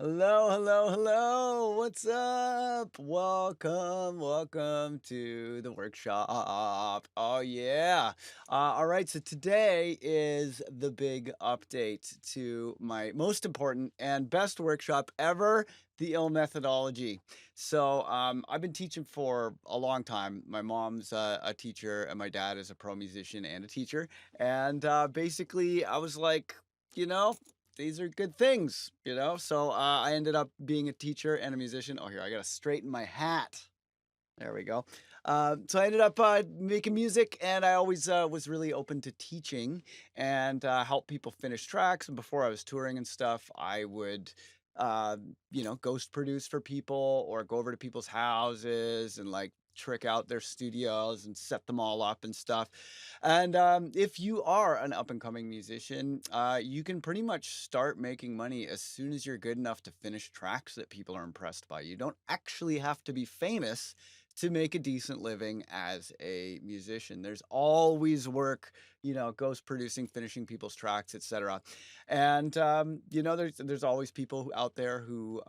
Hello, hello, hello. What's up? Welcome to the workshop. Oh, yeah. All right. So today is the big update to my most important and best workshop ever, the ill methodology. I've been teaching for a long time. My mom's a teacher, and my dad is a pro musician and a teacher. And basically, I was like, you know, these are good things, I ended up being a teacher and a musician. Oh, here, I gotta straighten my hat. There we go. So I ended up making music, and I always was really open to teaching and help people finish tracks. And before I was touring and stuff, I would, ghost produce for people or go over to people's houses and like trick out their studios and set them all up and stuff. And if you are an up and coming musician, you can pretty much start making money as soon as you're good enough to finish tracks that people are impressed by. You don't actually have to be famous to make a decent living as a musician. There's always work, ghost producing, finishing people's tracks, etc. And there's always people out there who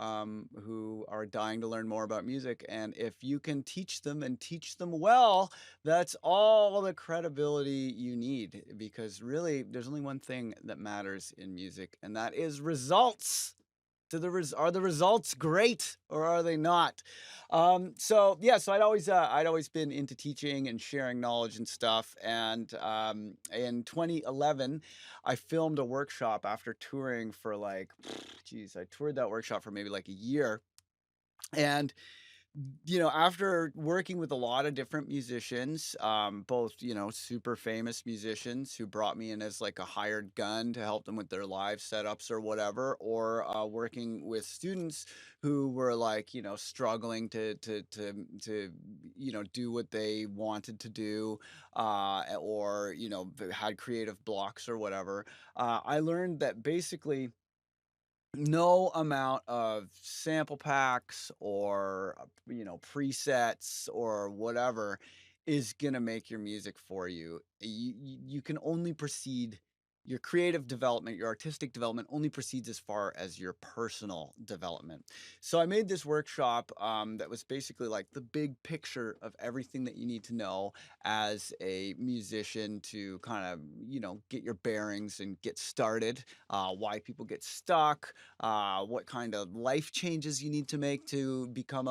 are dying to learn more about music. And if you can teach them and teach them well, that's all the credibility you need. Because really, there's only one thing that matters in music, and that is results. Are the results great or are they not? So I'd always been into teaching and sharing knowledge and stuff. And in 2011, I filmed a workshop after touring for like, geez, I toured that workshop for maybe like a year. And after working with a lot of different musicians, both, super famous musicians who brought me in as like a hired gun to help them with their live setups or whatever, or working with students who were like, struggling to do what they wanted to do, or, had creative blocks or whatever. I learned that basically no amount of sample packs or presets or whatever is going to make your music for you. You can only proceed. Your creative development, your artistic development only proceeds as far as your personal development. So I made this workshop that was basically like the big picture of everything that you need to know as a musician to kind of, get your bearings and get started, why people get stuck, what kind of life changes you need to make to become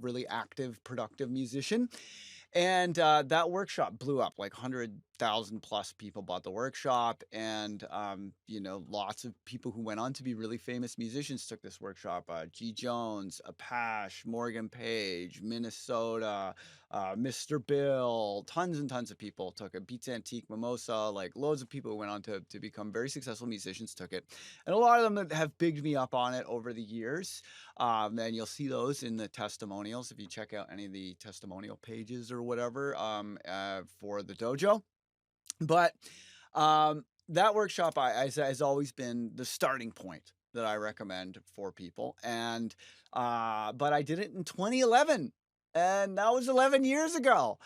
really active, productive musician. And that workshop blew up. Like 100,000 plus people bought the workshop, and lots of people who went on to be really famous musicians took this workshop. G. Jones, Apache, Morgan Page, Minnesota, Mr. Bill, tons and tons of people took it. Beats Antique, Mimosa, like loads of people who went on to become very successful musicians took it, and a lot of them have bigged me up on it over the years. And you'll see those in the testimonials if you check out any of the testimonial pages or whatever, for the dojo. But that workshop has always been the starting point that I recommend for people. And but I did it in 2011. And that was 11 years ago.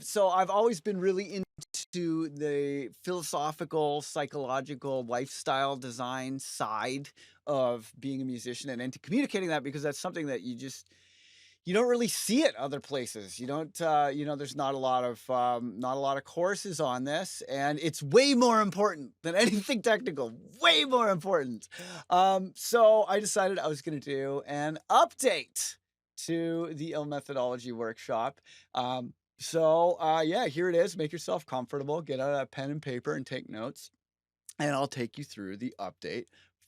So I've always been really into the philosophical, psychological, lifestyle design side of being a musician and into communicating that, because that's something that you don't really see it other places. You don't, there's not a lot of courses on this, and it's way more important than anything technical, way more important. So I decided I was going to do an update to the ill methodology workshop. Yeah, here it is. Make yourself comfortable, get out a pen and paper and take notes, and I'll take you through the update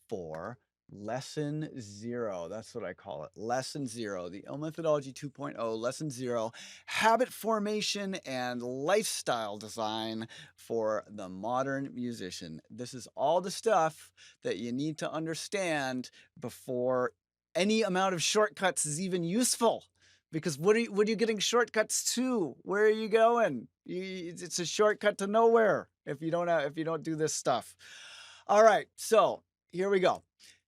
for lesson 0. That's what I call it. Lesson 0, the ill.Methodology 2.0, lesson 0, habit formation and lifestyle design for the modern musician. This is all the stuff that you need to understand before any amount of shortcuts is even useful. Because what are you getting shortcuts to? Where are you going? It's a shortcut to nowhere if you don't do this stuff. All right, so here we go.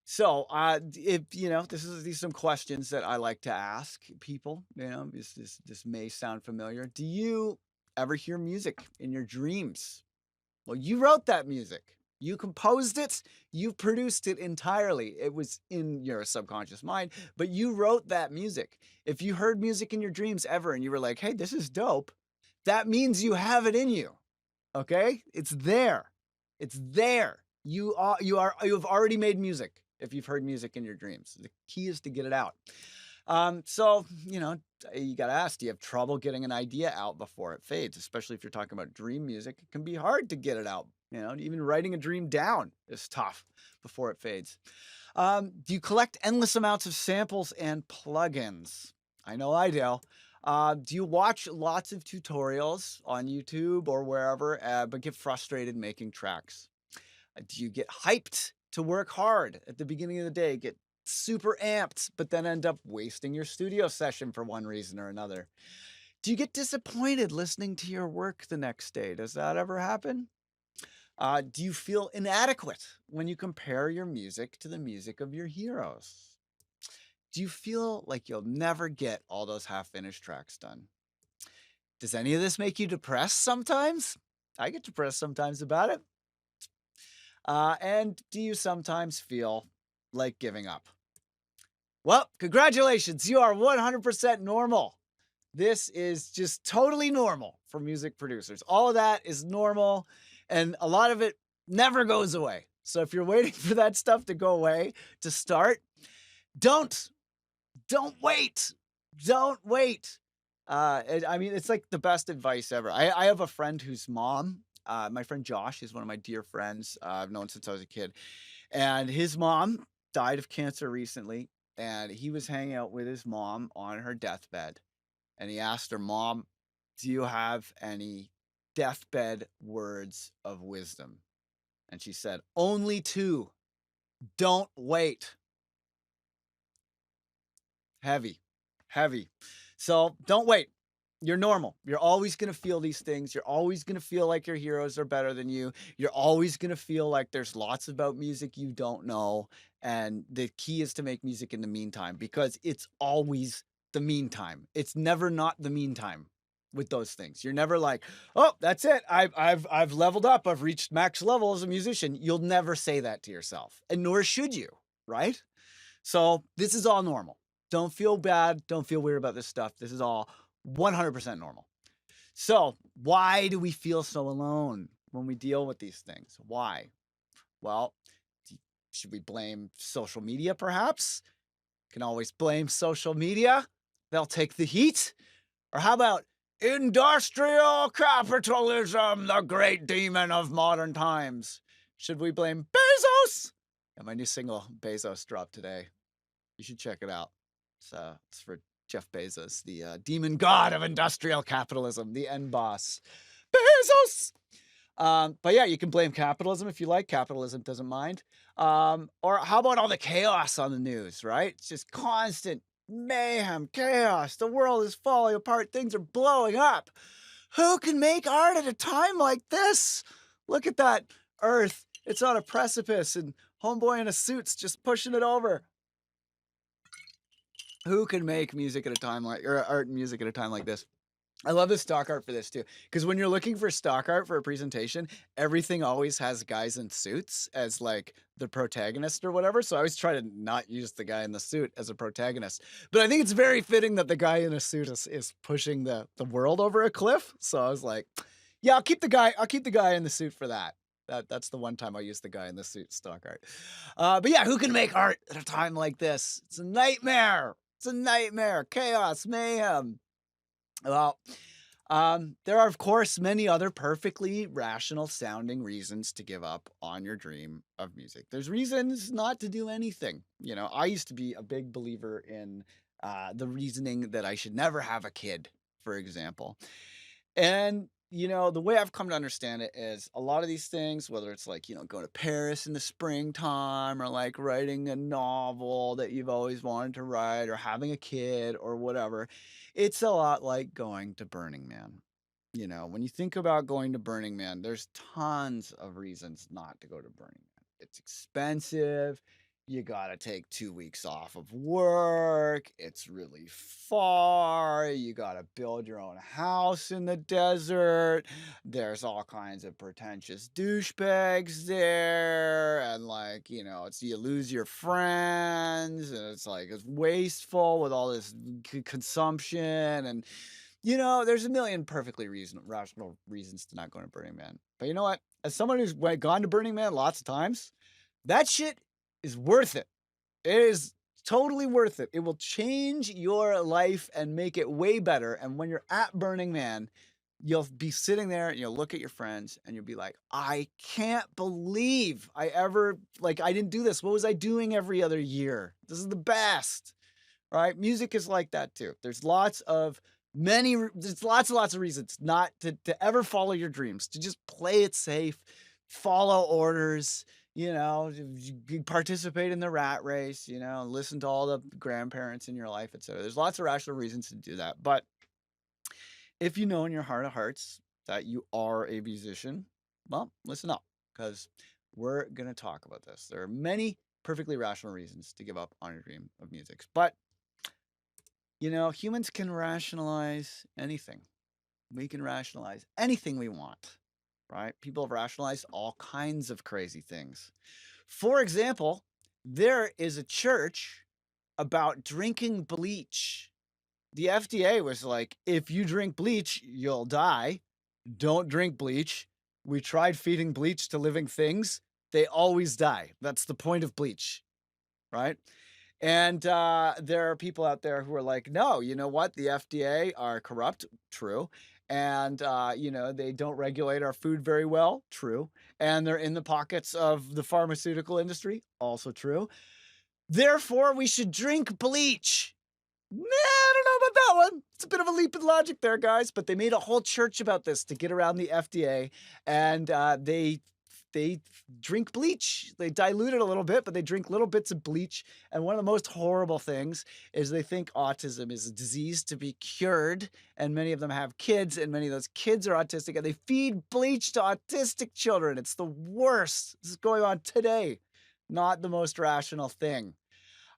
So, if these are some questions that I like to ask people. This may sound familiar. Do you ever hear music in your dreams? Well, you wrote that music. You composed it, you produced it entirely. It was in your subconscious mind, but you wrote that music. If you heard music in your dreams ever and you were like, "Hey, this is dope," that means you have it in you. Okay? It's there. It's there. You have already made music if you've heard music in your dreams. The key is to get it out. So, you got to ask, do you have trouble getting an idea out before it fades? Especially if you're talking about dream music, it can be hard to get it out. Even writing a dream down is tough before it fades. Do you collect endless amounts of samples and plugins? I know I do. Do you watch lots of tutorials on YouTube or wherever, but get frustrated making tracks? Do you get hyped to work hard at the beginning of the day, get super amped, but then end up wasting your studio session for one reason or another? Do you get disappointed listening to your work the next day? Does that ever happen? Do you feel inadequate when you compare your music to the music of your heroes? Do you feel like you'll never get all those half finished tracks done? Does any of this make you depressed sometimes? I get depressed sometimes about it. And do you sometimes feel like giving up? Well, congratulations. You are 100% normal. This is just totally normal for music producers. All of that is normal, and a lot of it never goes away. So if you're waiting for that stuff to go away to start, don't don't wait. Don't wait. I mean, it's like the best advice ever. I have a friend whose mom, my friend Josh, is one of my dear friends. I've known since I was a kid. And his mom died of cancer recently. And he was hanging out with his mom on her deathbed. And he asked her, "Mom, do you have any deathbed words of wisdom?" And she said, "Only two. Don't wait." Heavy, heavy. So don't wait. You're normal. You're always going to feel these things. You're always going to feel like your heroes are better than you. You're always going to feel like there's lots about music you don't know. And the key is to make music in the meantime because it's always the meantime. It's never not the meantime with those things. You're never like, "Oh, that's it. I've leveled up. I've reached max level as a musician." You'll never say that to yourself, and nor should you, right? So this is all normal. Don't feel bad. Don't feel weird about this stuff. This is all 100% normal. So why do we feel so alone when we deal with these things? Why? Well, should we blame social media perhaps? Can always blame social media. They'll take the heat. Or how about industrial capitalism, the great demon of modern times? Should we blame Bezos? Yeah, my new single, Bezos, dropped today. You should check it out. It's for Jeff Bezos, the demon god of industrial capitalism, the end boss. Bezos! But yeah, you can blame capitalism if you like. Capitalism doesn't mind. Or how about all the chaos on the news, right? It's just constant mayhem, chaos. The world is falling apart. Things are blowing up. Who can make art at a time like this? Look at that earth. It's on a precipice, and homeboy in a suit's just pushing it over. Who can make music at a time like or art and music at a time like this? I love the stock art for this too, because when you're looking for stock art for a presentation, everything always has guys in suits as like the protagonist or whatever. So I always try to not use the guy in the suit as a protagonist. But I think it's very fitting that the guy in a suit is pushing the world over a cliff. So I was like, yeah, I'll keep the guy in the suit for that. That's the one time I use the guy in the suit stock art. But yeah, who can make art at a time like this? It's a nightmare. It's a nightmare. Chaos, mayhem. Well, there are, of course, many other perfectly rational sounding reasons to give up on your dream of music. There's reasons not to do anything. I used to be a big believer in the reasoning that I should never have a kid, for example. And, the way I've come to understand it is a lot of these things, whether it's like, going to Paris in the springtime or like writing a novel that you've always wanted to write or having a kid or whatever, it's a lot like going to Burning Man. When you think about going to Burning Man, there's tons of reasons not to go to Burning Man. It's expensive. You gotta take 2 weeks off of work, it's really far, you gotta build your own house in the desert, there's all kinds of pretentious douchebags there, and, like, it's you lose your friends, and it's, like, it's wasteful with all this consumption, and, there's a million perfectly rational reasons to not go to Burning Man. But you know what? As someone who's gone to Burning Man lots of times, that shit is worth it. It is totally worth it. It will change your life and make it way better. And when you're at Burning Man, you'll be sitting there and you'll look at your friends and you'll be like, I can't believe I didn't do this. What was I doing every other year? This is the best, right? Music is like that too. There's there's lots and lots of reasons not to ever follow your dreams, to just play it safe, follow orders, participate in the rat race, listen to all the grandparents in your life, etc. There's lots of rational reasons to do that. But if you know in your heart of hearts that you are a musician, well, listen up, because we're going to talk about this. There are many perfectly rational reasons to give up on your dream of music. But, humans can rationalize anything. We can rationalize anything we want, right? People have rationalized all kinds of crazy things. For example, there is a church about drinking bleach. The FDA was like, if you drink bleach, you'll die. Don't drink bleach. We tried feeding bleach to living things. They always die. That's the point of bleach, right? And there are people out there who are like, no, you know what? The FDA are corrupt. True. And, they don't regulate our food very well. True. And they're in the pockets of the pharmaceutical industry. Also true. Therefore, we should drink bleach. Nah, I don't know about that one. It's a bit of a leap in logic there, guys. But they made a whole church about this to get around the FDA, and they drink bleach. They dilute it a little bit, but they drink little bits of bleach. And one of the most horrible things is they think autism is a disease to be cured, and many of them have kids, and many of those kids are autistic, and they feed bleach to autistic children. It's the worst. This is going on today. Not the most rational thing.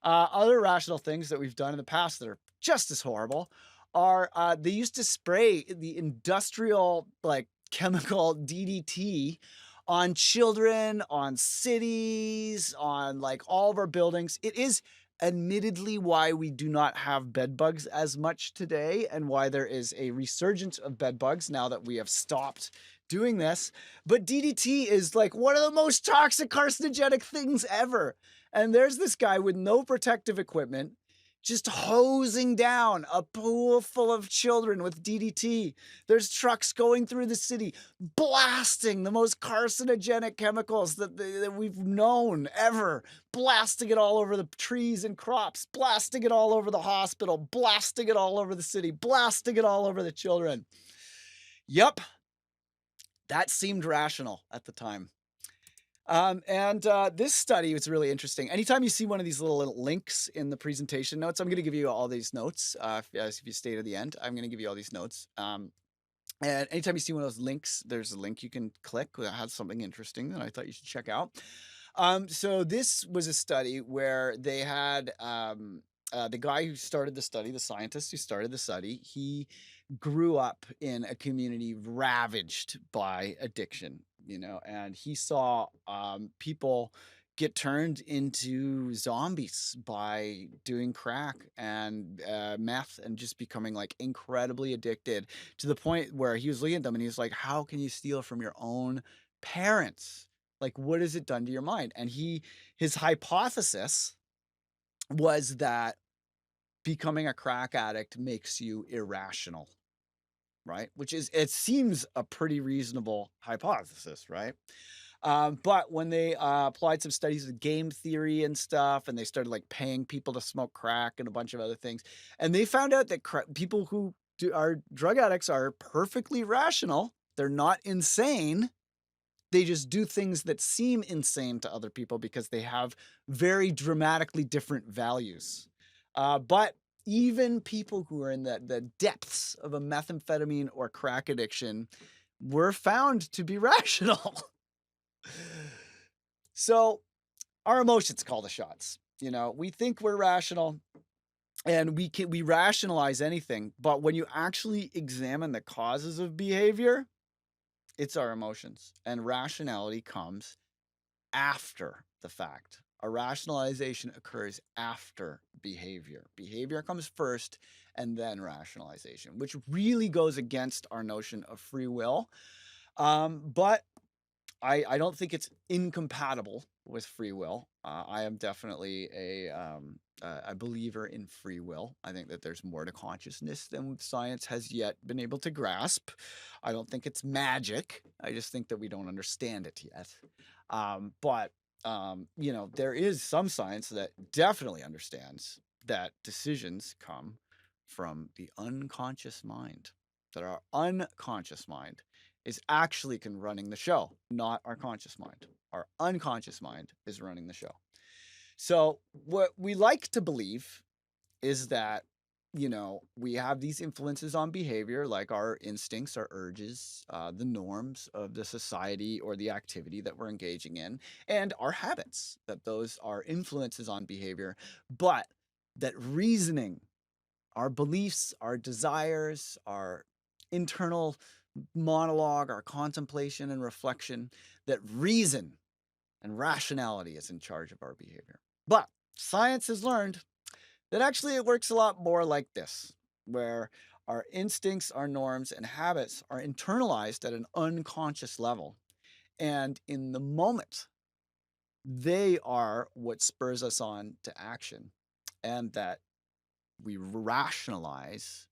Other rational things that we've done in the past that are just as horrible are they used to spray the industrial chemical DDT on children, on cities, on all of our buildings. It is admittedly why we do not have bed bugs as much today, and why there is a resurgence of bed bugs now that we have stopped doing this. But DDT is one of the most toxic carcinogenic things ever. And there's this guy with no protective equipment just hosing down a pool full of children with DDT. There's trucks going through the city blasting the most carcinogenic chemicals that we've known ever, blasting it all over the trees and crops, blasting it all over the hospital, blasting it all over the city, blasting it all over the children. Yep, that seemed rational at the time. This study was really interesting. Anytime you see one of these little links in the presentation notes, I'm going to give you all these notes. If you stay to the end, I'm going to give you all these notes. And anytime you see one of those links, there's a link you can click that has something interesting that I thought you should check out. So this was a study where they had the guy who started the study, the scientist who started the study, he grew up in a community ravaged by addiction, and he saw people get turned into zombies by doing crack and meth, and just becoming incredibly addicted, to the point where he was looking at them and he was like, how can you steal from your own parents? What has it done to your mind? And his hypothesis was that becoming a crack addict makes you irrational, right? It seems a pretty reasonable hypothesis, right? But when they applied some studies of game theory and stuff, and they started paying people to smoke crack and a bunch of other things, and they found out that people who are drug addicts are perfectly rational. They're not insane. They just do things that seem insane to other people because they have very dramatically different values. But even people who are in the depths of a methamphetamine or crack addiction were found to be rational. So our emotions call the shots. You know, we think we're rational and we rationalize anything, but when you actually examine the causes of behavior, it's our emotions. And rationality comes after the fact. A rationalization occurs after behavior. Behavior comes first and then rationalization, which really goes against our notion of free will. But I don't think it's incompatible with free will. I am definitely a believer in free will. I think that there's more to consciousness than science has yet been able to grasp. I don't think it's magic. I just think that we don't understand it yet. But you know, there is some science that definitely understands that decisions come from the unconscious mind, that our unconscious mind is actually running the show, not our conscious mind. Our unconscious mind is running the show. So what we like to believe is that, you know, we have these influences on behavior, like our instincts, our urges, the norms of the society or the activity that we're engaging in, and our habits, that those are influences on behavior, but that reasoning, our beliefs, our desires, our internal monologue, our contemplation and reflection, that reason and rationality is in charge of our behavior. But science has learned that actually it works a lot more like this, where our instincts, our norms, and habits are internalized at an unconscious level. And in the moment, they are what spurs us on to action, and that we rationalize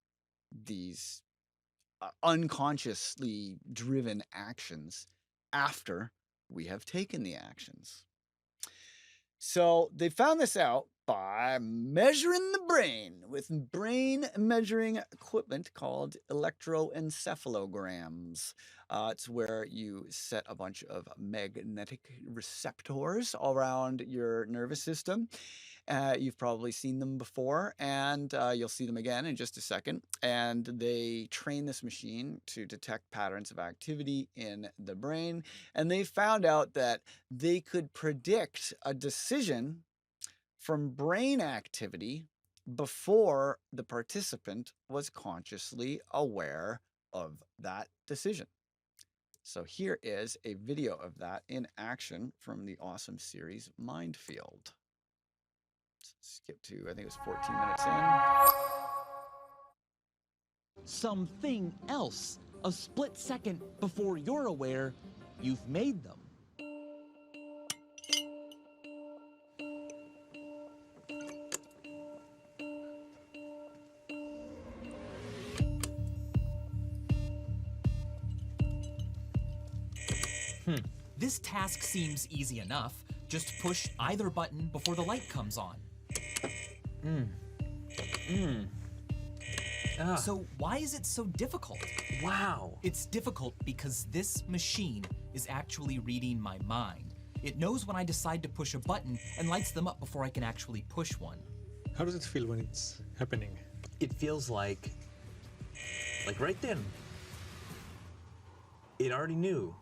these unconsciously driven actions after we have taken the actions. So they found this out by measuring the brain with brain measuring equipment called electroencephalograms. It's where you set a bunch of magnetic receptors around your nervous system. You've probably seen them before, and you'll see them again in just a second. And they train this machine to detect patterns of activity in the brain. And they found out that they could predict a decision from brain activity before the participant was consciously aware of that decision. So here is a video of that in action from the awesome series Mindfield. Let's skip to, I think it was 14 minutes in. Something else, a split second before you're aware you've made them. This task seems easy enough. Just push either button before the light comes on. So why is it so difficult? Wow. It's difficult because this machine is actually reading my mind. It knows when I decide to push a button and lights them up before I can actually push one. How does it feel when it's happening? It feels like right then. It already knew.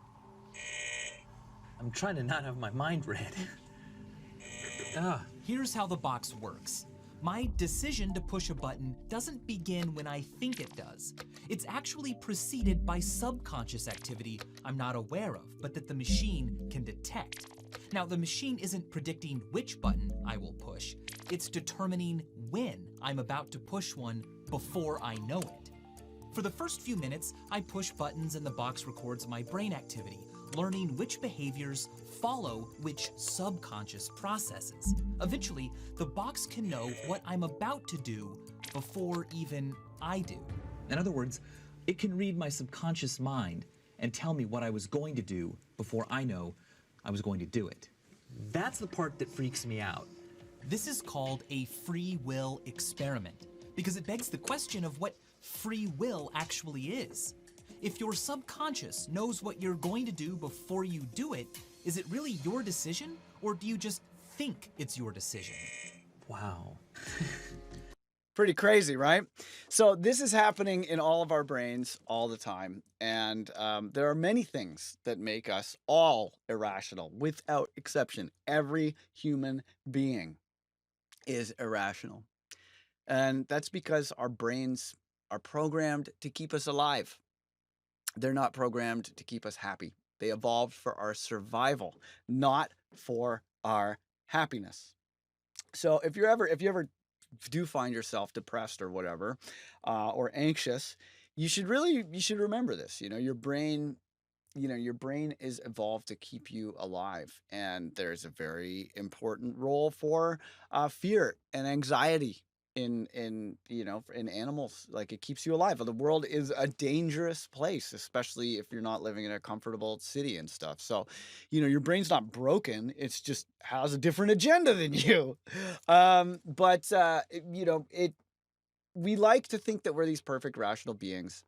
I'm trying to not have my mind read. Here's how the box works. My decision to push a button doesn't begin when I think it does. It's actually preceded by subconscious activity I'm not aware of, but that the machine can detect. Now, the machine isn't predicting which button I will push. It's determining when I'm about to push one before I know it. For the first few minutes, I push buttons and the box records my brain activity, learning which behaviors follow which subconscious processes. Eventually, the box can know what I'm about to do before even I do. In other words, it can read my subconscious mind and tell me what I was going to do before I know I was going to do it. That's the part that freaks me out. This is called a free will experiment because it begs the question of what free will actually is. If your subconscious knows what you're going to do before you do it, is it really your decision, or do you just think it's your decision? Wow. Pretty crazy, right? So this is happening in all of our brains all the time, and there are many things that make us all irrational, without exception. Every human being is irrational, and that's because our brains are programmed to keep us alive. They're not programmed to keep us happy. They evolved for our survival, not for our happiness. So if you ever do find yourself depressed or whatever, or anxious, you should remember this. Your brain is evolved to keep you alive, and there's a very important role for fear and anxiety in animals. Like, it keeps you alive. The world is a dangerous place, especially if you're not living in a comfortable city and stuff. So, your brain's not broken. It's just has a different agenda than you. But it we like to think that we're these perfect rational beings,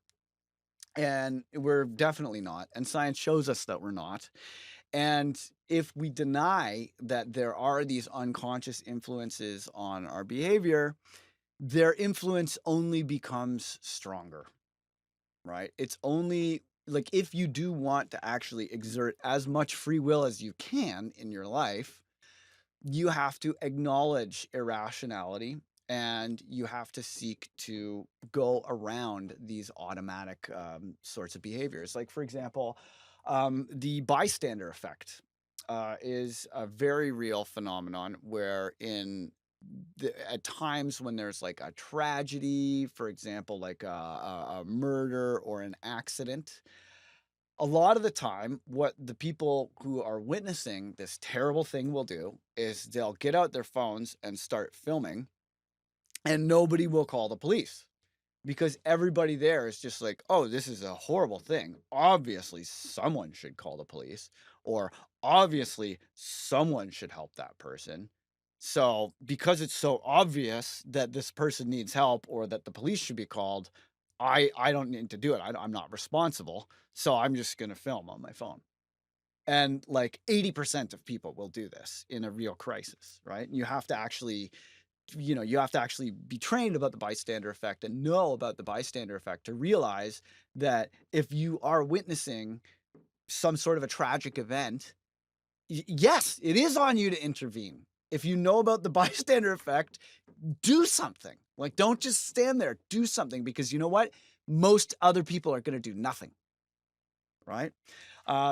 and we're definitely not. And science shows us that we're not. And if we deny that there are these unconscious influences on our behavior, their influence only becomes stronger, right? It's only like, if you do want to actually exert as much free will as you can in your life, you have to acknowledge irrationality, and you have to seek to go around these automatic sorts of behaviors. Like, for example, the bystander effect is a very real phenomenon where at times when there's like a tragedy, for example, like a murder or an accident, a lot of the time, what the people who are witnessing this terrible thing will do is they'll get out their phones and start filming, and nobody will call the police because everybody there is just like, oh, this is a horrible thing. Obviously, someone should call the police, or obviously, someone should help that person. So, because it's so obvious that this person needs help or that the police should be called, I don't need to do it. I'm not responsible. So, I'm just going to film on my phone. And like 80% of people will do this in a real crisis, right? You have to actually be trained about the bystander effect and know about the bystander effect to realize that if you are witnessing some sort of a tragic event, yes, it is on you to intervene. If you know about the bystander effect, do something. Like, don't just stand there, do something, because you know what? Most other people are going to do nothing, right?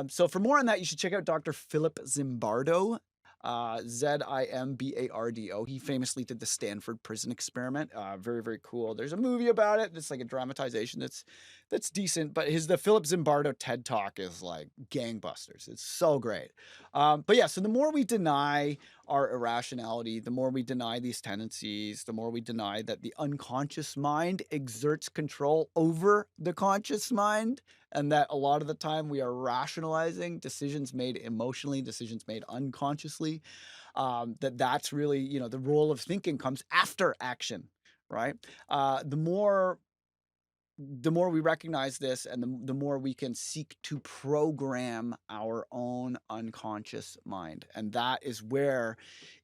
So for more on that, you should check out Dr. Philip Zimbardo, Zimbardo. He famously did the Stanford prison experiment. Very, very cool. There's a movie about it. It's like a dramatization that's decent. But the Philip Zimbardo TED Talk is like gangbusters. It's so great. But yeah, so the more we deny our irrationality, the more we deny these tendencies, the more we deny that the unconscious mind exerts control over the conscious mind, and that a lot of the time we are rationalizing decisions made emotionally, decisions made unconsciously. That's really, the role of thinking comes after action, right? The more we recognize this, and the more we can seek to program our own unconscious mind. And that is where,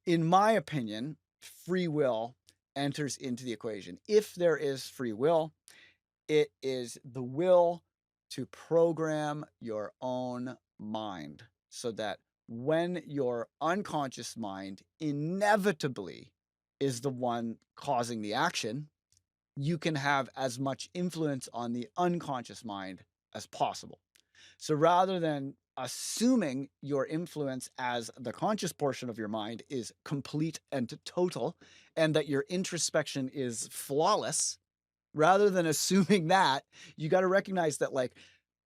in my opinion, free will enters into the equation. If there is free will, it is the will to program your own mind so that when your unconscious mind inevitably is the one causing the action, you can have as much influence on the unconscious mind as possible. So rather than assuming your influence as the conscious portion of your mind is complete and total, and that your introspection is flawless, rather than assuming that, you got to recognize that, like,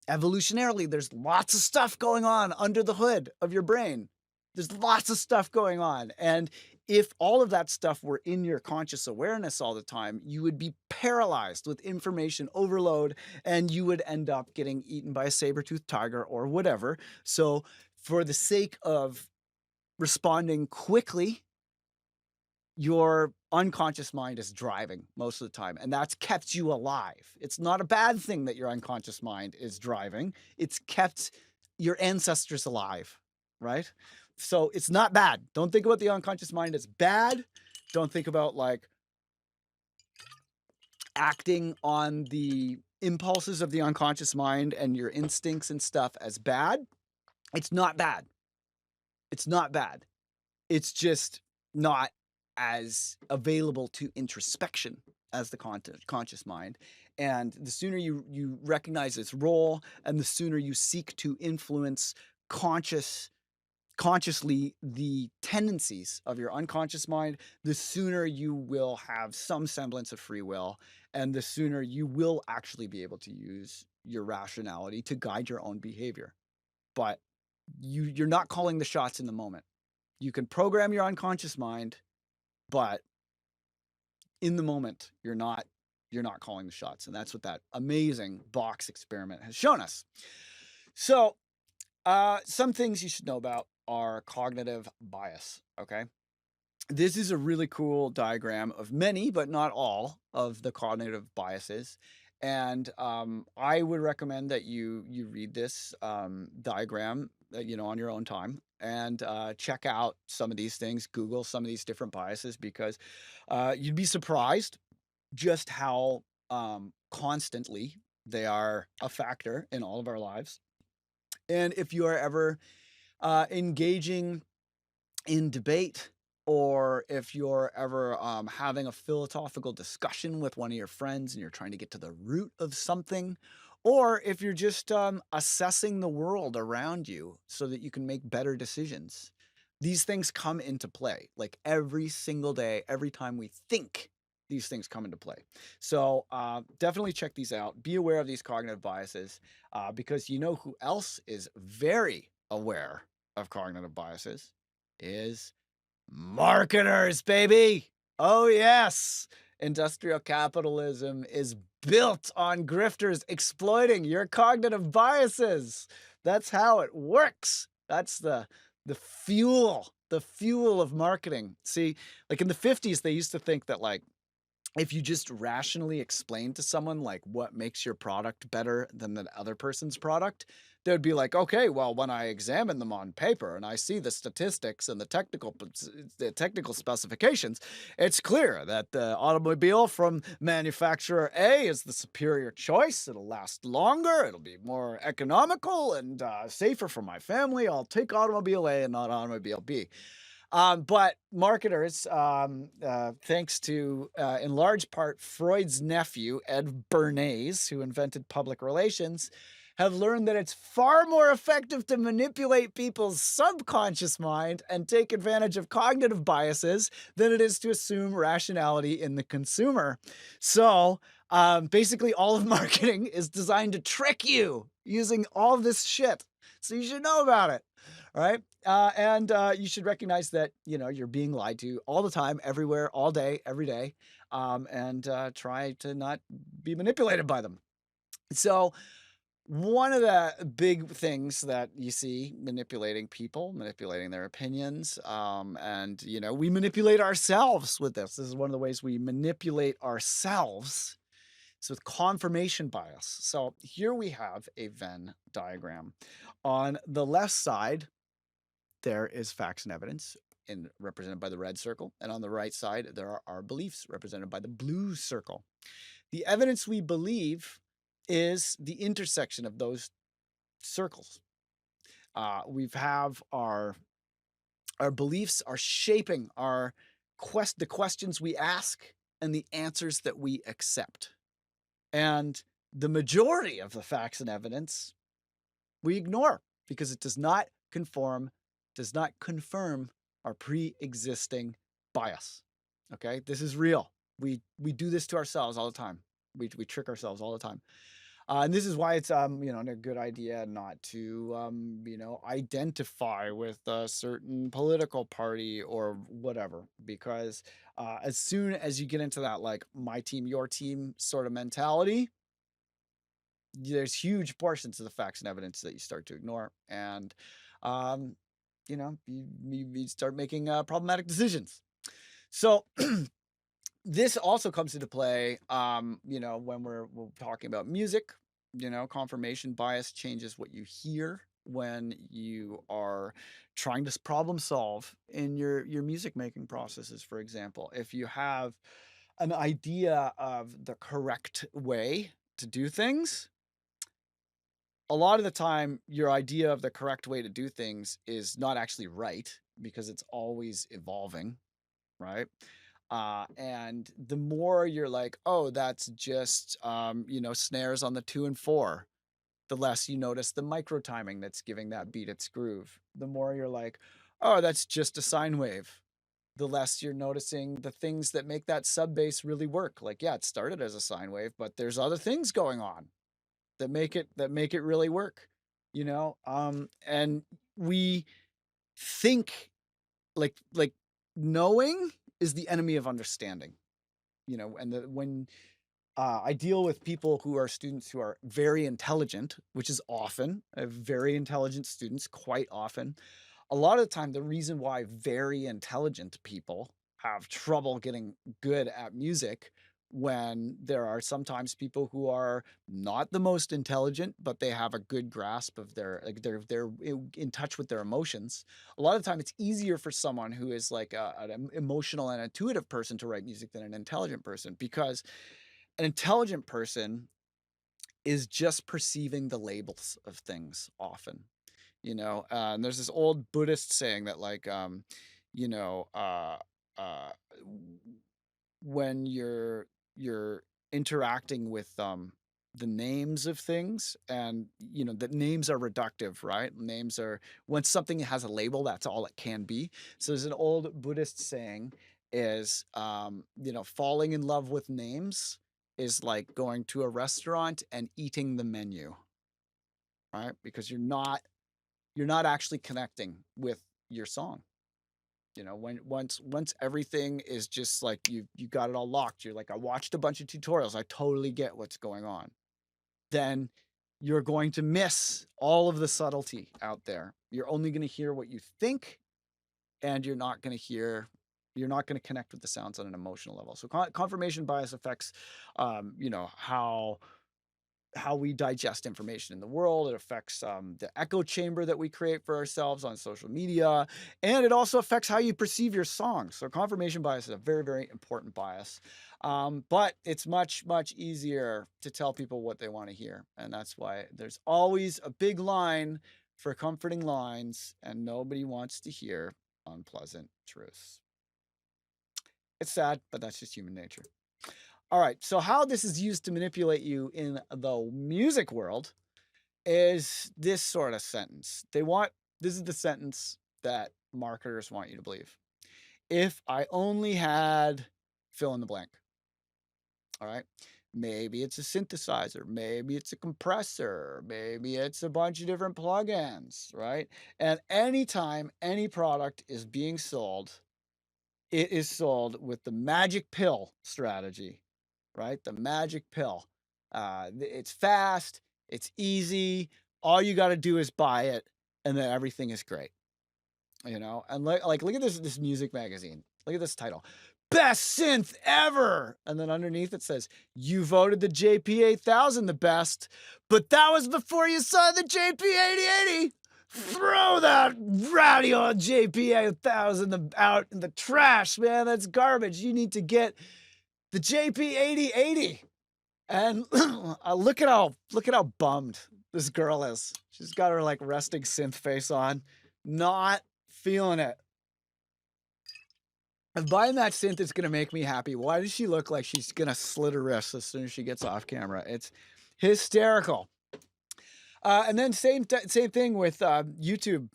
evolutionarily, there's lots of stuff going on under the hood of your brain. There's lots of stuff going on. And if all of that stuff were in your conscious awareness all the time, you would be paralyzed with information overload, and you would end up getting eaten by a saber-toothed tiger or whatever. So, for the sake of responding quickly, your unconscious mind is driving most of the time, and that's kept you alive. It's not a bad thing that your unconscious mind is driving. It's kept your ancestors alive, right? So it's not bad. Don't think about the unconscious mind as bad. Don't think about, like, acting on the impulses of the unconscious mind and your instincts and stuff as bad, it's not bad. It's not bad. It's just not as available to introspection as the conscious mind. And the sooner you recognize its role, and the sooner you seek to influence consciously the tendencies of your unconscious mind, the sooner you will have some semblance of free will, and the sooner you will actually be able to use your rationality to guide your own behavior. But you're not calling the shots in the moment. You can program your unconscious mind, but in the moment, you're not calling the shots. And that's what that amazing box experiment has shown us. So, some things you should know about are cognitive bias. Okay. This is a really cool diagram of many, but not all, of the cognitive biases. And I would recommend that you read this diagram, on your own time, and check out some of these things. Google some of these different biases, because you'd be surprised just how constantly they are a factor in all of our lives. And if you are ever engaging in debate, or if you're ever having a philosophical discussion with one of your friends and you're trying to get to the root of something, or if you're just assessing the world around you so that you can make better decisions, these things come into play like every single day, every time we think. These things come into play. So definitely check these out. Be aware of these cognitive biases, because you know who else is very aware of cognitive biases is marketers, baby. Oh, yes. Industrial capitalism is built on grifters exploiting your cognitive biases. That's how it works. That's the fuel of marketing. See, like in the 50s, they used to think that, like, if you just rationally explain to someone like what makes your product better than the other person's product, they'd be like, okay, well, when I examine them on paper and I see the statistics and the technical specifications, it's clear that the automobile from manufacturer A is the superior choice. It'll last longer. It'll be more economical and safer for my family. I'll take automobile A and not automobile B. But marketers, thanks to, in large part, Freud's nephew, Ed Bernays, who invented public relations, have learned that it's far more effective to manipulate people's subconscious mind and take advantage of cognitive biases than it is to assume rationality in the consumer. So basically, all of marketing is designed to trick you using all this shit. So you should know about it. Right. And you should recognize that, you're being lied to all the time, everywhere, all day, every day, and try to not be manipulated by them. So, one of the big things that you see manipulating people, manipulating their opinions, and, we manipulate ourselves with this. This is one of the ways we manipulate ourselves. It's with confirmation bias. So, here we have a Venn diagram. On the left side, there is facts and evidence, represented by the red circle. And on the right side, there are our beliefs, represented by the blue circle. The evidence we believe is the intersection of those circles. We have our beliefs are shaping the questions we ask and the answers that we accept. And the majority of the facts and evidence we ignore because it does not confirm our pre-existing bias. Okay, this is real. We do this to ourselves all the time. We trick ourselves all the time, and this is why it's a good idea not to identify with a certain political party or whatever, because as soon as you get into that like my team, your team sort of mentality, there's huge portions of the facts and evidence that you start to ignore, and you start making problematic decisions. So this also comes into play, when we're talking about music. Confirmation bias changes what you hear when you are trying to problem solve in your music making processes. For example, if you have an idea of the correct way to do things, a lot of the time your idea of the correct way to do things is not actually right because it's always evolving, right? And the more you're like, oh, that's just snares on the 2 and 4, the less you notice the micro timing that's giving that beat its groove. The more you're like, oh, that's just a sine wave, the less you're noticing the things that make that sub bass really work. Like, yeah, it started as a sine wave, but there's other things going on that make it really work, you know? And we think like knowing is the enemy of understanding, and when I deal with people who are students who are very intelligent, which is often very intelligent students, quite often. A lot of the time, the reason why very intelligent people have trouble getting good at music when there are sometimes people who are not the most intelligent, but they have a good grasp of they're in touch with their emotions. A lot of the time, it's easier for someone who is like an emotional and intuitive person to write music than an intelligent person, because an intelligent person is just perceiving the labels of things often, and there's this old Buddhist saying that like you know uh when you're interacting with the names of things, and that names are reductive, right? Names are, once something has a label, that's all it can be. So there's an old Buddhist saying is falling in love with names is like going to a restaurant and eating the menu, right? Because you're not actually connecting with your song. When once everything is just like you got it all locked, you're like, I watched a bunch of tutorials, I totally get what's going on. Then you're going to miss all of the subtlety out there. You're only going to hear what you think, and you're not going to connect with the sounds on an emotional level. So confirmation bias affects how we digest information in the world. It affects the echo chamber that we create for ourselves on social media, and it also affects how you perceive your song. So confirmation bias is a very, very important bias, but it's much, much easier to tell people what they want to hear, and that's why there's always a big line for comforting lines, and nobody wants to hear unpleasant truths. It's sad, but that's just human nature. All right, so how this is used to manipulate you in the music world is this sort of sentence. This is the sentence that marketers want you to believe. If I only had fill in the blank. All right. Maybe it's a synthesizer, maybe it's a compressor, maybe it's a bunch of different plugins, right? And anytime any product is being sold, it is sold with the magic pill strategy, right? The magic pill. It's fast, it's easy. All you got to do is buy it, and then everything is great. And like look at this music magazine. Look at this title. Best synth ever. And then underneath it says, you voted the JP8000 the best, but that was before you saw the JP8080. Throw that rowdy old JP8000 out in the trash, man. That's garbage. You need to get the JP8080. And look at how bummed this girl is. She's got her like resting synth face on, not feeling it. If buying that synth is gonna make me happy, why does she look like she's gonna slit her wrists as soon as she gets off camera? It's hysterical. And then same thing with YouTube.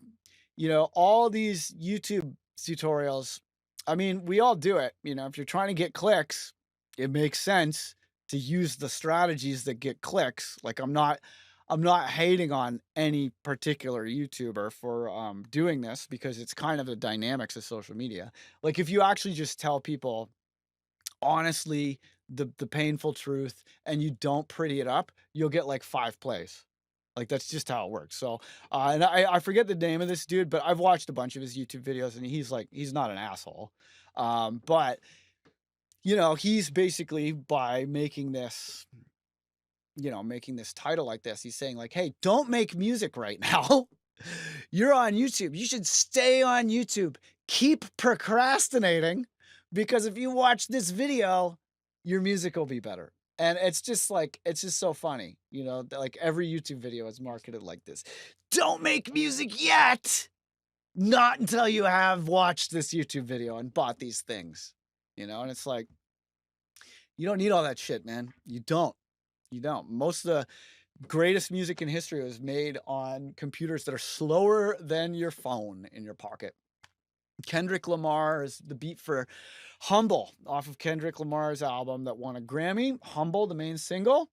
All these YouTube tutorials. I mean, we all do it. If you're trying to get clicks, it makes sense to use the strategies that get clicks. Like I'm not hating on any particular YouTuber for doing this, because it's kind of the dynamics of social media. Like if you actually just tell people honestly the painful truth and you don't pretty it up, you'll get like 5 plays. Like that's just how it works. So, and I forget the name of this dude, but I've watched a bunch of his YouTube videos, and he's not an asshole. But he's basically, by making this title like this, he's saying like, hey, don't make music right now. You're on YouTube. You should stay on YouTube. Keep procrastinating, because if you watch this video, your music will be better. And it's just so funny, you know, like every YouTube video is marketed like this. Don't make music yet. Not until you have watched this YouTube video and bought these things, you know, and it's like, you don't need all that shit, man. You don't. You don't. Most of the greatest music in history was made on computers that are slower than your phone in your pocket. Kendrick Lamar is the beat for Humble off of Kendrick Lamar's album that won a Grammy. Humble, the main single,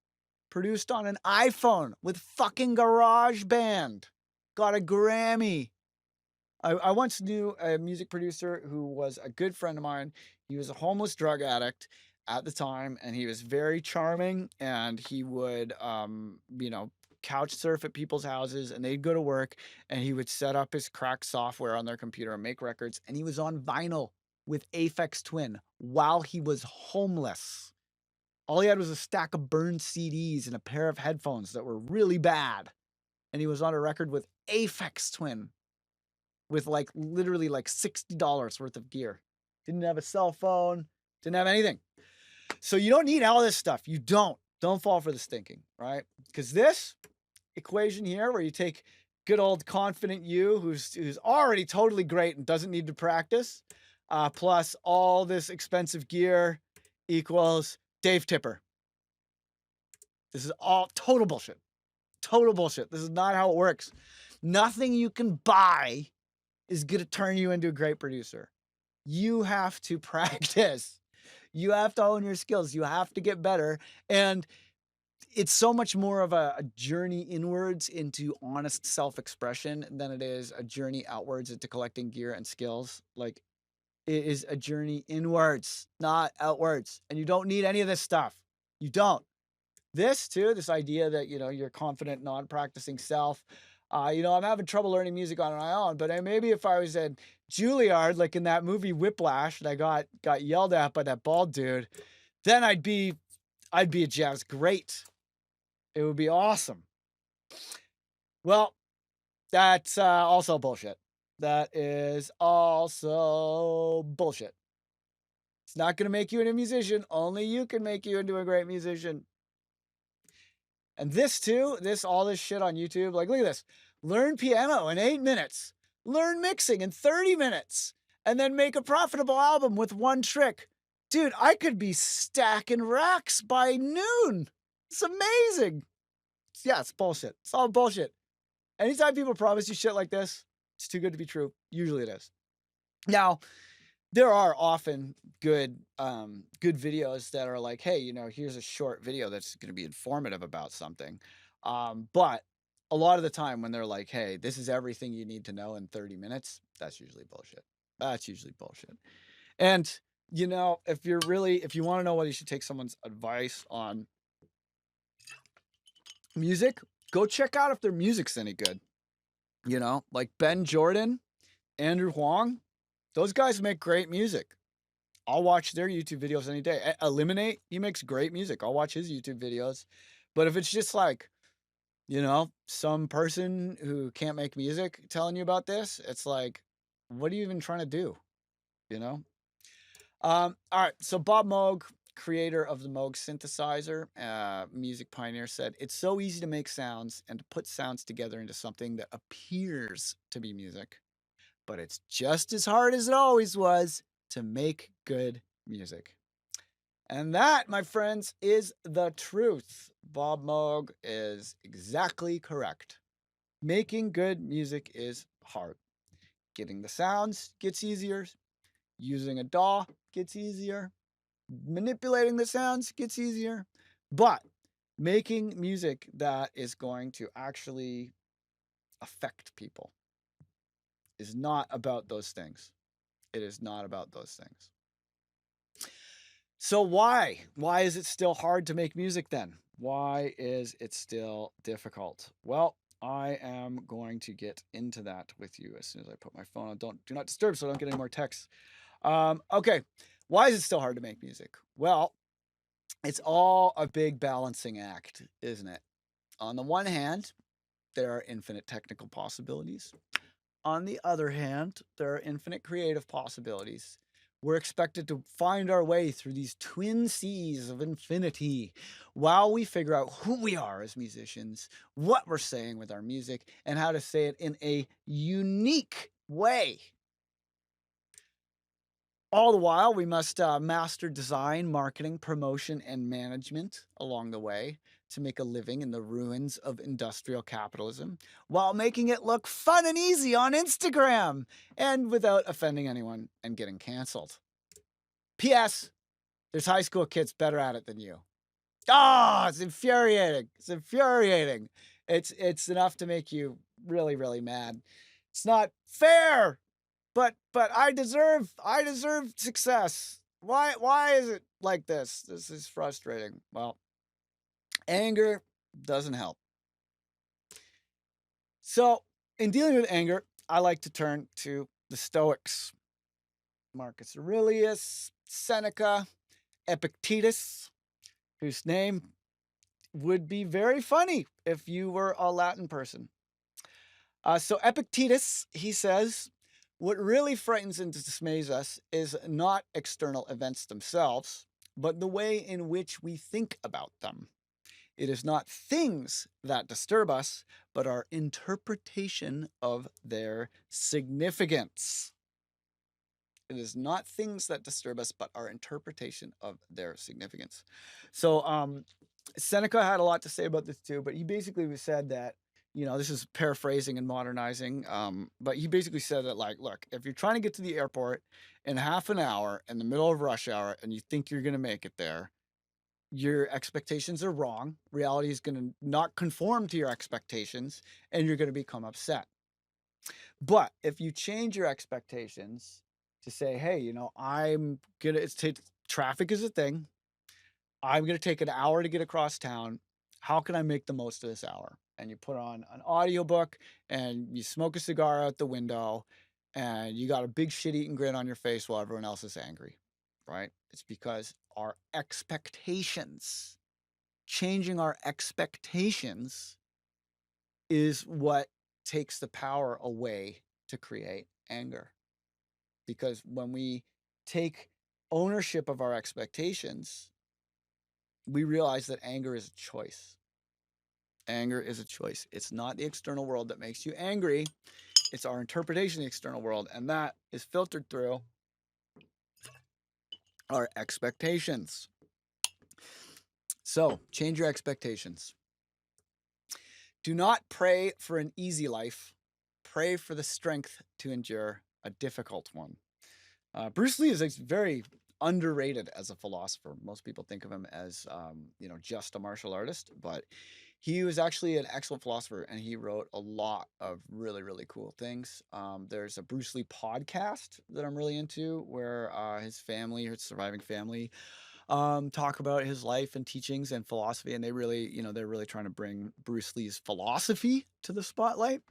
produced on an iPhone with fucking GarageBand. Got a Grammy. I once knew a music producer who was a good friend of mine. He was a homeless drug addict at the time, and he was very charming, and he would, you know, couch surf at people's houses, and they'd go to work, and he would set up his crack software on their computer and make records, and he was on vinyl with Aphex Twin while he was homeless. All he had was a stack of burned CDs and a pair of headphones that were really bad, and he was on a record with Aphex Twin with like literally like $60 worth of gear. Didn't have a cell phone, didn't have anything. So you don't need all this stuff. You don't. Don't fall for this thinking, right? Because this equation here, where you take good old confident you, who's already totally great and doesn't need to practice, plus all this expensive gear equals Dave Tipper. This is all total bullshit. Total bullshit. This is not how it works. Nothing you can buy is going to turn you into a great producer. You have to practice. You have to hone your skills. You have to get better. And it's so much more of a journey inwards into honest self-expression than it is a journey outwards into collecting gear and skills. Like, it is a journey inwards, not outwards. And you don't need any of this stuff. You don't. This too, this idea that, you know, you're confident, non-practicing self. You know, I'm having trouble learning music on my own, but maybe if I was at Juilliard, like in that movie Whiplash, and I got yelled at by that bald dude, then I'd be a jazz great. It would be awesome. Well, that's also bullshit. That is also bullshit. It's not going to make you into a musician. Only you can make you into a great musician. And this too, all this shit on YouTube, like look at this. Learn piano in 8 minutes. Learn mixing in 30 minutes. And then make a profitable album with one trick. Dude, I could be stacking racks by noon. It's amazing. Yeah, it's bullshit. It's all bullshit. Anytime people promise you shit like this, it's too good to be true. Usually it is. Now, there are often good videos that are like, hey, you know, here's a short video that's going to be informative about something. But a lot of the time when they're like, hey, this is everything you need to know in 30 minutes, that's usually bullshit. That's usually bullshit. And, you know, if you want to know whether you should take someone's advice on music, go check out if their music's any good. You know, like Ben Jordan, Andrew Huang, those guys make great music. I'll watch their YouTube videos any day. Eliminate, he makes great music. I'll watch his YouTube videos. But if it's just like, you know, some person who can't make music telling you about this, it's like, what are you even trying to do? You know? All right. So Bob Moog, creator of the Moog synthesizer, music pioneer, said, it's so easy to make sounds and to put sounds together into something that appears to be music. But it's just as hard as it always was to make good music. And that, my friends, is the truth. Bob Moog is exactly correct. Making good music is hard. Getting the sounds gets easier. Using a DAW gets easier. Manipulating the sounds gets easier. But making music that is going to actually affect people is not about those things. It is not about those things. So why? Why is it still hard to make music then? Why is it still difficult? Well, I am going to get into that with you as soon as I put my phone on. Do not disturb so I don't get any more texts. Okay. Why is it still hard to make music? Well, it's all a big balancing act, isn't it? On the one hand, there are infinite technical possibilities. On the other hand, there are infinite creative possibilities. We're expected to find our way through these twin seas of infinity while we figure out who we are as musicians, what we're saying with our music, and how to say it in a unique way. All the while, we must master design, marketing, promotion, and management along the way to make a living in the ruins of industrial capitalism while making it look fun and easy on Instagram and without offending anyone and getting canceled. P.S. There's high school kids better at it than you. It's infuriating. It's infuriating. It's enough to make you really, really mad. It's not fair. But I deserve success. Why is it like this? This is frustrating. Well, anger doesn't help. So, in dealing with anger, I like to turn to the Stoics. Marcus Aurelius, Seneca, Epictetus, whose name would be very funny if you were a Latin person. So Epictetus, he says, what really frightens and dismays us is not external events themselves, but the way in which we think about them. It is not things that disturb us, but our interpretation of their significance. It is not things that disturb us, but our interpretation of their significance. So Seneca had a lot to say about this too, but he basically said that, this is paraphrasing and modernizing, but he basically said that, like, look, if you're trying to get to the airport in half an hour in the middle of rush hour and you think you're going to make it there, your expectations are wrong. Reality is going to not conform to your expectations and you're going to become upset. But if you change your expectations to say, hey, I'm going to, traffic is a thing. I'm going to take an hour to get across town. How can I make the most of this hour? And you put on an audiobook and you smoke a cigar out the window and you got a big shit-eating grin on your face while everyone else is angry, right? It's because our expectations, changing our expectations is what takes the power away to create anger. Because when we take ownership of our expectations, we realize that anger is a choice. Anger is a choice. It's not the external world that makes you angry. It's our interpretation of the external world. And that is filtered through our expectations. So change your expectations. Do not pray for an easy life. Pray for the strength to endure a difficult one. Bruce Lee is very underrated as a philosopher. Most people think of him as, just a martial artist, but he was actually an excellent philosopher and he wrote a lot of really, really cool things. There's a Bruce Lee podcast that I'm really into where his surviving family, talk about his life and teachings and philosophy. And they really, they're really trying to bring Bruce Lee's philosophy to the spotlight.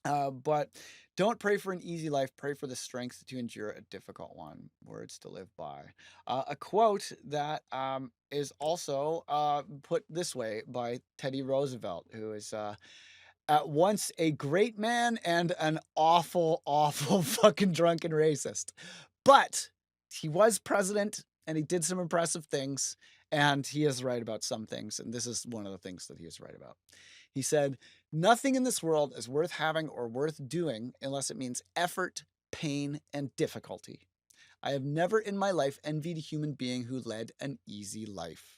But don't pray for an easy life. Pray for the strength to endure a difficult one. Words to live by. A quote that is also put this way by Teddy Roosevelt, who is at once a great man and an awful, awful fucking drunken racist. But he was president and he did some impressive things and he is right about some things. And this is one of the things that he is right about. He said, nothing in this world is worth having or worth doing unless it means effort, pain, and difficulty. I have never in my life envied a human being who led an easy life.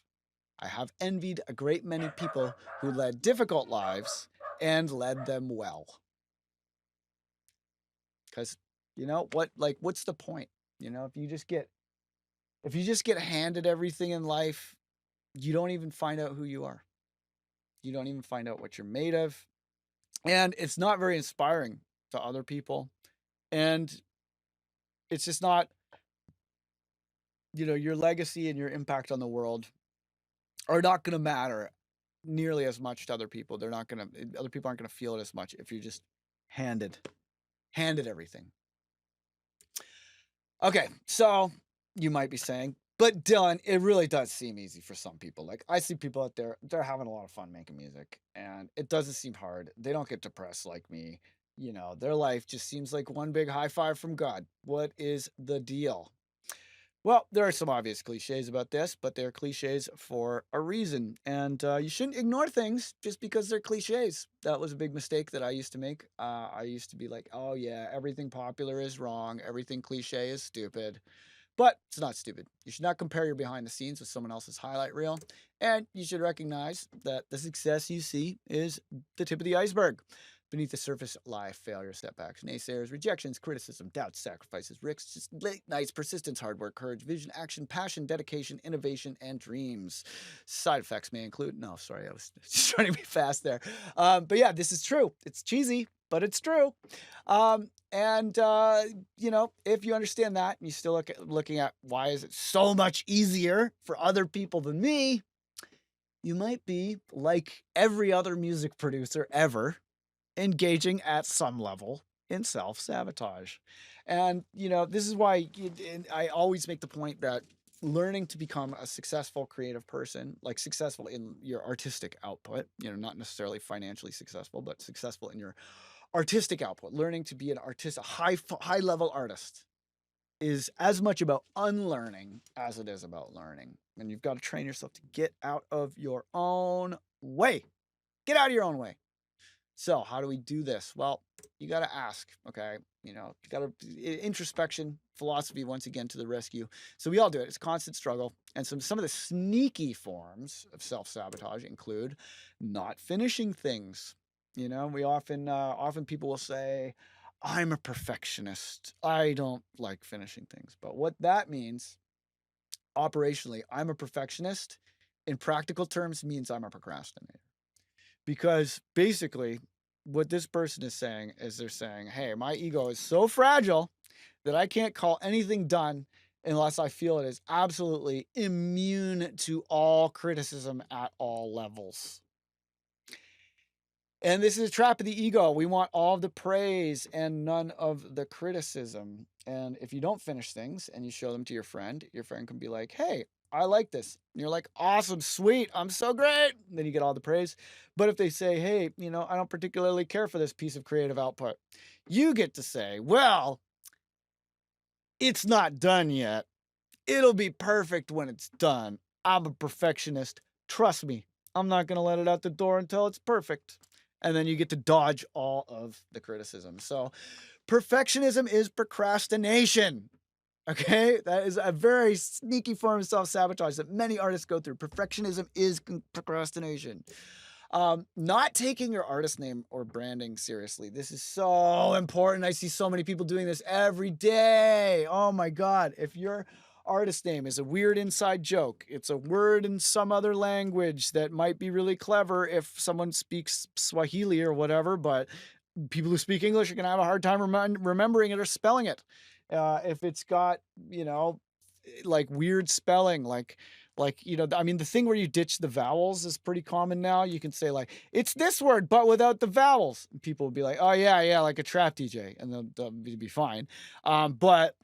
I have envied a great many people who led difficult lives and led them well. Because, what's the point? If you just get handed everything in life, you don't even find out who you are. You don't even find out what you're made of. And it's not very inspiring to other people. And it's just not, your legacy and your impact on the world are not going to matter nearly as much to other people. Other people aren't going to feel it as much if you're just handed everything. Okay, so you might be saying, but Dylan, it really does seem easy for some people. Like I see people out there, they're having a lot of fun making music and it doesn't seem hard. They don't get depressed like me. Their life just seems like one big high five from God. What is the deal? Well, there are some obvious cliches about this, but they're cliches for a reason. And you shouldn't ignore things just because they're cliches. That was a big mistake that I used to make. I used to be like, oh, yeah, everything popular is wrong. Everything cliche is stupid. But it's not stupid. You should not compare your behind the scenes with someone else's highlight reel. And you should recognize that the success you see is the tip of the iceberg. Beneath the surface lie failure, setbacks, naysayers, rejections, criticism, doubts, sacrifices, risks, just late nights, persistence, hard work, courage, vision, action, passion, dedication, innovation, and dreams. Side effects may include. No, sorry, I was just trying to be fast there. But yeah, this is true. It's cheesy, but it's true. And if you understand that, and you still looking at why is it so much easier for other people than me, you might be like every other music producer ever engaging at some level in self-sabotage. And, this is why and I always make the point that learning to become a successful creative person, like successful in your artistic output, not necessarily financially successful, but successful in your artistic output, learning to be an artist, a high level artist is as much about unlearning as it is about learning. And you've got to train yourself to get out of your own way. Get out of your own way. So, how do we do this? Well, you got to ask, okay? You got to introspection, philosophy once again to the rescue. So we all do it. It's a constant struggle. And some of the sneaky forms of self-sabotage include not finishing things. We often people will say, I'm a perfectionist. I don't like finishing things. But what that means operationally, I'm a perfectionist in practical terms means I'm a procrastinator. Because basically, what this person is saying is they're saying, hey, my ego is so fragile that I can't call anything done unless I feel it is absolutely immune to all criticism at all levels. And this is a trap of the ego. We want all of the praise and none of the criticism. And if you don't finish things and you show them to your friend can be like, hey, I like this. And you're like, awesome, sweet, I'm so great. And then you get all the praise. But if they say, hey, I don't particularly care for this piece of creative output, you get to say, well, it's not done yet. It'll be perfect when it's done. I'm a perfectionist. Trust me, I'm not going to let it out the door until it's perfect. And then you get to dodge all of the criticism. So, perfectionism is procrastination. Okay, that is a very sneaky form of self-sabotage that many artists go through. Perfectionism is procrastination. Not taking your artist name or branding seriously. This is so important. I see so many people doing this every day. Oh my God. If your artist name is a weird inside joke, it's a word in some other language that might be really clever if someone speaks Swahili or whatever, but people who speak English are going to have a hard time remembering it or spelling it. If it's got, like weird spelling, the thing where you ditch the vowels is pretty common now. You can say like, it's this word, but without the vowels. And people will be like, oh yeah, like a trap DJ, and they'll be fine. But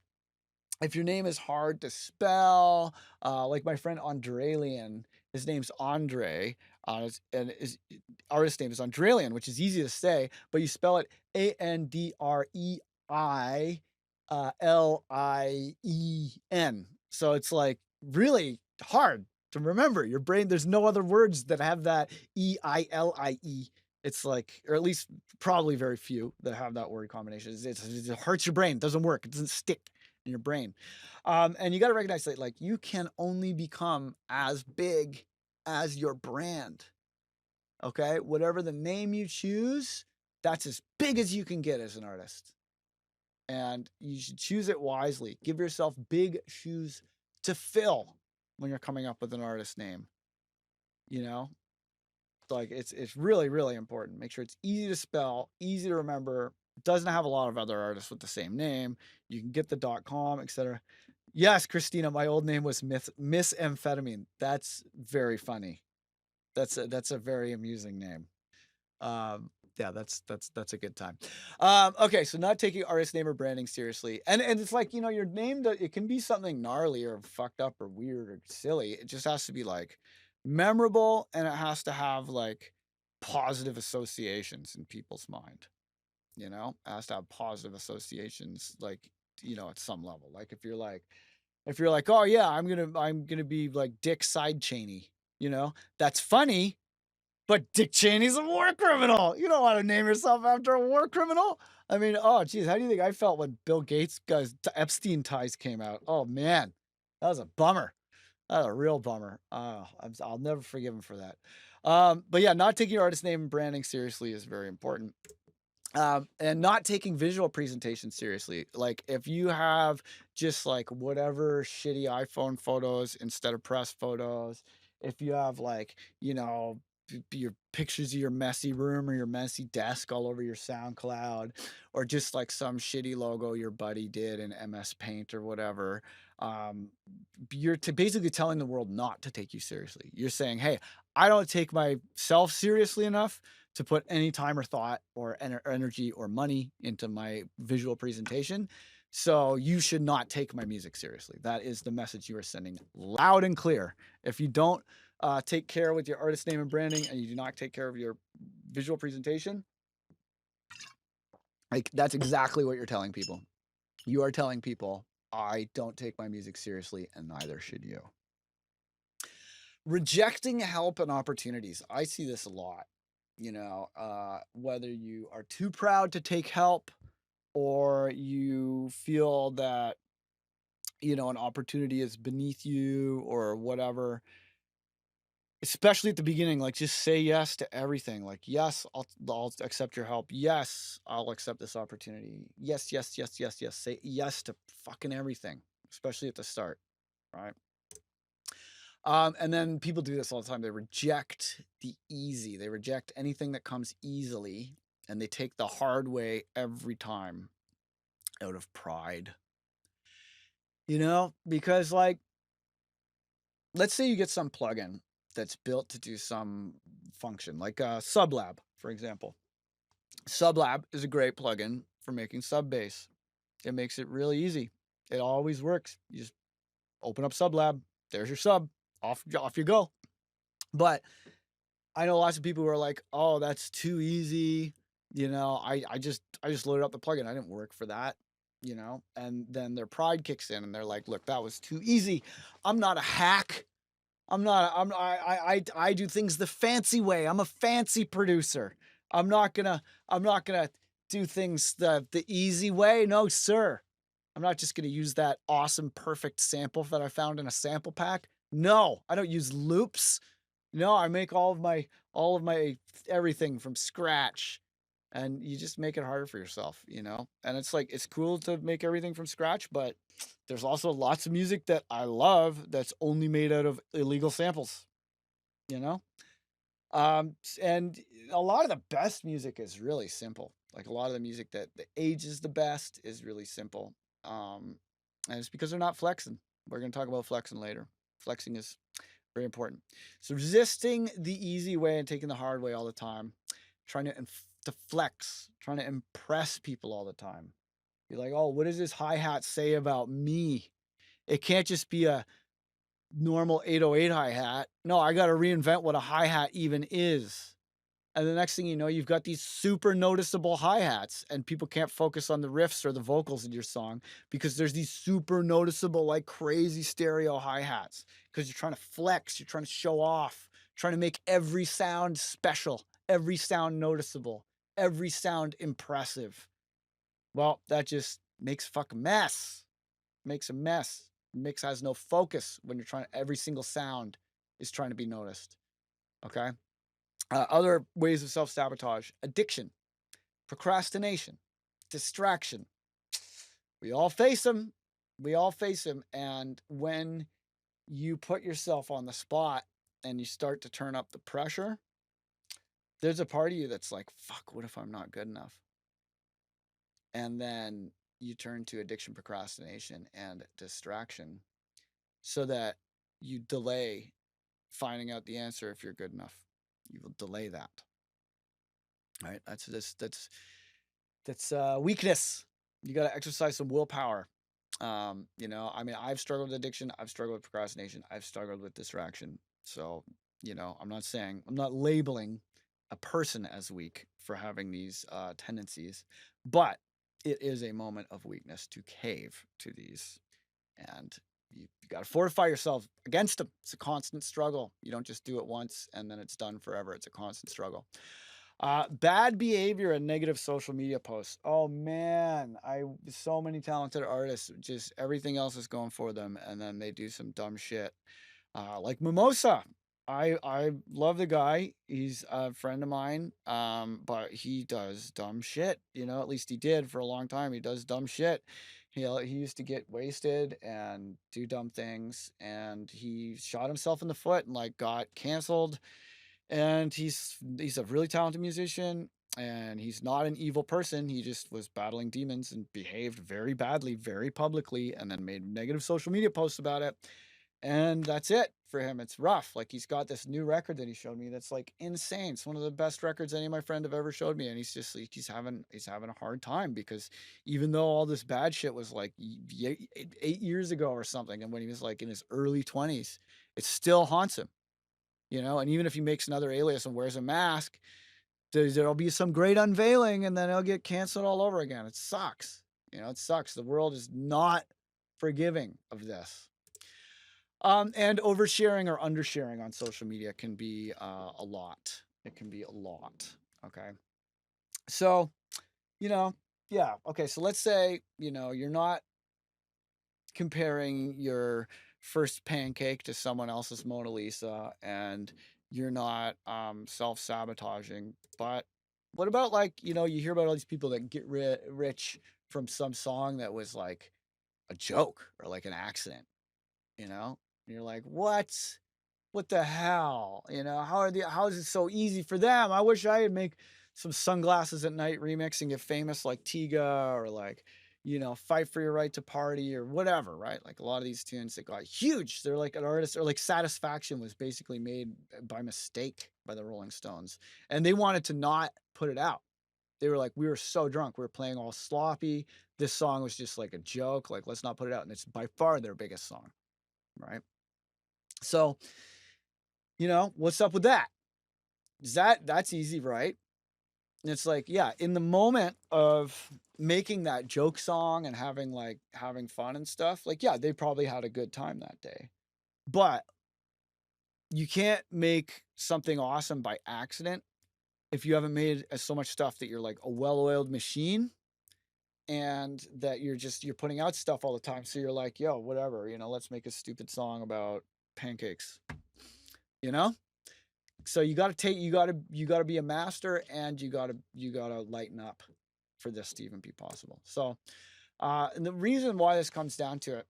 if your name is hard to spell, like my friend Andrelian, his name's Andre, and his artist name is Andrelian, which is easy to say, but you spell it Andreilien. So it's like really hard to remember. Your brain, there's no other words that have that Eilie. It's like, or at least probably very few that have that word combination. It hurts your brain. It doesn't work. It doesn't stick in your brain. And you got to recognize that like you can only become as big as your brand. Okay. Whatever the name you choose, that's as big as you can get as an artist. And you should choose it wisely. Give yourself big shoes to fill when you're coming up with an artist name. Like it's really, really important. Make sure it's easy to spell, easy to remember. It doesn't have a lot of other artists with the same name. You can get the .com, etc. Yes, Christina, my old name was Miss Amphetamine. That's very funny. That's a very amusing name. Yeah, that's a good time. Okay, so not taking artist name or branding seriously, and it's like your name. It can be something gnarly or fucked up or weird or silly. It just has to be like memorable, and it has to have like positive associations in people's mind. It has to have positive associations, like at some level. Like if you're like, If you're like, oh yeah, I'm gonna be like Dick Side Cheney, that's funny, but Dick Cheney's a war criminal. You don't want to name yourself after a war criminal. I mean, oh geez, how do you think I felt when Bill Gates guys Epstein ties came out? Oh man, that was a bummer. That was a real bummer. Oh, I'll never forgive him for that. But yeah, not taking your artist name and branding seriously is very important. And not taking visual presentation seriously. Like if you have just like whatever shitty iPhone photos instead of press photos, if you have like, your pictures of your messy room or your messy desk all over your SoundCloud, or just like some shitty logo your buddy did in MS Paint or whatever, um, you're basically telling the world not to take you seriously. You're saying, hey, I don't take myself seriously enough to put any time or thought or energy or money into my visual presentation. So you should not take my music seriously. That is the message you are sending loud and clear. If you don't take care with your artist name and branding, and you do not take care of your visual presentation, like that's exactly what you're telling people. You are telling people, I don't take my music seriously, and neither should you. Rejecting help and opportunities. I see this a lot. Whether you are too proud to take help, or you feel that, an opportunity is beneath you or whatever, especially at the beginning, like just say yes to everything. Like, yes, I'll accept your help. Yes, I'll accept this opportunity. Yes, yes, yes, yes, yes. Say yes to fucking everything, especially at the start, right? And then people do this all the time. They reject the easy. They reject anything that comes easily, and they take the hard way every time out of pride. Because like, let's say you get some plugin that's built to do some function, like Sublab, for example. Sublab is a great plugin for making sub bass. It makes it really easy. It always works. You just open up Sublab. There's your sub. Off you go. But I know lots of people who are like, "Oh, that's too easy." I just loaded up the plugin. I didn't work for that. And then their pride kicks in, and they're like, "Look, that was too easy. I'm not a hack. I'm not. I do things the fancy way. I'm a fancy producer. I'm not gonna. I'm not gonna do things the easy way. No, sir. I'm not just gonna use that awesome, perfect sample that I found in a sample pack. No, I don't use loops. No, I make all of my everything from scratch, and you just make it harder for yourself, And it's like, it's cool to make everything from scratch, but there's also lots of music that I love that's only made out of illegal samples, you know? And a lot of the best music is really simple. Like a lot of the music that ages the best is really simple. And it's because they're not flexing. We're going to talk about flexing later. Flexing is very important. So resisting the easy way and taking the hard way all the time, trying to flex, trying to impress people all the time. You're like, oh, what does this hi-hat say about me? It can't just be a normal 808 hi-hat. No, I got to reinvent what a hi-hat even is. And the next thing you know, you've got these super noticeable hi-hats, and people can't focus on the riffs or the vocals in your song because there's these super noticeable, like crazy stereo hi-hats, because you're trying to flex, you're trying to show off, trying to make every sound special, every sound noticeable, every sound impressive. Well, that just makes a fucking mess. Makes a mess. Mix has no focus when you're trying. Every single sound is trying to be noticed. Okay. Other ways of self-sabotage: addiction, procrastination, distraction. We all face them. We all face them. And when you put yourself on the spot and you start to turn up the pressure, there's a part of you that's like, fuck, what if I'm not good enough? And then you turn to addiction, procrastination, and distraction so that you delay finding out the answer if you're good enough. You will delay that. All right, that's weakness. You got to exercise some willpower. I've struggled with addiction. I've struggled with procrastination. I've struggled with distraction. So, I'm not labeling a person as weak for having these tendencies, but it is a moment of weakness to cave to these and you got to fortify yourself against them. It's a constant struggle. You don't just do it once and then it's done forever. It's a constant struggle. Bad behavior and negative social media posts. Oh man, so many talented artists, just everything else is going for them, and then they do some dumb shit. Like Mimosa. I love the guy. He's a friend of mine. But he does dumb shit. At least he did for a long time. He does dumb shit. He used to get wasted and do dumb things, and he shot himself in the foot and like got canceled. And he's a really talented musician, and he's not an evil person. He just was battling demons and behaved very badly, very publicly, and then made negative social media posts about it. And that's it for him. It's rough. Like, he's got this new record that he showed me that's like insane. It's one of the best records any of my friend have ever showed me. And he's just like, he's having a hard time, because even though all this bad shit was like 8 years ago or something, and when he was like in his early 20s, it still haunts him. And even if he makes another alias and wears a mask, there'll be some great unveiling, and then he'll get canceled all over again. It sucks. It sucks. The world is not forgiving of this. And oversharing or undersharing on social media can be a lot. It can be a lot. Okay. So, yeah. Okay. So let's say, you're not comparing your first pancake to someone else's Mona Lisa, and you're not self-sabotaging. But what about, like, you hear about all these people that get rich from some song that was like a joke or like an accident, and you're like, what the hell? How is it so easy for them? I wish I could make some Sunglasses at Night remix and get famous like Tiga, or like, Fight for Your Right to Party or whatever, right? Like a lot of these tunes that got huge, they're like an artist, or like Satisfaction was basically made by mistake by the Rolling Stones. And they wanted to not put it out. They were like, we were so drunk, we were playing all sloppy. This song was just like a joke. Like, let's not put it out. And it's by far their biggest song, right? So, what's up with that? That's easy, right? And it's like, yeah, in the moment of making that joke song and having fun and stuff, like, yeah, they probably had a good time that day. But you can't make something awesome by accident if you haven't made so much stuff that you're like a well-oiled machine, and that you're putting out stuff all the time. So you're like, yo, whatever, let's make a stupid song about pancakes, So you got to be a master, and you got to lighten up for this to even be possible. So, and the reason why this comes down to it,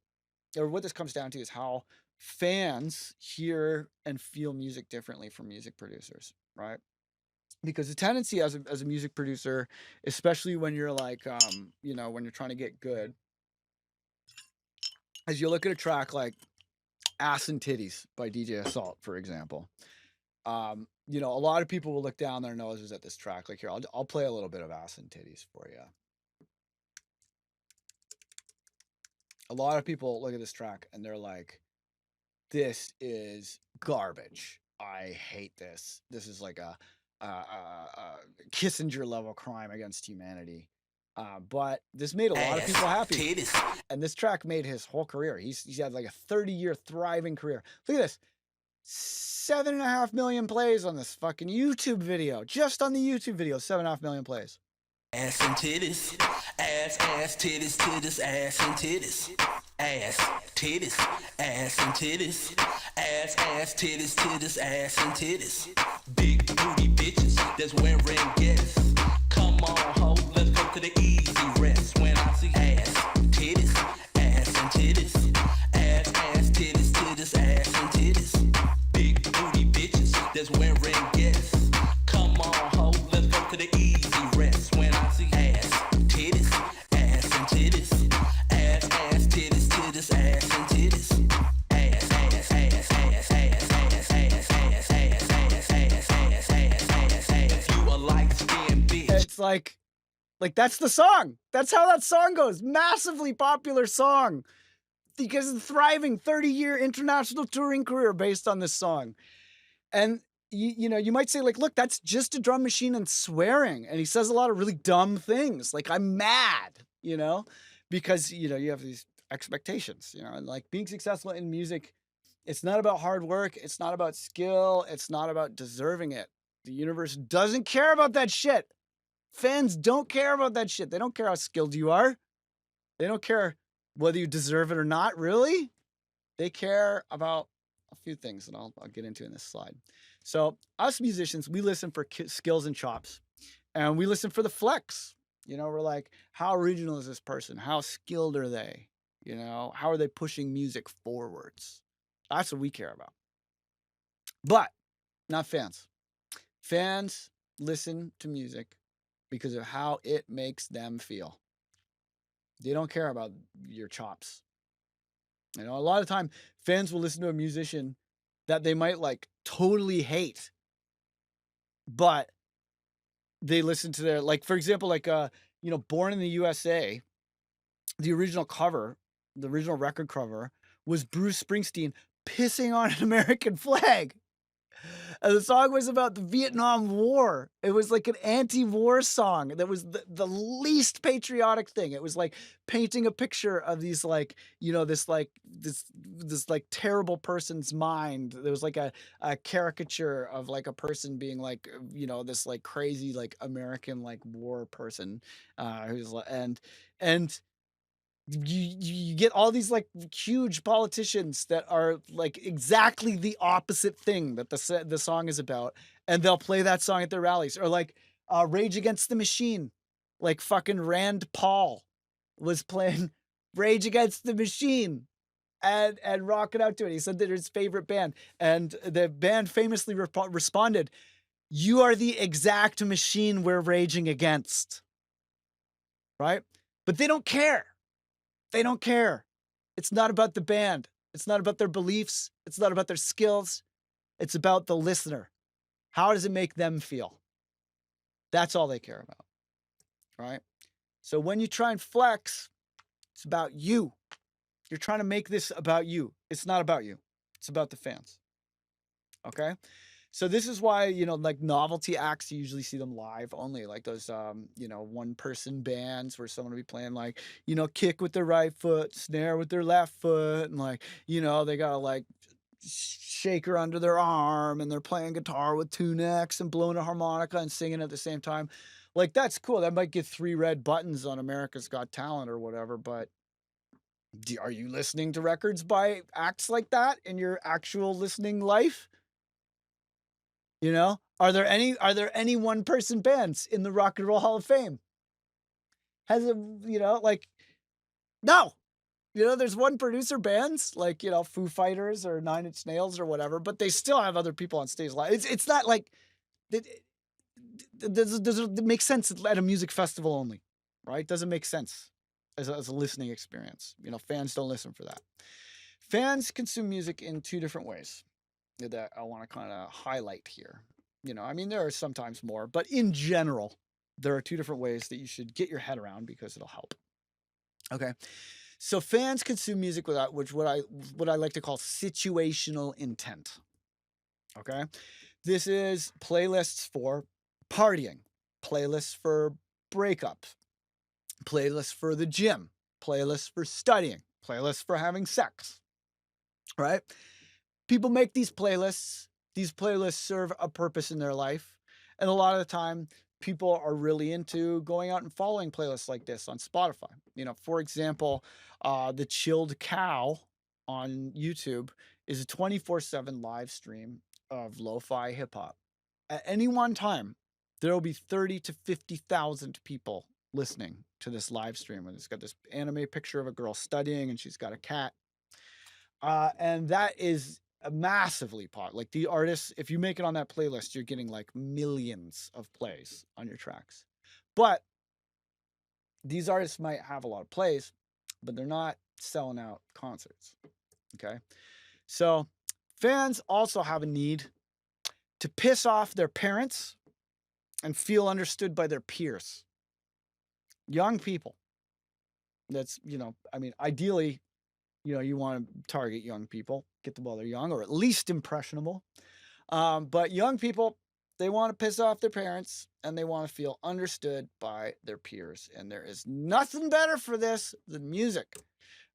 or what this comes down to, is how fans hear and feel music differently from music producers, right? Because the tendency as a music producer, especially when you're like, when you're trying to get good, is you look at a track like Ass and Titties by DJ Assault, for example. A lot of people will look down their noses at this track. Like, here, I'll play a little bit of Ass and Titties for you. A lot of people look at this track and they're like, this is garbage. I hate this. This is like a Kissinger level crime against humanity. But this made a lot of people happy. And this track made his whole career. He's had like a 30-year thriving career. Look at this. 7.5 million plays on this fucking YouTube video. Just on the YouTube video, 7.5 million plays. Ass and titties, ass, titties, titties, ass and titties, ass, titties, ass and titties, ass, titties, titties, ass and titties. Big booty bitches that's wearing guests. Come on, ho, let's go to the easy rest. When I see ass, titties, ass and titties, ass, titties, titties, ass and titties. Big booty bitches that's wearing guests. Come on, ho, let's go to the easy rest. When I see ass, titties, ass and titties, ass, titties, titties, ass and titties. Ass, ass, ass, ass, ass, ass, ass, ass, ass, ass, ass, ass, ass. You a light-skinned bitch. It's like that's the song. That's how that song goes. Massively popular song. Because of the thriving 30-year international touring career based on this song. And you might say, like, look, that's just a drum machine and swearing. And he says a lot of really dumb things. Like, I'm mad, because, you have these expectations, and like being successful in music, it's not about hard work. It's not about skill. It's not about deserving it. The universe doesn't care about that shit. Fans don't care about that shit. They don't care how skilled you are. They don't care whether you deserve it or not, really. They care about a few things, and I'll get into in this slide. So us musicians, we listen for skills and chops, and we listen for the flex. We're like, how original is this person? How skilled are they? How are they pushing music forwards? That's what we care about. But not fans. Fans listen to music because of how it makes them feel. They don't care about your chops. A lot of time fans will listen to a musician that they might like totally hate, but they listen to their, like, for example, like, Born in the USA, the original record cover was Bruce Springsteen pissing on an American flag. And the song was about the Vietnam War. It was like an anti-war song that was the least patriotic thing. It was like painting a picture of these like, this like terrible person's mind. There was like a caricature of like a person being like, this like crazy like American like war person, who's and you get all these like huge politicians that are like exactly the opposite thing that the song is about, and they'll play that song at their rallies. Or like Rage Against the Machine, like fucking Rand Paul was playing Rage Against the Machine and rocking out to it. He said that his favorite band, and the band famously responded, "You are the exact machine we're raging against." Right? But they don't care. They don't care. It's not about the band. It's not about their beliefs. It's not about their skills. It's about the listener. How does it make them feel? That's all they care about, right? So when you try and flex, it's about you. You're trying to make this about you. It's not about you. It's about the fans, okay? So this is why, like novelty acts, you usually see them live only, like those, one person bands where someone will be playing like, kick with their right foot, snare with their left foot. And like, they got to like shaker under their arm, and they're playing guitar with two necks and blowing a harmonica and singing at the same time. Like, that's cool. That might get 3 red buttons on America's Got Talent or whatever. But are you listening to records by acts like that in your actual listening life? Are there any one person bands in the Rock and Roll Hall of Fame? Has a, like, no, there's one producer bands like, Foo Fighters or Nine Inch Nails or whatever, but they still have other people on stage live. It's not like it makes sense at a music festival only, right? Doesn't make sense as a listening experience. Fans don't listen for that. Fans consume music in 2 different ways that I want to kind of highlight here. There are sometimes more, but in general, there are 2 different ways that you should get your head around because it'll help. Okay. So fans consume music without what I like to call situational intent. Okay. This is playlists for partying, playlists for breakups, playlists for the gym, playlists for studying, playlists for having sex, right? People make these playlists. These playlists serve a purpose in their life. And a lot of the time, people are really into going out and following playlists like this on Spotify. For example, the Chilled Cow on YouTube is a 24/7 live stream of lo-fi hip hop. At any one time, there will be 30 to 50,000 people listening to this live stream. And it's got this anime picture of a girl studying, and she's got a cat. And that is massively popular. Like, the artists, if you make it on that playlist, you're getting like millions of plays on your tracks. But these artists might have a lot of plays, but they're not selling out concerts. Okay. So fans also have a need to piss off their parents and feel understood by their peers. Young people. That's, ideally, you want to target young people, get them while they're young, or at least impressionable. But young people, they want to piss off their parents, and they want to feel understood by their peers. And there is nothing better for this than music.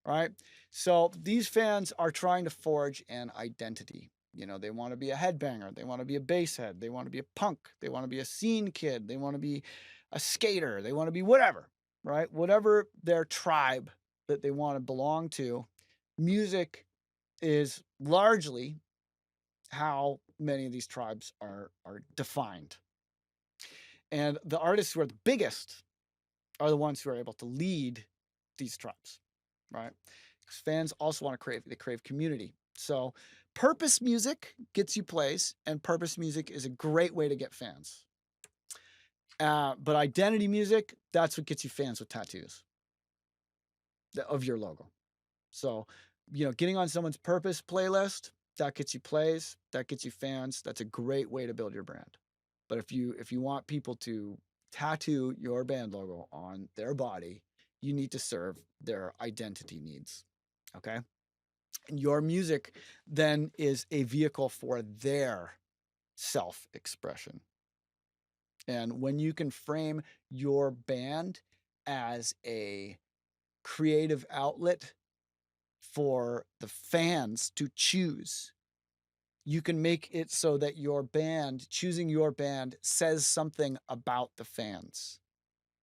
right? So these fans are trying to forge an identity. You know, they want to be a headbanger, they want to be a basshead, they want to be a punk, they want to be a scene kid, they want to be a skater, they want to be whatever, right? Whatever their tribe that they want to belong to, music is largely how many of these tribes are defined. And the artists who are the biggest are the ones who are able to lead these tribes, right? Because fans also want to crave community. So purpose music gets you plays, and purpose music is a great way to get fans. But identity music, that's what gets you fans with tattoos of your logo. So, you know, getting on someone's purpose playlist, that gets you plays, that gets you fans. That's a great way to build your brand. But if you want people to tattoo your band logo on their body, you need to serve their identity needs. Okay? And your music then is a vehicle for their self-expression. And when you can frame your band as a creative outlet for the fans to choose, you can make it so that your band, choosing your band, says something about the fans.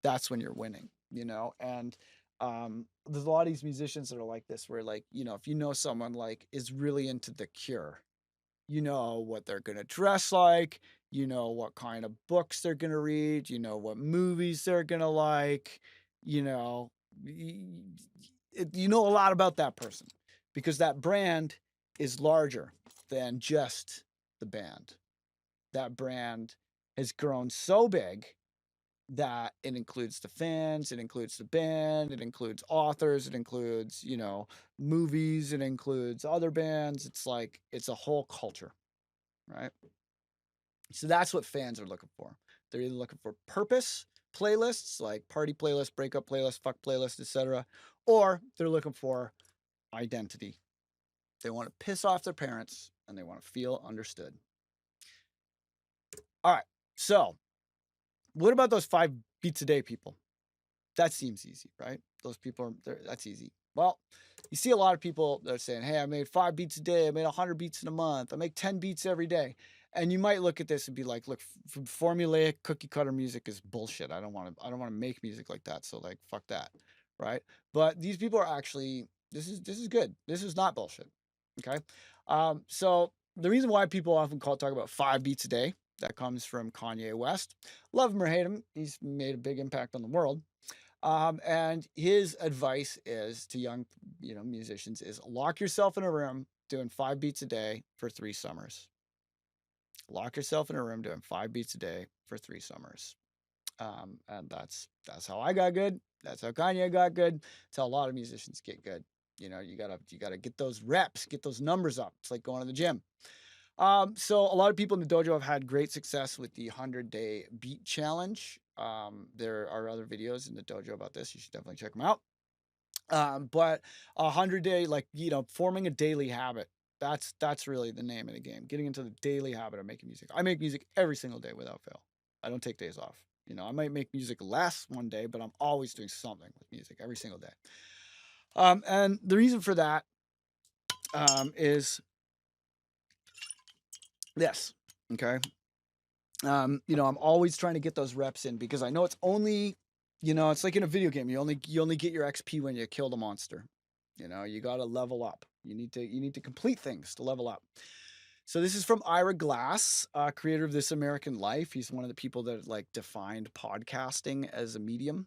That's when you're winning, you know? And there's a lot of these musicians that are like this, where, like, you know, if you know someone like is really into The Cure, you know what they're going to dress like, you know what kind of books they're going to read, you know what movies they're going to like, you know, you know a lot about that person because that brand is larger than just the band. That brand has grown so big that it includes the fans, it includes the band, it includes authors, it includes, you know, movies, it includes other bands. It's like, it's a whole culture, right? So that's what fans are looking for. They're either looking for purpose playlists, like party playlists, breakup playlists, fuck playlists, etc., or they're looking for identity. They want to piss off their parents and they want to feel understood. All right. So, what about those 5 beats a day people? That seems easy, right? Those people that's easy. Well, you see a lot of people that are saying, "Hey, I made 5 beats a day. I made 100 beats in a month. I make 10 beats every day." And you might look at this and be like, "Look, formulaic cookie cutter music is bullshit. I don't want to make music like that. So, like, fuck that." Right? But these people are actually, this is good. This is not bullshit. Okay? So the reason why people often talk about 5 beats a day, that comes from Kanye West. Love him or hate him, he's made a big impact on the world. And his advice is to young, you know, musicians is lock yourself in a room doing 5 beats a day for 3 summers. Lock yourself in a room doing 5 beats a day for 3 summers. And that's how I got good. That's how Kanye got good. That's how a lot of musicians get good. You know, you gotta get those reps, get those numbers up. It's like going to the gym. So a lot of people in the dojo have had great success with the 100-day beat challenge. There are other videos in the dojo about this. You should definitely check them out. But 100-day, like, you know, forming a daily habit. That's really the name of the game. Getting into the daily habit of making music. I make music every single day without fail. I don't take days off. You know, I might make music less one day, but I'm always doing something with music every single day. And the reason for that is this. Okay. You know, I'm always trying to get those reps in because I know it's only, you know, it's like in a video game. You only get your XP when you kill the monster. You know, you got to level up. You need to complete things to level up. So this is from Ira Glass, creator of This American Life. He's one of the people that like defined podcasting as a medium.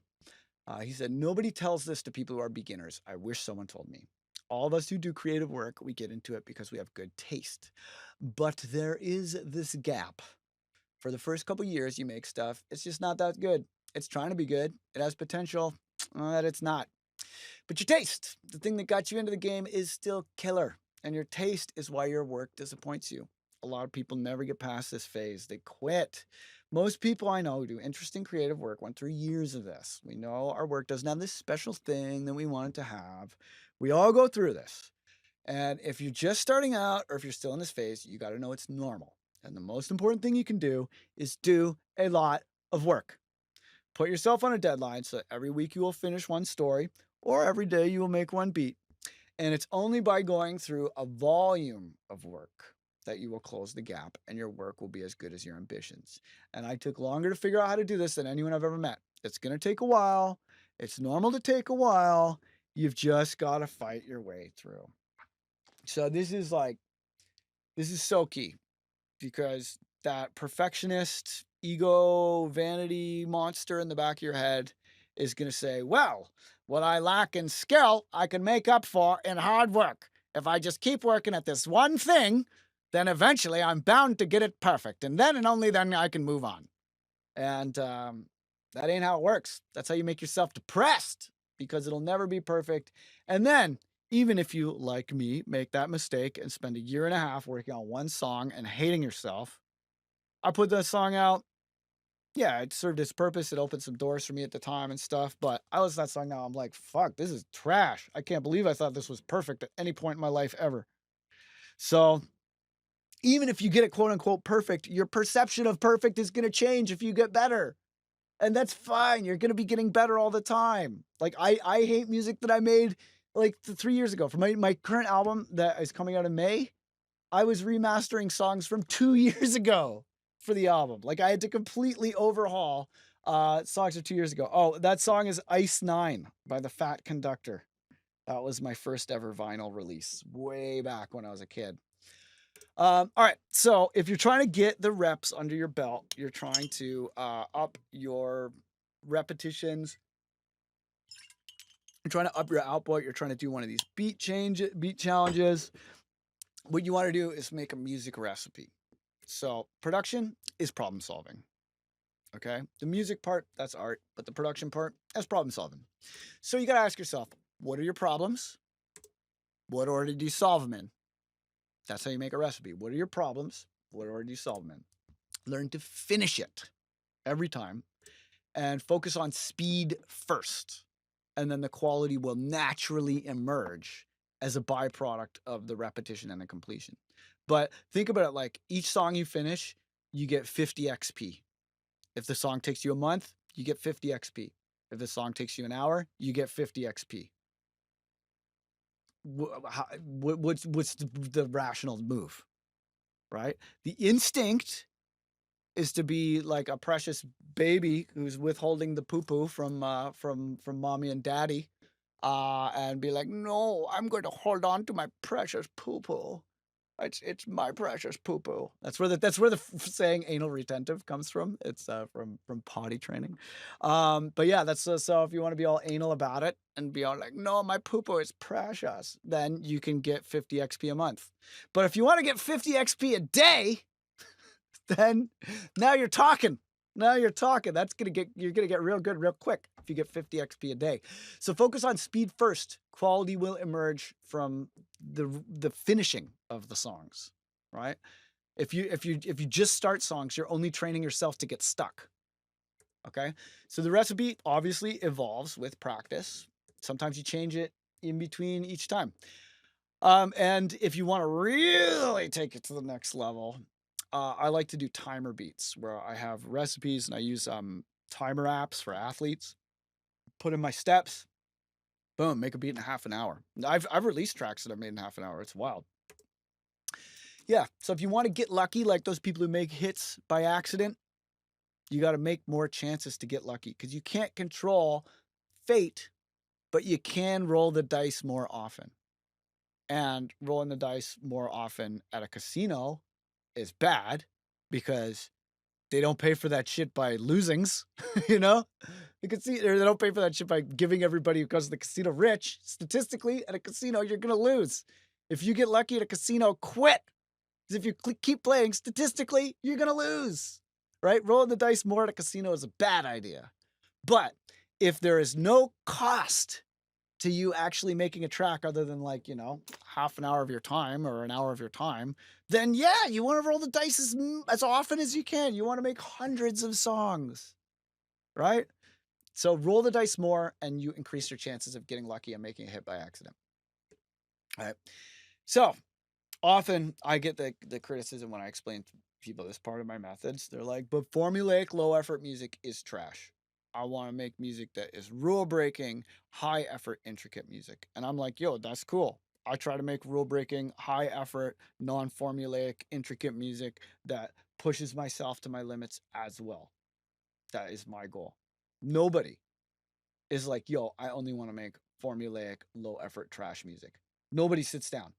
He said, "Nobody tells this to people who are beginners. I wish someone told me. All of us who do creative work, we get into it because we have good taste. But there is this gap. For the first couple years you make stuff, it's just not that good. It's trying to be good. It has potential, that it's not. But your taste, the thing that got you into the game, is still killer. And your taste is why your work disappoints you. A lot of people never get past this phase. They quit. Most people I know who do interesting creative work went through years of this. We know our work doesn't have this special thing that we want it to have. We all go through this. And if you're just starting out or if you're still in this phase, you got to know it's normal. And the most important thing you can do is do a lot of work. Put yourself on a deadline so that every week you will finish one story or every day you will make one beat. And it's only by going through a volume of work that you will close the gap and your work will be as good as your ambitions. And I took longer to figure out how to do this than anyone I've ever met. It's going to take a while. It's normal to take a while. You've just got to fight your way through. So this is so key because that perfectionist, ego, vanity monster in the back of your head is going to say, well, what I lack in skill, I can make up for in hard work. If I just keep working at this one thing, then eventually I'm bound to get it perfect. And then and only then I can move on. And that ain't how it works. That's how you make yourself depressed because it'll never be perfect. And then, even if you, like me, make that mistake and spend a year and a half working on one song and hating yourself, I put that song out. Yeah, it served its purpose. It opened some doors for me at the time and stuff. But I listen to that song now. I'm like, fuck, this is trash. I can't believe I thought this was perfect at any point in my life ever. So even if you get it quote unquote perfect, your perception of perfect is going to change if you get better. And that's fine. You're going to be getting better all the time. Like I hate music that I made like 3 years ago. For my current album that is coming out in May, I was remastering songs from 2 years ago for the album. Like I had to completely overhaul songs from 2 years ago. Oh, that song is Ice 9 by the Fat Conductor. That was my first ever vinyl release way back when I was a kid. All right. So if you're trying to get the reps under your belt, you're trying to up your repetitions. You're trying to up your output. You're trying to do one of these beat challenges. What you want to do is make a music recipe. So production is problem solving. Okay. The music part, that's art, but the production part, that's problem solving. So you got to ask yourself, what are your problems? What order do you solve them in? That's how you make a recipe. What are your problems? What order do you solve them in? Learn to finish it every time and focus on speed first. And then the quality will naturally emerge as a byproduct of the repetition and the completion. But think about it like each song you finish, you get 50 XP. If the song takes you a month, you get 50 XP. If the song takes you an hour, you get 50 XP. What's the rational move, right? The instinct is to be like a precious baby who's withholding the poo-poo from mommy and daddy, and be like, no, I'm going to hold on to my precious poo-poo. It's my precious poo-poo. That's where the saying anal retentive comes from. It's from potty training. But yeah, that's so if you want to be all anal about it and be all like, no, my poo-poo is precious, then you can get 50 XP a month. But if you want to get 50 XP a day, then now you're talking. Now you're talking. You're gonna get real good real quick if you get 50 XP a day. So focus on speed first. Quality will emerge from the finishing of the songs, right? If you just start songs, you're only training yourself to get stuck. Okay? So the recipe obviously evolves with practice. Sometimes you change it in between each time. And if you want to really take it to the next level, I like to do timer beats where I have recipes and I use timer apps for athletes. Put in my steps, boom, make a beat in half an hour. I've released tracks that I've made in half an hour. It's wild. Yeah. So if you want to get lucky, like those people who make hits by accident, you got to make more chances to get lucky because you can't control fate, but you can roll the dice more often. And rolling the dice more often at a casino is bad because they don't pay for that shit by losings, you know? They don't pay for that shit by giving everybody who goes to the casino rich. Statistically, at a casino, you're going to lose. If you get lucky at a casino, quit. Because if you keep playing, statistically, you're going to lose, right? Rolling the dice more at a casino is a bad idea. But if there is no cost to you actually making a track other than like, half an hour of your time or an hour of your time, then yeah, you want to roll the dice as often as you can. You want to make hundreds of songs, right? So roll the dice more and you increase your chances of getting lucky and making a hit by accident. All right. So often I get the criticism when I explain to people this part of my methods. They're like, but formulaic low effort music is trash. I want to make music that is rule breaking, high effort, intricate music. And I'm like, yo, that's cool. I try to make rule-breaking, high-effort, non-formulaic, intricate music that pushes myself to my limits as well. That is my goal. Nobody is like, yo, I only want to make formulaic, low-effort trash music. Nobody sits down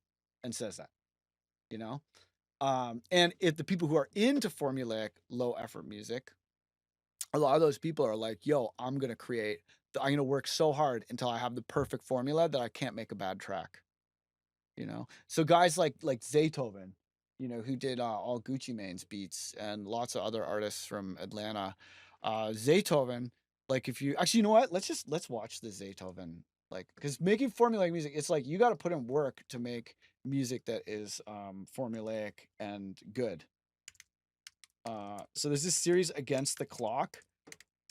and says that, you know? And if the people who are into formulaic, low-effort music, a lot of those people are like, yo, I'm going to work so hard until I have the perfect formula that I can't make a bad track. You know, so guys like Zaytoven, you know, who did all Gucci Mane's beats and lots of other artists from Atlanta. Zaytoven, like if you actually, you know what? Let's watch the Zaytoven, like, because making formulaic music, it's like you got to put in work to make music that is formulaic and good. So there's this series Against the Clock,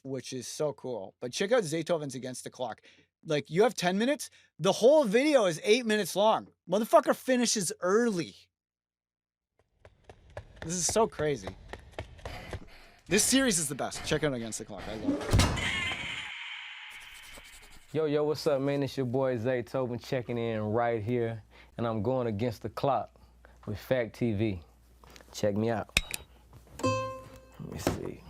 which is so cool. But check out Zaytoven's Against the Clock. Like, you have 10 minutes. The whole video is 8 minutes long. Motherfucker finishes early. This is so crazy. This series is the best. Check out Against the Clock. I love it. Yo, what's up, man? It's your boy Zaytoven checking in right here, and I'm going against the clock with Fact TV. Check me out. Let me see.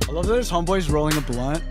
I love that his homeboy's rolling a blunt.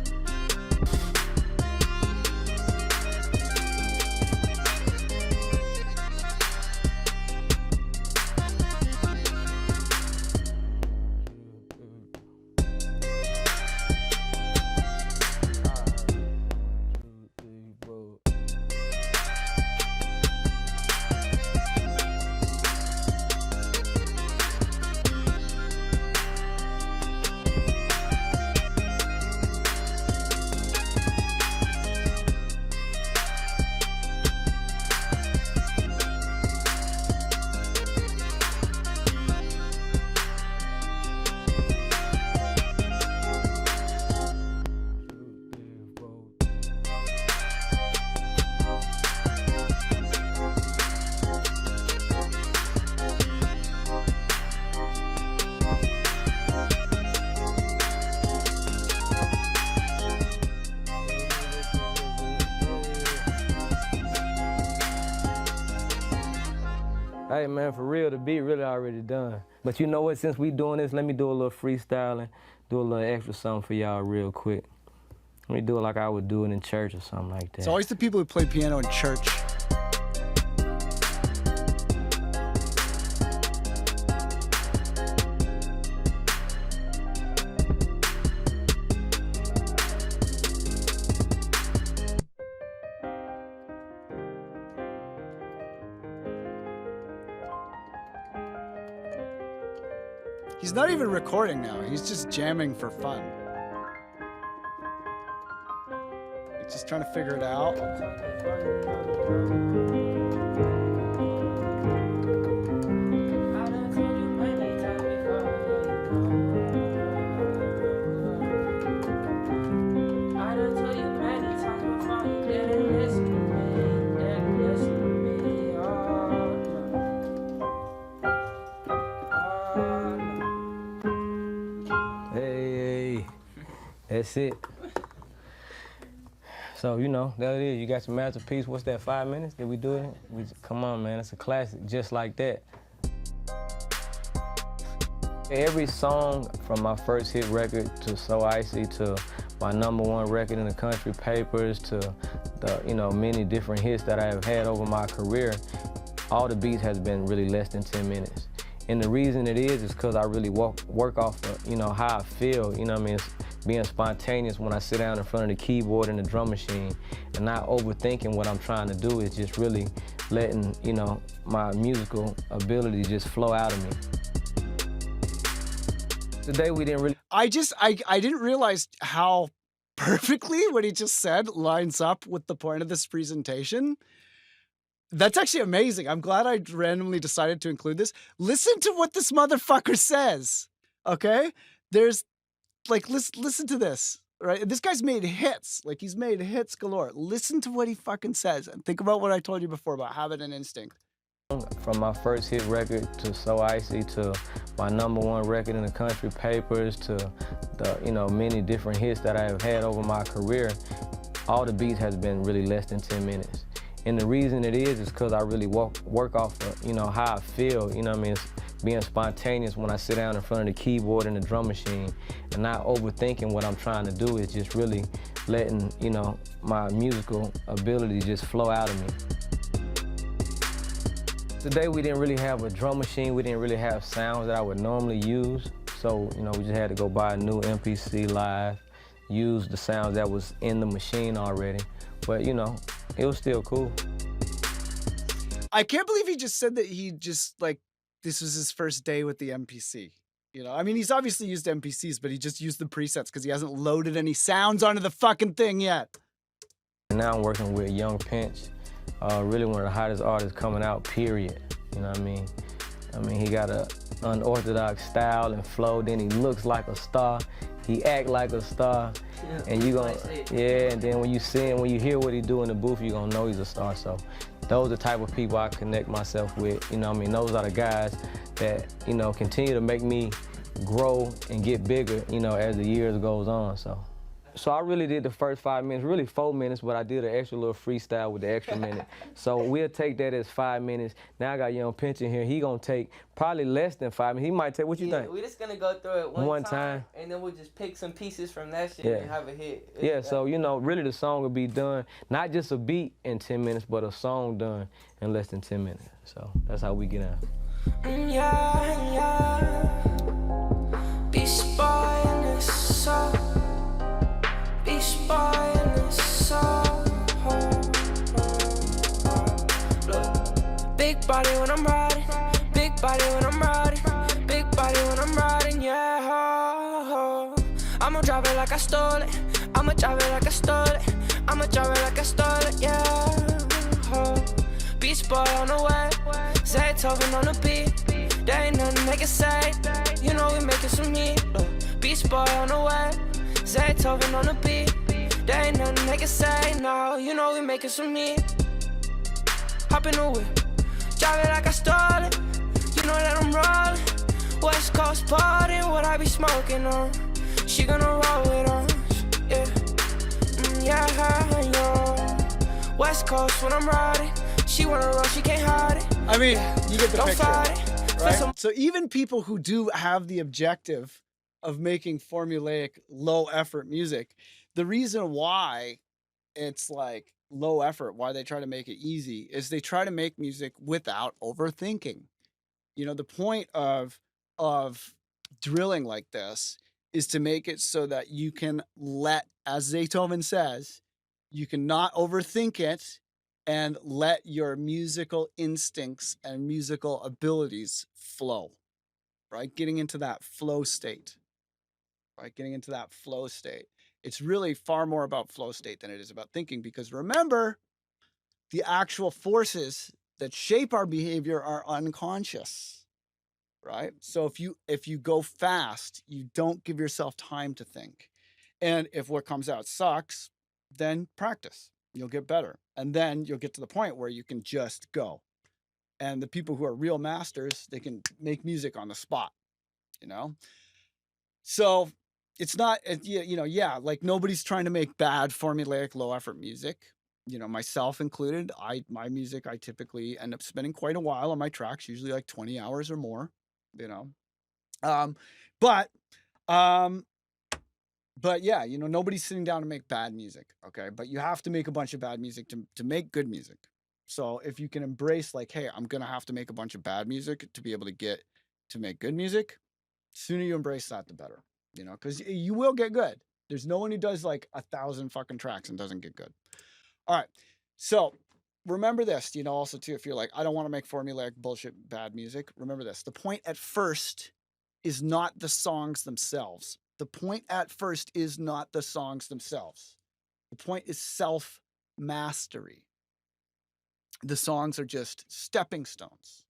Hey man, for real, the beat really already done. But you know what, since we doing this, let me do a little freestyling. do a little extra something for y'all real quick. Let me do it like I would do it in church or something like that. It's always the people who play piano in church. He's not even recording now. He's just jamming for fun. He's just trying to figure it out. Hey, that's it. So, you know, that it is. You got your masterpiece. What's that, 5 minutes? Did we do it? Come on, man. It's a classic, just like that. Every song from my first hit record to So Icy to my #1 record in the country papers to the, you know, many different hits that I have had over my career, all the beats has been really less than 10 minutes. And the reason it is because I really work off of, you know, how I feel, you know what I mean? It's being spontaneous when I sit down in front of the keyboard and the drum machine and not overthinking what I'm trying to do. Is just really letting, you know, my musical ability just flow out of me. Today we didn't really... I didn't realize how perfectly what he just said lines up with the point of this presentation. That's actually amazing. I'm glad I randomly decided to include this. Listen to what this motherfucker says, okay? There's, like, listen to this, right? This guy's made hits. Like, he's made hits galore. Listen to what he fucking says and think about what I told you before about habit and instinct. From my first hit record to So Icy to my #1 record in the country papers to the, you know, many different hits that I have had over my career, all the beats has been really less than 10 minutes. And the reason it is because I really work off of, you know, how I feel, you know what I mean? It's being spontaneous when I sit down in front of the keyboard and the drum machine and not overthinking what I'm trying to do. Is just really letting, you know, my musical ability just flow out of me. Today we didn't really have a drum machine. We didn't really have sounds that I would normally use. So, you know, we just had to go buy a new MPC Live, use the sounds that was in the machine already. But, you know, it was still cool. I can't believe he just said that he just, like, this was his first day with the MPC. You know, I mean, he's obviously used MPCs, but he just used the presets because he hasn't loaded any sounds onto the fucking thing yet. Now I'm working with Young Pinch, really one of the hottest artists coming out, period. You know what I mean? I mean, he got a unorthodox style and flow, then he looks like a star. He act like a star, and you gonna, yeah, and then when you see him, when you hear what he do in the booth, you gonna know he's a star. So those are the type of people I connect myself with, you know what I mean? Those are the guys that, you know, continue to make me grow and get bigger, you know, as the years goes on, So I really did the first 5 minutes, really 4 minutes, but I did an extra little freestyle with the extra minute. So we'll take that as 5 minutes. Now I got Young Pinch in here. He gonna take probably less than 5 minutes. He might take, what you think? We're just gonna go through it one time, and then we'll just pick some pieces from that shit and have a hit. So, you know, really the song will be done, not just a beat in 10 minutes, but a song done in less than 10 minutes. So that's how we get out. Beast boy in the soul. Beast boy in the soul. Look, big body when I'm riding, big body when I'm riding, big body when I'm riding, yeah. I'ma drive it like I stole it, I'ma drive it like I stole it, I'ma drive it like I stole it, yeah. Beast boy on the way, Zaytoven on the beat. There ain't nothing they can say, you know we making some heat. Look, Beast boy on the way, Zaytoven on the beat. There ain't nothing they can say, no, you know we making some heat. Hop in the whip, drive it like I stole it, you know that I'm rolling. West Coast party, what I be smoking on. She gonna roll with us, yeah. Yeah. West Coast when I'm riding, she wanna roll, she can't hide it. I mean, you get the Don't picture, fight it. right? So even people who do have the objective of making formulaic low effort music. The reason why it's like low effort, why they try to make it easy, is they try to make music without overthinking. You know, the point of drilling like this is to make it so that you can let, as Zaytoven says, you can not overthink it and let your musical instincts and musical abilities flow, right? Getting into that flow state, right? Getting into that flow state. It's really far more about flow state than it is about thinking, because remember, the actual forces that shape our behavior are unconscious, right? So if you go fast, you don't give yourself time to think. And if what comes out sucks, then practice. You'll get better. And then you'll get to the point where you can just go. And the people who are real masters, they can make music on the spot, you know? So it's not, yeah, like nobody's trying to make bad formulaic low effort music, you know, myself included. My music, I typically end up spending quite a while on my tracks, usually like 20 hours or more, you know. Um, but um, but yeah, you know, nobody's sitting down to make bad music, okay? But you have to make a bunch of bad music to make good music. So if you can embrace like, hey, I'm gonna have to make a bunch of bad music to be able to get to make good music, sooner you embrace that, the better, you know, because you will get good. There's no one who does like 1,000 fucking tracks and doesn't get good. All right. So remember this, you know, also too, if you're like, I don't want to make formulaic bullshit bad music, remember this. The point at first is not the songs themselves. The point at first is not the songs themselves. The point is self-mastery. The songs are just stepping stones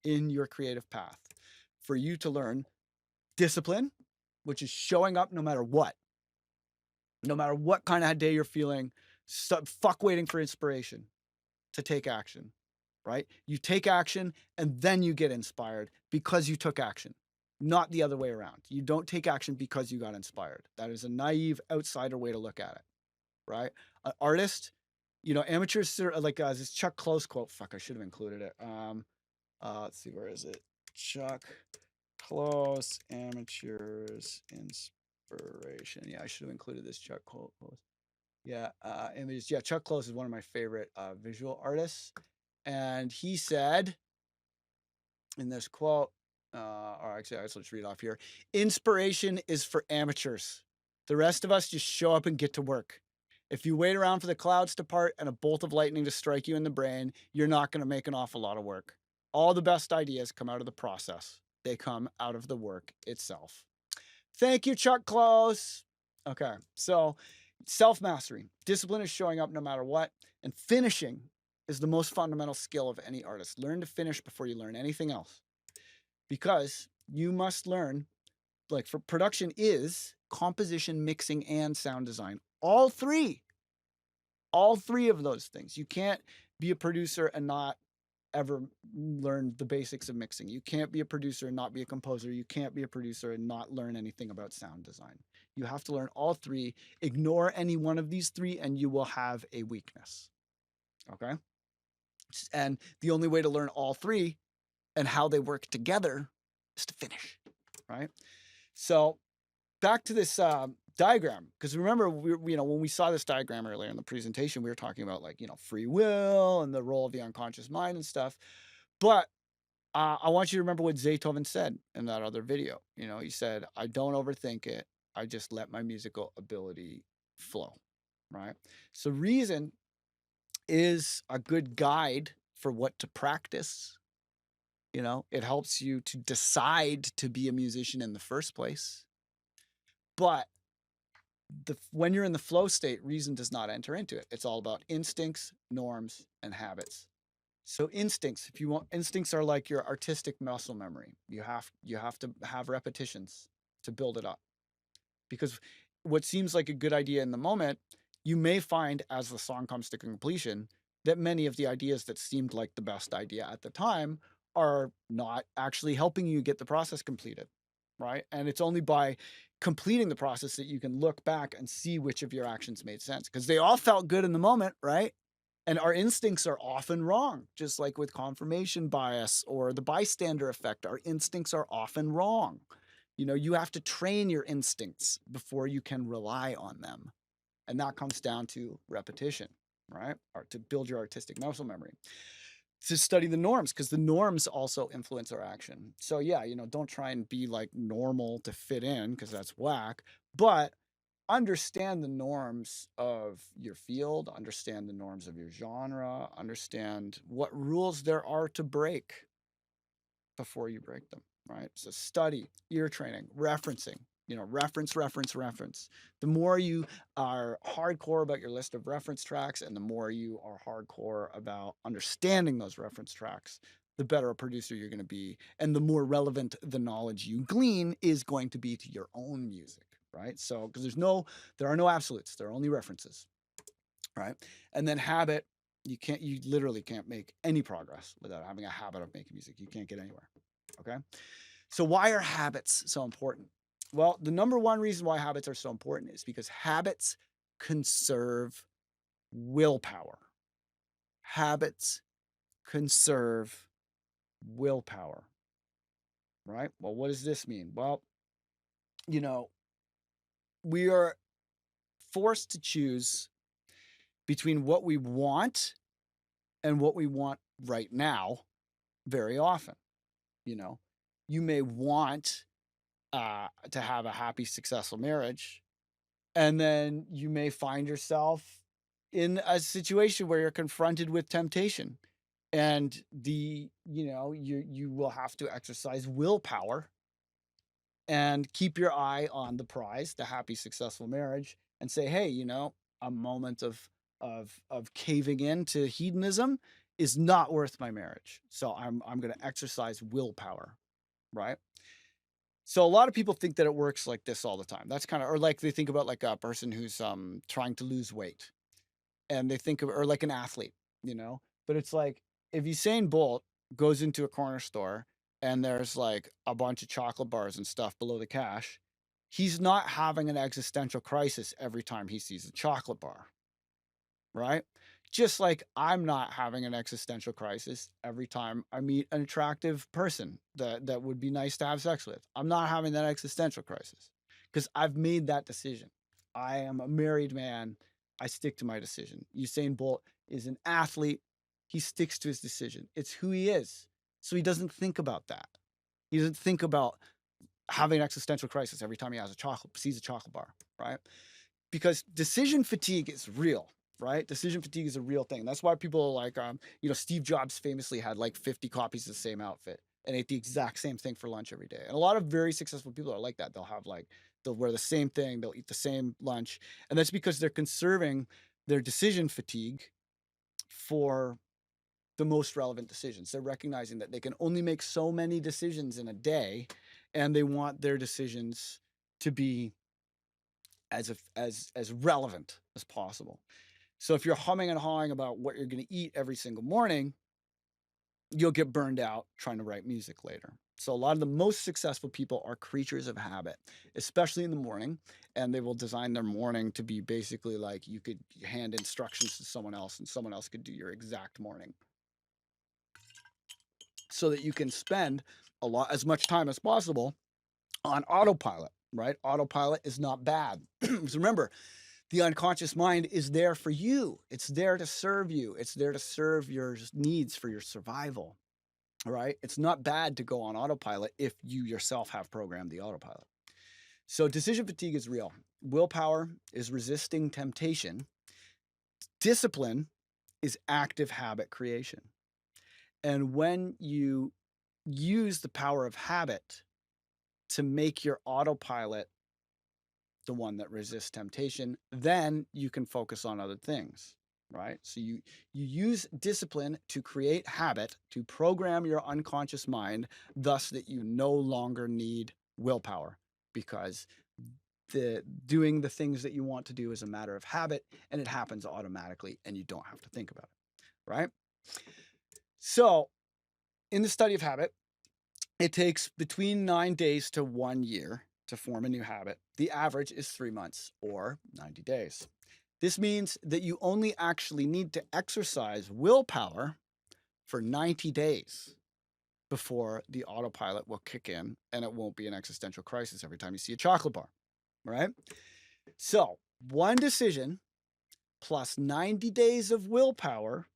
in your creative path for you to learn discipline, which is showing up no matter what. No matter what kind of day you're feeling, fuck waiting for inspiration to take action, right? You take action and then you get inspired because you took action, not the other way around. You don't take action because you got inspired. That is a naive outsider way to look at it, right? An artist, you know, amateurs are like this Chuck Close quote. Fuck, I should have included it. Let's see, where is it? Chuck Close, amateurs, inspiration. Yeah, I should have included this Chuck quote. Yeah, images. Yeah, Chuck Close is one of my favorite visual artists. And he said in this quote, or actually, let's read off here. Inspiration is for amateurs. The rest of us just show up and get to work. If you wait around for the clouds to part and a bolt of lightning to strike you in the brain, you're not going to make an awful lot of work. All the best ideas come out of the process. They come out of the work itself. Thank you, Chuck Close. Okay, so self-mastery. Discipline is showing up no matter what. And finishing is the most fundamental skill of any artist. Learn to finish before you learn anything else. Because you must learn, like for production is composition, mixing, and sound design. All three of those things. You can't be a producer and not ever learn the basics of mixing. You can't be a producer and not be a composer. You can't be a producer and not learn anything about sound design. You have to learn all three. Ignore any one of these three and you will have a weakness. Okay? And the only way to learn all three and how they work together is to finish, right? So back to this diagram, because remember, when we saw this diagram earlier in the presentation, we were talking about like, free will and the role of the unconscious mind and stuff. But I want you to remember what Zaytoven said in that other video. He said, I don't overthink it. I just let my musical ability flow, right? So reason is a good guide for what to practice. It helps you to decide to be a musician in the first place. But when you're in the flow state, reason does not enter into it. It's all about instincts, norms, and habits. So instincts, instincts are like your artistic muscle memory. You have to have repetitions to build it up. Because what seems like a good idea in the moment, you may find as the song comes to completion that many of the ideas that seemed like the best idea at the time are not actually helping you get the process completed, right? And it's only by completing the process that you can look back and see which of your actions made sense, because they all felt good in the moment, right? And our instincts are often wrong, just like with confirmation bias or the bystander effect. Our instincts are often wrong. You know, you have to train your instincts before you can rely on them. And that comes down to repetition, right? Or to build your artistic muscle memory. To study the norms, because the norms also influence our action. So yeah, you know, don't try and be like normal to fit in, because that's whack, but understand the norms of your field, understand the norms of your genre, understand what rules there are to break before you break them, right? So study, ear training, referencing, you know, reference. The more you are hardcore about your list of reference tracks and the more you are hardcore about understanding those reference tracks, the better a producer you're going to be. And the more relevant the knowledge you glean is going to be to your own music, right? So, because there are no absolutes, there are only references, right? And then habit, you literally can't make any progress without having a habit of making music. You can't get anywhere, okay? So why are habits so important? Well, the number one reason why habits are so important is because habits conserve willpower. Habits conserve willpower, right? Well, what does this mean? Well, you know, we are forced to choose between what we want and what we want right now very often. You know, you may want to have a happy, successful marriage, and then you may find yourself in a situation where you're confronted with temptation, and you will have to exercise willpower and keep your eye on the prize, the happy, successful marriage, and say, hey, you know, a moment of caving in to hedonism is not worth my marriage. So I'm going to exercise willpower, right? So a lot of people think that it works like this all the time. That's kind of, or like they think about like a person who's trying to lose weight, and they think of, or like an athlete, you know. But it's like if Usain Bolt goes into a corner store and there's like a bunch of chocolate bars and stuff below the cash, he's not having an existential crisis every time he sees a chocolate bar, right? Just like I'm not having an existential crisis every time I meet an attractive person that would be nice to have sex with. I'm not having that existential crisis because I've made that decision. I am a married man. I stick to my decision. Usain Bolt is an athlete. He sticks to his decision. It's who he is. So he doesn't think about that. He doesn't think about having an existential crisis every time he sees a chocolate bar, right? Because decision fatigue is real, right? Decision fatigue is a real thing. That's why people are like, Steve Jobs famously had like 50 copies of the same outfit and ate the exact same thing for lunch every day. And a lot of very successful people are like that. They'll wear the same thing, they'll eat the same lunch. And that's because they're conserving their decision fatigue for the most relevant decisions. They're recognizing that they can only make so many decisions in a day, and they want their decisions to be as relevant as possible. So if you're humming and hawing about what you're going to eat every single morning, you'll get burned out trying to write music later. So a lot of the most successful people are creatures of habit, especially in the morning, and they will design their morning to be basically like you could hand instructions to someone else and someone else could do your exact morning, so that you can spend as much time as possible on autopilot, right? Autopilot is not bad. Because remember, the unconscious mind is there for you. It's there to serve you. It's there to serve your needs for your survival, right? It's not bad to go on autopilot if you yourself have programmed the autopilot. So decision fatigue is real. Willpower is resisting temptation. Discipline is active habit creation. And when you use the power of habit to make your autopilot the one that resists temptation, then you can focus on other things, right? So you use discipline to create habit, to program your unconscious mind, thus that you no longer need willpower, because doing the things that you want to do is a matter of habit, and it happens automatically, and you don't have to think about it, right? So in the study of habit, it takes between 9 days to 1 year to form a new habit. The average is 3 months or 90 days. This means that you only actually need to exercise willpower for 90 days before the autopilot will kick in and it won't be an existential crisis every time you see a chocolate bar, right? So one decision plus 90 days of willpower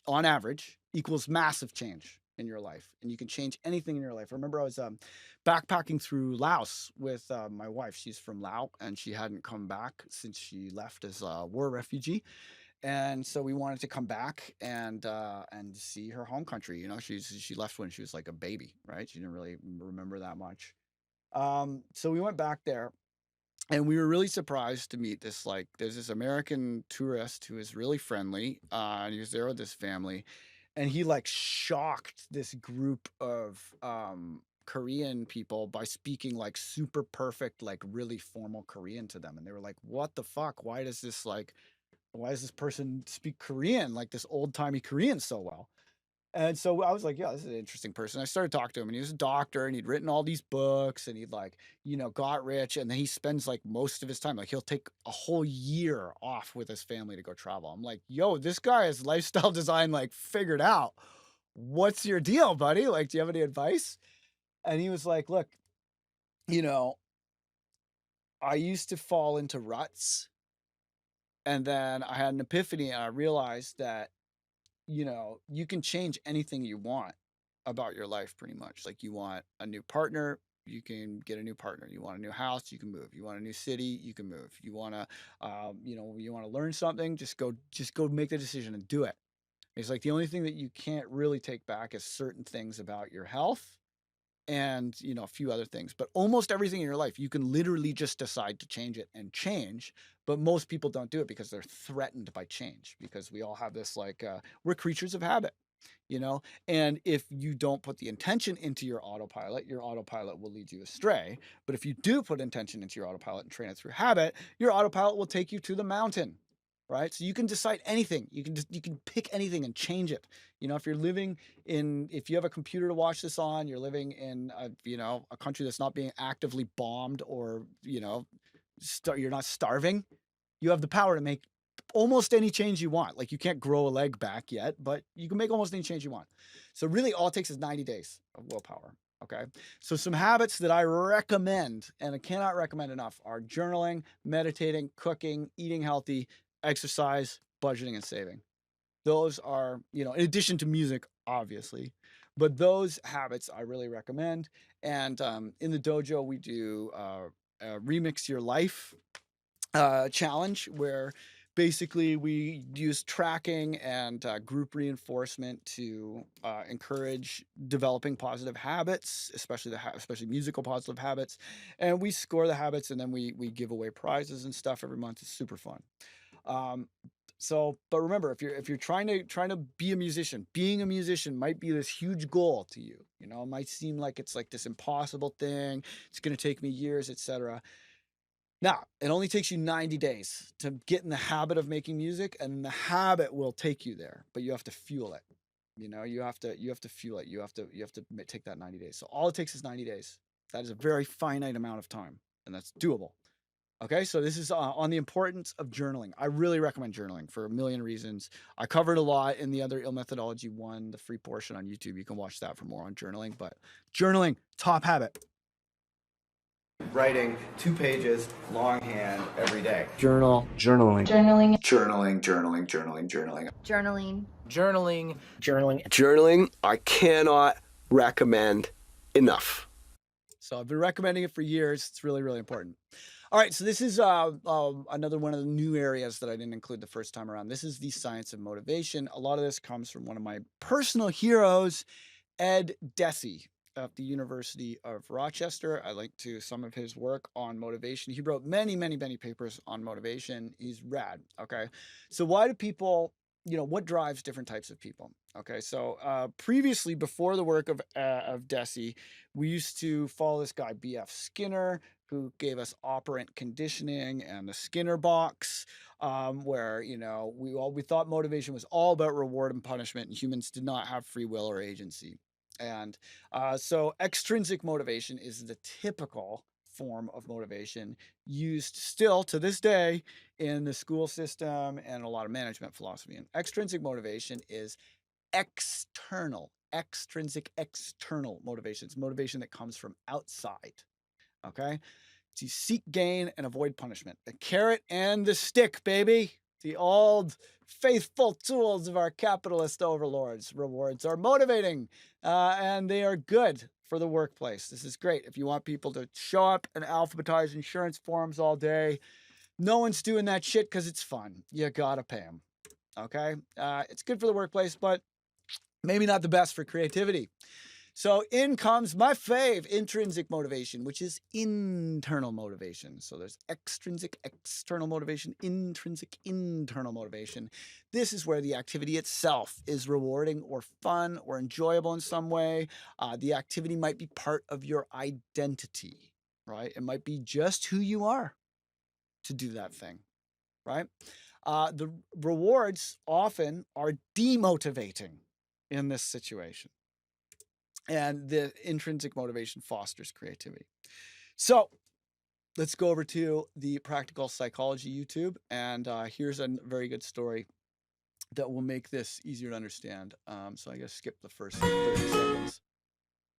on average equals massive change in your life, and you can change anything in your life. I remember I was backpacking through Laos with my wife. She's from Laos, and she hadn't come back since she left as a war refugee. And so we wanted to come back and see her home country. You know, she left when she was like a baby, right? She didn't really remember that much. So we went back there, and we were really surprised to meet this, like, there's this American tourist who is really friendly, and he was there with his family, and he like shocked this group of Korean people by speaking like super perfect, like really formal Korean to them. And they were like, what the fuck? Why does this person speak Korean, like this old timey Korean so well? And so I was like, yeah, this is an interesting person. I started talking to him, and he was a doctor, and he'd written all these books, and he'd like, got rich. And then he spends like most of his time, like he'll take a whole year off with his family to go travel. I'm like, yo, this guy has lifestyle design like figured out. What's your deal, buddy? Like, do you have any advice? And he was like, look, I used to fall into ruts. And then I had an epiphany, and I realized that you can change anything you want about your life pretty much. Like, you want a new partner, you can get a new partner. You want a new house, you can move. You want a new city, you can move. You want to, you want to learn something, just go make the decision and do it. It's like the only thing that you can't really take back is certain things about your health and, a few other things. But almost everything in your life, you can literally just decide to change it and change. But most people don't do it because they're threatened by change, because we all have this like, we're creatures of habit, and if you don't put the intention into your autopilot will lead you astray. But if you do put intention into your autopilot and train it through habit, your autopilot will take you to the mountain, right? So you can decide anything. You can pick anything and change it. If you have a computer to watch this on, you're living in a country that's not being actively bombed, or you're not starving, you have the power to make almost any change you want. Like, you can't grow a leg back yet, but you can make almost any change you want. So really all it takes is 90 days of willpower. Okay. So some habits that I recommend, and I cannot recommend enough, are journaling, meditating, cooking, eating healthy, exercise, budgeting, and saving. Those are, in addition to music, obviously, but those habits I really recommend. And in the dojo, we do Remix Your Life challenge, where basically we use tracking and group reinforcement to encourage developing positive habits, especially musical positive habits. And we score the habits, and then we give away prizes and stuff every month. It's super fun. But remember, if you're trying to be a musician, being a musician might be this huge goal to you. It might seem like it's like this impossible thing. It's going to take me years, etc. Now, it only takes you 90 days to get in the habit of making music, and the habit will take you there, but you have to fuel it. You have to fuel it. You have to take that 90 days. So all it takes is 90 days. That is a very finite amount of time, and that's doable. Okay, so this is on the importance of journaling. I really recommend journaling for a million reasons. I covered a lot in the other ill.Methodology 1, the free portion on YouTube. You can watch that for more on journaling, but journaling, top habit. Writing 2 pages longhand every day. Journaling. I cannot recommend enough. So I've been recommending it for years. It's really, really important. All right, so this is another one of the new areas that I didn't include the first time around. This is the science of motivation. A lot of this comes from one of my personal heroes, Ed Deci, at the University of Rochester. I like some of his work on motivation. He wrote many, many, many papers on motivation. He's rad. Okay, so why do people, what drives different types of people? Okay, so previously, before the work of Deci, we used to follow this guy, B.F. Skinner, who gave us operant conditioning and the Skinner box, where we thought motivation was all about reward and punishment, and humans did not have free will or agency. And so extrinsic motivation is the typical form of motivation used still to this day in the school system and a lot of management philosophy. And extrinsic motivation is external. extrinsic, external motivation. It's motivation that comes from outside. Okay? To seek gain and avoid punishment. The carrot and the stick, baby. The old faithful tools of our capitalist overlords. Rewards are motivating, and they are good for the workplace. This is great. If you want people to show up and alphabetize insurance forms all day, no one's doing that shit because it's fun. You gotta pay them. Okay? It's good for the workplace, but maybe not the best for creativity. So in comes my fave, intrinsic motivation, which is internal motivation. So there's extrinsic, external motivation, intrinsic, internal motivation. This is where the activity itself is rewarding or fun or enjoyable in some way. The activity might be part of your identity, right? It might be just who you are to do that thing, right? The rewards often are demotivating in this situation. And the intrinsic motivation fosters creativity. So let's go over to the Practical Psychology YouTube. And here's a very good story that will make this easier to understand. So I guess skip the first 30 seconds.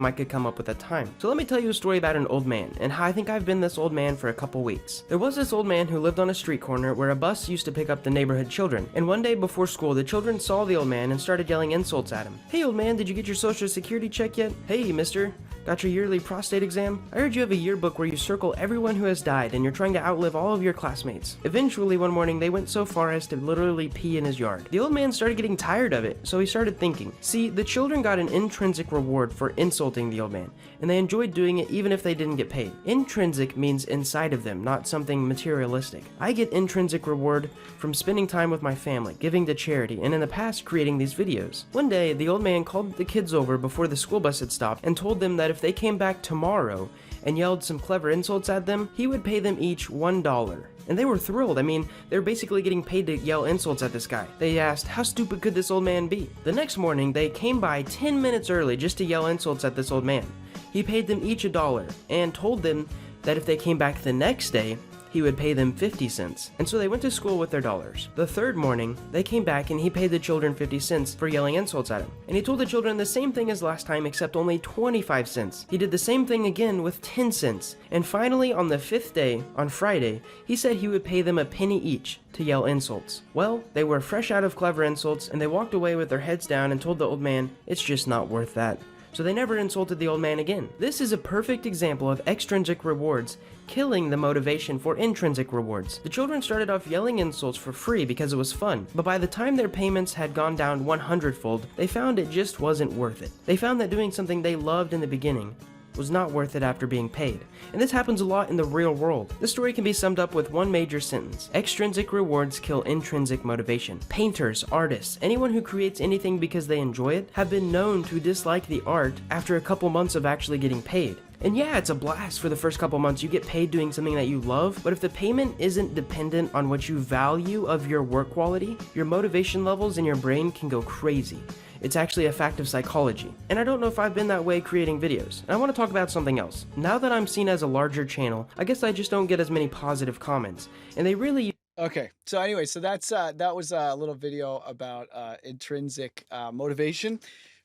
I could come up with a time. So let me tell you a story about an old man, and how I think I've been this old man for a couple weeks. There was this old man who lived on a street corner where a bus used to pick up the neighborhood children, and one day before school, the children saw the old man and started yelling insults at him. Hey old man, did you get your social security check yet? Hey mister, got your yearly prostate exam? I heard you have a yearbook where you circle everyone who has died and you're trying to outlive all of your classmates. Eventually one morning they went so far as to literally pee in his yard. The old man started getting tired of it, so he started thinking. See, the children got an intrinsic reward for insulting the old man, and they enjoyed doing it even if they didn't get paid. Intrinsic means inside of them, not something materialistic. I get intrinsic reward from spending time with my family, giving to charity, and in the past creating these videos. One day, the old man called the kids over before the school bus had stopped and told them that if they came back tomorrow and yelled some clever insults at them, he would pay them each $1. And they were thrilled. I mean, they were basically getting paid to yell insults at this guy. They asked, how stupid could this old man be? The next morning, they came by 10 minutes early just to yell insults at this old man. He paid them each $1 and told them that if they came back the next day, he would pay them 50 cents. And so they went to school with their dollars. The third morning, they came back and he paid the children 50 cents for yelling insults at him. And he told the children the same thing as last time, except only 25 cents. He did the same thing again with 10 cents. And finally, on the fifth day, on Friday, he said he would pay them a penny each to yell insults. Well, they were fresh out of clever insults and they walked away with their heads down and told the old man, it's just not worth that. So they never insulted the old man again. This is a perfect example of extrinsic rewards killing the motivation for intrinsic rewards. The children started off yelling insults for free because it was fun, but by the time their payments had gone down 100-fold, they found it just wasn't worth it. They found that doing something they loved in the beginning was not worth it after being paid. And this happens a lot in the real world. This story can be summed up with one major sentence. Extrinsic rewards kill intrinsic motivation. Painters, artists, anyone who creates anything because they enjoy it have been known to dislike the art after a couple months of actually getting paid. And yeah, it's a blast for the first couple months. You get paid doing something that you love, but if the payment isn't dependent on what you value of your work quality, your motivation levels in your brain can go crazy. It's actually a fact of psychology. And I don't know if I've been that way creating videos. And I want to talk about something else. Now that I'm seen as a larger channel, I guess I just don't get as many positive comments. And they really... Okay, so anyway, so that was a little video about intrinsic motivation.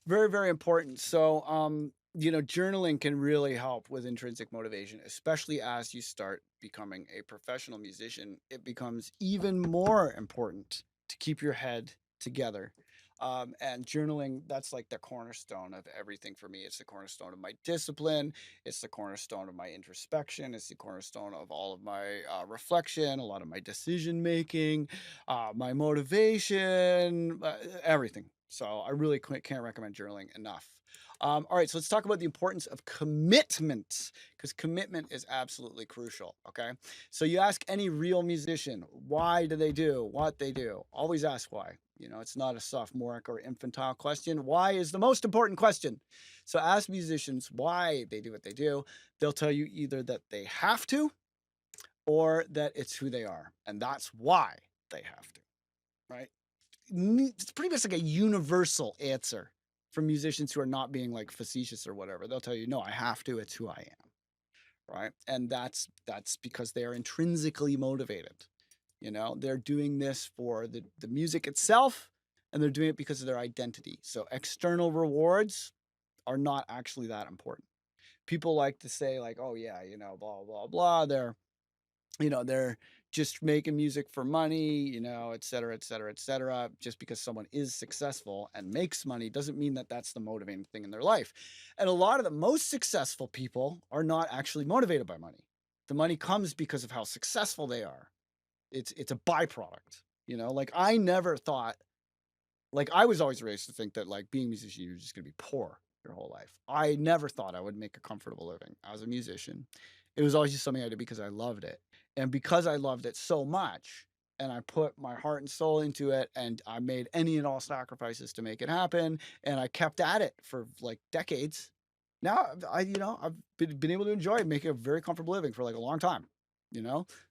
Very, very important. So, you know, journaling can really help with intrinsic motivation, especially as you start becoming a professional musician. It becomes even more important to keep your head together. And journaling, that's like the cornerstone of everything for me. It's the cornerstone of my discipline. It's the cornerstone of my introspection. It's the cornerstone of all of my reflection, a lot of my decision making, my motivation, everything. So I really can't recommend journaling enough. All right, so let's talk about the importance of commitment, because commitment is absolutely crucial, okay? So you ask any real musician, why do they do what they do? Always ask why. You know, it's not a sophomoric or infantile question. Why is the most important question. So ask musicians why they do what they do. They'll tell you either that they have to or that it's who they are. And that's why they have to, right? It's pretty much like a universal answer from musicians who are not being like facetious or whatever. They'll tell you, no, I have to, it's who I am, right? And that's because they are intrinsically motivated. You know, they're doing this for the music itself, and they're doing it because of their identity. So external rewards are not actually that important. People like to say like, oh yeah, blah, blah, blah. They're just making music for money, et cetera, et cetera, et cetera. Just because someone is successful and makes money doesn't mean that that's the motivating thing in their life. And a lot of the most successful people are not actually motivated by money. The money comes because of how successful they are. It's a byproduct, like I never thought, like I was always raised to think that like being a musician, you're just gonna be poor your whole life. I never thought I would make a comfortable living as a musician. It was always just something I did because I loved it. And because I loved it so much, and I put my heart and soul into it, and I made any and all sacrifices to make it happen, and I kept at it for like decades. Now I've been able to enjoy making a very comfortable living for like a long time.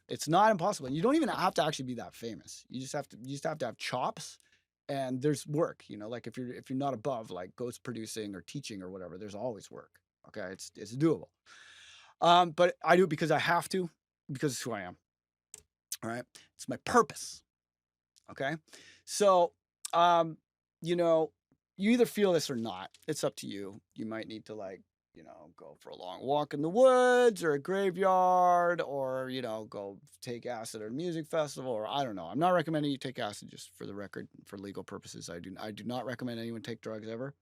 It's not impossible. And you don't even have to actually be that famous. You just have to have chops, and there's work. Like if you're not above like ghost producing or teaching or whatever, there's always work. Okay, it's doable. But I do it because I have to, because it's who I am. All right, it's my purpose. Okay, so you either feel this or not. It's up to you. You might need to like go for a long walk in the woods or a graveyard, or go take acid at a music festival, or I don't know. I'm not recommending you take acid, just for the record, for legal purposes. I do not recommend anyone take drugs ever.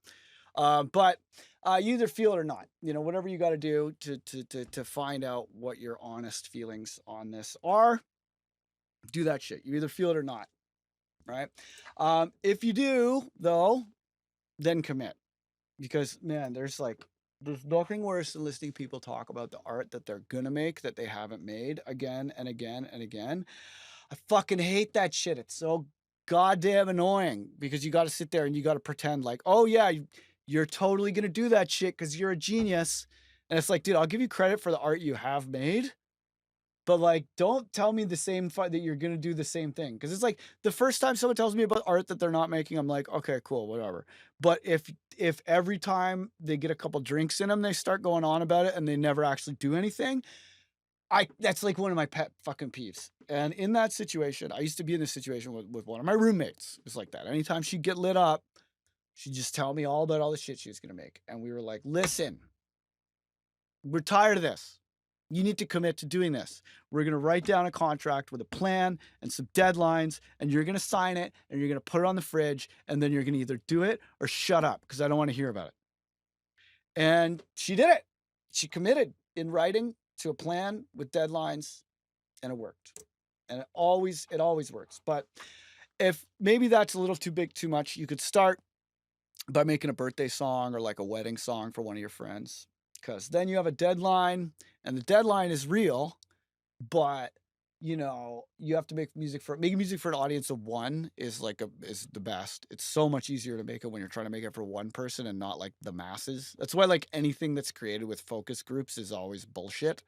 But you either feel it or not. Whatever you got to do to find out what your honest feelings on this are, do that shit. You either feel it or not, right? If you do, though, then commit, because man, there's nothing worse than listening to people talk about the art that they're gonna make that they haven't made again and again and again. I fucking hate that shit. It's so goddamn annoying, because you got to sit there and you got to pretend like, oh yeah, you're totally gonna do that shit because you're a genius. And it's like, dude, I'll give you credit for the art you have made, but like, don't tell me that you're gonna do the same thing. Because it's like the first time someone tells me about art that they're not making, I'm like, okay, cool, whatever. But if every time they get a couple drinks in them, they start going on about it and they never actually do anything, that's like one of my pet fucking peeves. And in that situation, I used to be in this situation with one of my roommates. It's like that. Anytime she'd get lit up, she'd just tell me all about all the shit she was gonna make. And we were like, listen, we're tired of this. You need to commit to doing this. We're going to write down a contract with a plan and some deadlines, and you're going to sign it, and you're going to put it on the fridge, and then you're going to either do it or shut up, because I don't want to hear about it. And she did it. She committed in writing to a plan with deadlines, and it worked. And it always works. But if maybe that's a little too big, too much, you could start by making a birthday song or like a wedding song for one of your friends, because then you have a deadline, and the deadline is real, but you have to making music for an audience of one is the best. It's so much easier to make it when you're trying to make it for one person and not like the masses. That's why like anything that's created with focus groups is always bullshit.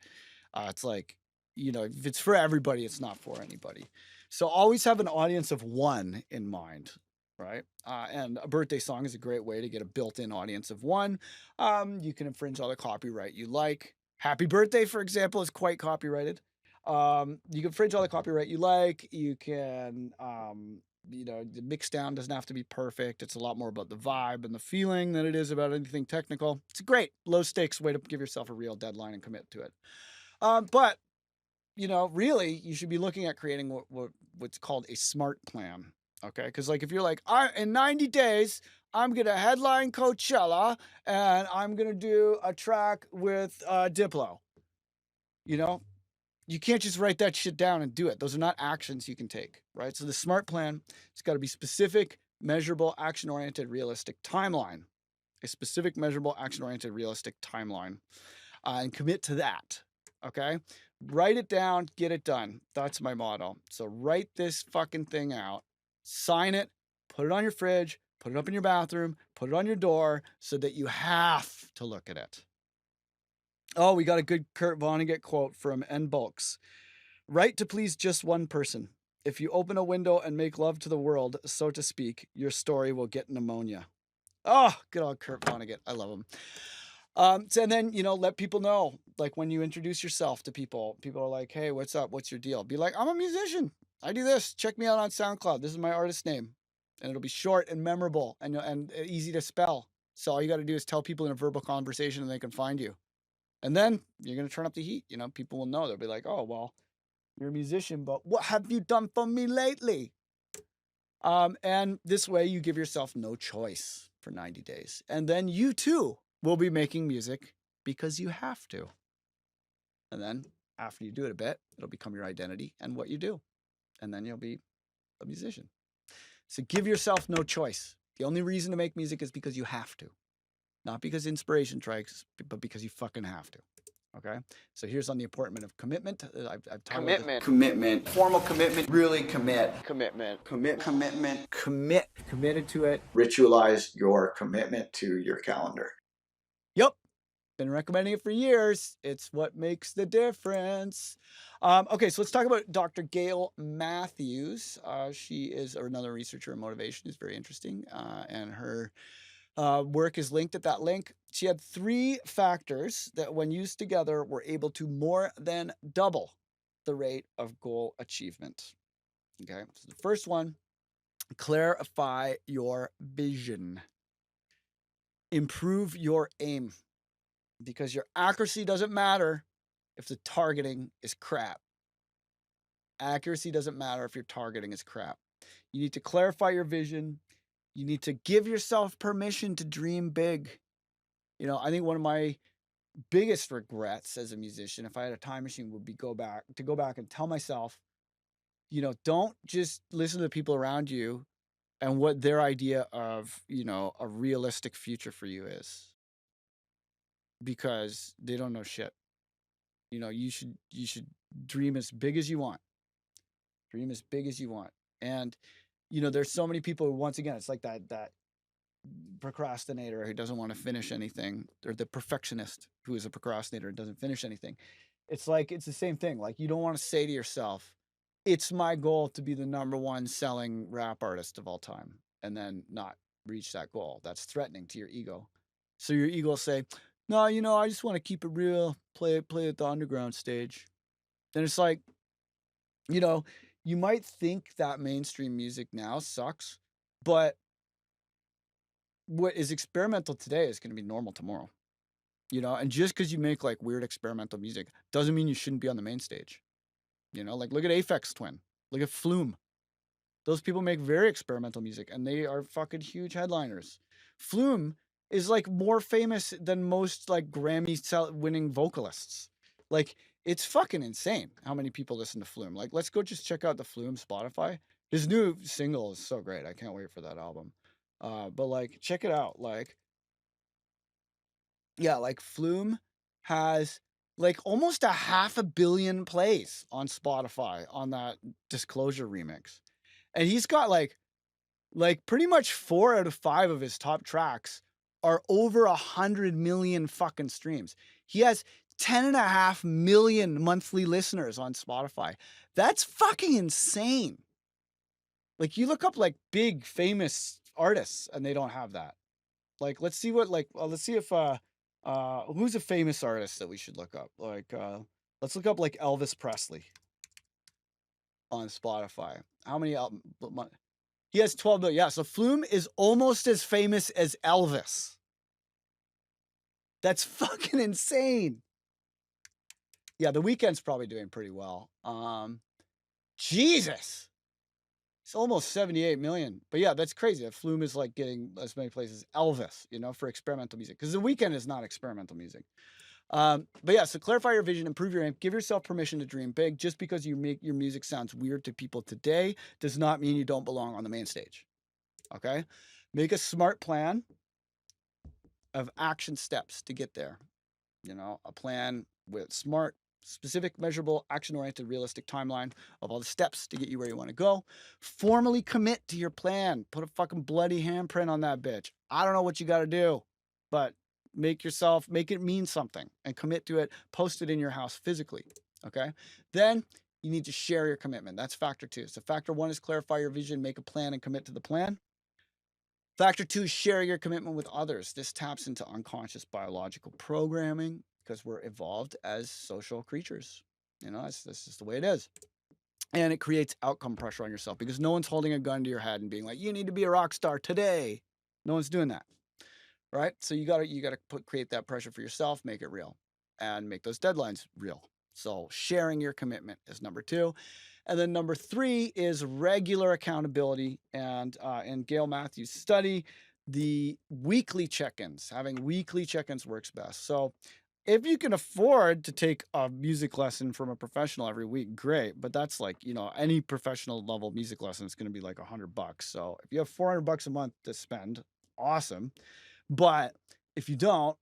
It's like, if it's for everybody, it's not for anybody. So always have an audience of one in mind. Right. And a birthday song is a great way to get a built-in audience of one. You can infringe all the copyright you like. Happy birthday, for example, is quite copyrighted. You can infringe all the copyright you like. You can, the mix down doesn't have to be perfect. It's a lot more about the vibe and the feeling than it is about anything technical. It's a great low stakes way to give yourself a real deadline and commit to it. But really, you should be looking at creating what's called a SMART plan. Okay, because like if you're like, in 90 days, I'm going to headline Coachella and I'm going to do a track with Diplo. You can't just write that shit down and do it. Those are not actions you can take, right? So the SMART plan, it's got to be specific, measurable, action-oriented, realistic timeline. A specific, measurable, action-oriented, realistic timeline. And commit to that, okay? Write it down, get it done. That's my motto. So write this fucking thing out. Sign it, put it on your fridge, put it up in your bathroom, put it on your door so that you have to look at it. Oh, we got a good Kurt Vonnegut quote from N. Bulks. Write to please just one person. If you open a window and make love to the world, so to speak, your story will get pneumonia. Oh, good old Kurt Vonnegut. I love him. And then, let people know, like when you introduce yourself to people are like, hey, what's up? What's your deal? Be like, I'm a musician. I do this. Check me out on SoundCloud. This is my artist name. and it'll be short and memorable and easy to spell. So all you got to do is tell people in a verbal conversation and they can find you. And then you're going to turn up the heat. You know, people will know. They'll be like, oh, well, you're a musician, but what have you done for me lately? And this way you give yourself no choice for 90 days. And then you too will be making music because you have to. And then after you do it a bit, it'll become your identity and what you do. And then you'll be a musician. So give yourself no choice. The only reason to make music is because you have to. Not because inspiration strikes, but because you fucking have to. Okay? So here's on the importance of commitment. I've talked about Commitment. Formal commitment. Really commit. commitment. Commitment. Committed to it. Ritualize your commitment to your calendar. Yep. Been recommending it for years. It's what makes the difference. Okay, so let's talk about Dr. Gail Matthews. She is another researcher in motivation. Is very interesting. And her work is linked at that link. She had 3 factors that, when used together, were able to more than double the rate of goal achievement. Okay, so the first one, clarify your vision. Improve your aim, because your accuracy doesn't matter if the targeting is crap. Accuracy doesn't matter if your targeting is crap. You need to clarify your vision. You need to give yourself permission to dream big. You know, I think one of my biggest regrets as a musician, if I had a time machine, would be go back and tell myself, you know, don't just listen to the people around you and what their idea of, you know, a realistic future for you is, because they don't know shit. You know, you should dream as big as you want. Dream as big as you want. And, you know, there's so many people who, once again, it's like that procrastinator who doesn't want to finish anything, or the perfectionist who is a procrastinator and doesn't finish anything. It's like, it's the same thing. Like, you don't want to say to yourself, it's my goal to be the #1 selling rap artist of all time, and then not reach that goal. That's threatening to your ego. So your ego will say, no, you know, I just want to keep it real, play at the underground stage. Then it's like, you know, you might think that mainstream music now sucks, but what is experimental today is going to be normal tomorrow. You know, and just because you make like weird experimental music doesn't mean you shouldn't be on the main stage. You know, like look at Aphex Twin, look at Flume. Those people make very experimental music and they are fucking huge headliners. Flume is like more famous than most like Grammy winning vocalists. Like, it's fucking insane how many people listen to Flume. Like, let's go just check out the Flume Spotify. His new single is so great. I can't wait for that album. But like, check it out. Like, yeah, like Flume has like almost 500 million plays on Spotify on that Disclosure remix. And he's got like pretty much 4 out of 5 of his top tracks are over 100 million fucking streams. He has 10.5 million monthly listeners on Spotify. That's fucking insane. Like, you look up like big famous artists and they don't have that. Like, let's see what let's see if who's a famous artist that we should look up. Like, let's look up like Elvis Presley on Spotify. How many albums? He has 12 million. Yeah, so Flume is almost as famous as Elvis. That's fucking insane. Yeah, The Weeknd's probably doing pretty well. Jesus. It's almost 78 million. But yeah, that's crazy. That Flume is like getting as many places as Elvis, you know, for experimental music. Because The Weeknd is not experimental music. But yeah, so clarify your vision, improve your aim, give yourself permission to dream big. Just because you make your music sounds weird to people today does not mean you don't belong on the main stage. Okay? Make a smart plan of action steps to get there. You know, a plan with smart, specific, measurable, action-oriented, realistic timeline of all the steps to get you where you want to go. Formally commit to your plan. Put a fucking bloody handprint on that bitch. I don't know what you got to do, but make it mean something and commit to it. Post it in your house physically. Okay. Then you need to share your commitment. That's factor 2. So factor 1 is clarify your vision, make a plan and commit to the plan. Factor 2 is share your commitment with others. This taps into unconscious biological programming because we're evolved as social creatures. You know, that's just the way it is. And it creates outcome pressure on yourself because no one's holding a gun to your head and being like, you need to be a rock star today. No one's doing that. Right? So you gotta create that pressure for yourself, make it real, and make those deadlines real. So sharing your commitment is number 2. And then number 3 is regular accountability. And in Gail Matthews' study, the weekly check-ins, having weekly check-ins works best. So if you can afford to take a music lesson from a professional every week, great. But that's like, any professional level music lesson is going to be like $100. So if you have $400 a month to spend, awesome. But if you don't,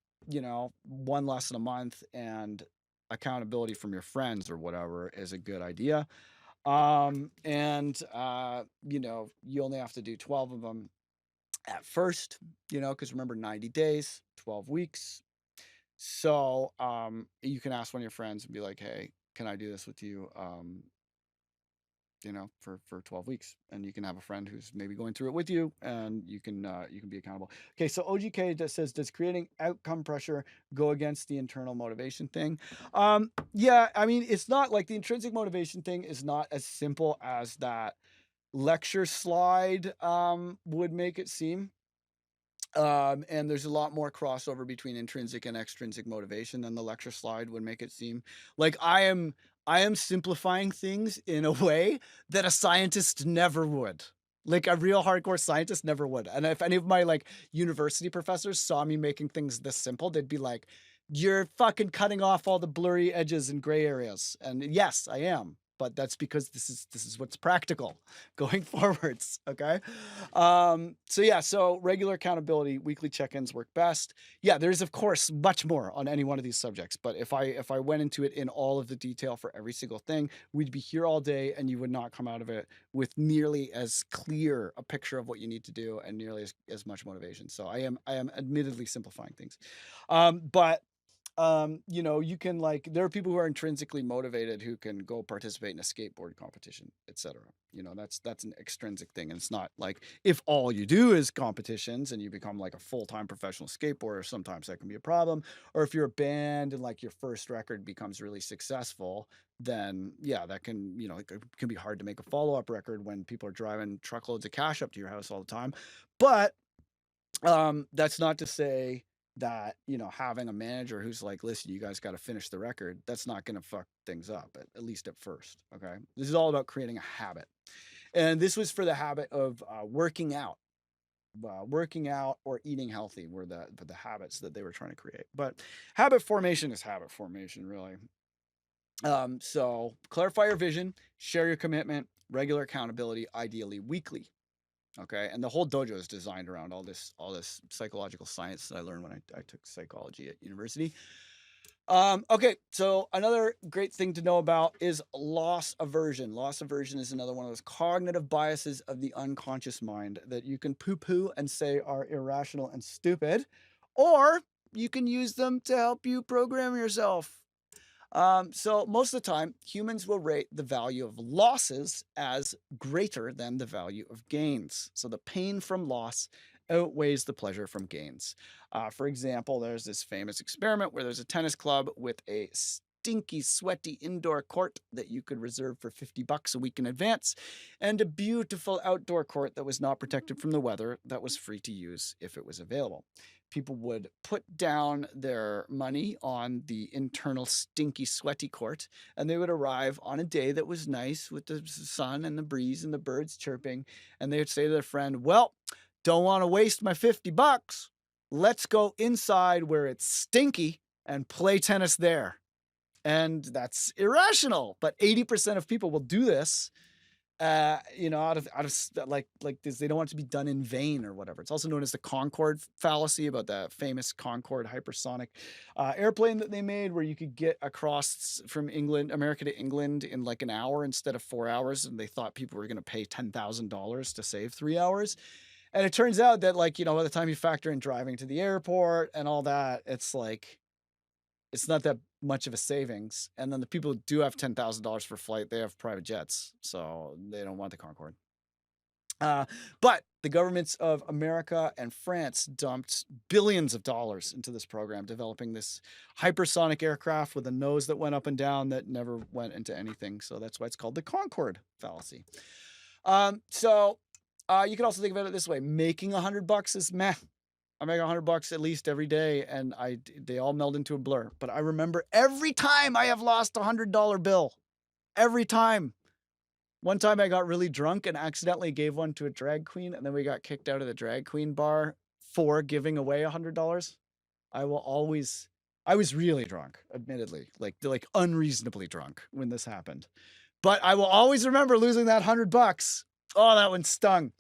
one lesson a month and accountability from your friends or whatever is a good idea. And you only have to do 12 of them at first, because remember 90 days, 12 weeks. So you can ask one of your friends and be like, hey, can I do this with you? For 12 weeks, and you can have a friend who's maybe going through it with you, and you can be accountable. Okay, so OGK just says, does creating outcome pressure go against the internal motivation thing? Yeah, I mean, it's not like the intrinsic motivation thing is not as simple as that lecture slide would make it seem. And there's a lot more crossover between intrinsic and extrinsic motivation than the lecture slide would make it seem. Like I am simplifying things in a way that a scientist never would. Like a real hardcore scientist never would. And if any of my like university professors saw me making things this simple, they'd be like, you're fucking cutting off all the blurry edges and gray areas. And yes, I am. But that's because this is what's practical going forwards. Okay. So regular accountability, weekly check-ins work best. Yeah, there's of course much more on any one of these subjects, but if I went into it in all of the detail for every single thing, we'd be here all day and you would not come out of it with nearly as clear a picture of what you need to do and nearly as much motivation. So I am admittedly simplifying things. But you can there are people who are intrinsically motivated who can go participate in a skateboard competition, etc. That's an extrinsic thing. And it's not like if all you do is competitions and you become like a full-time professional skateboarder, sometimes that can be a problem. Or if you're a band and like your first record becomes really successful, then yeah, that can, it can be hard to make a follow-up record when people are driving truckloads of cash up to your house all the time. But that's not to say that having a manager who's like, listen, you guys got to finish the record, that's not going to fuck things up, at least at first. Okay, this is all about creating a habit, and this was for the habit of working out or eating healthy were the habits that they were trying to create. But habit formation is habit formation, really. So clarify your vision, share your commitment, regular accountability, ideally weekly. Okay, and the whole dojo is designed around all this psychological science that I learned when I took psychology at university. Okay, so another great thing to know about is loss aversion. Loss aversion is another one of those cognitive biases of the unconscious mind that you can poo-poo and say are irrational and stupid, or you can use them to help you program yourself. So most of the time, humans will rate the value of losses as greater than the value of gains. So the pain from loss outweighs the pleasure from gains. For example, there's this famous experiment where there's a tennis club with a stinky, sweaty indoor court that you could reserve for $50 a week in advance, and a beautiful outdoor court that was not protected from the weather that was free to use if it was available. People would put down their money on the internal stinky, sweaty court, and they would arrive on a day that was nice with the sun and the breeze and the birds chirping, and they would say to their friend, well, don't want to waste my $50. Let's go inside where it's stinky and play tennis there. And that's irrational, but 80% of people will do this out of like this, they don't want it to be done in vain or whatever. It's also known as the Concorde fallacy, about that famous Concorde hypersonic airplane that they made where you could get across from America to England in like an hour instead of 4 hours, and they thought people were going to pay $10,000 to save 3 hours. And it turns out that by the time you factor in driving to the airport and all that, it's not that much of a savings. And then the people who do have $10,000 for flight, they have private jets, so they don't want the Concorde. But the governments of America and France dumped billions of dollars into this program, developing this hypersonic aircraft with a nose that went up and down that never went into anything. So that's why it's called the Concorde fallacy. You can also think about it this way: making $100 is meh. I make $100 at least every day, and they all meld into a blur. But I remember every time I have lost $100 bill. Every time. One time I got really drunk and accidentally gave one to a drag queen, and then we got kicked out of the drag queen bar for giving away $100. I was really drunk, admittedly, like unreasonably drunk when this happened. But I will always remember losing that $100. Oh, that one stung.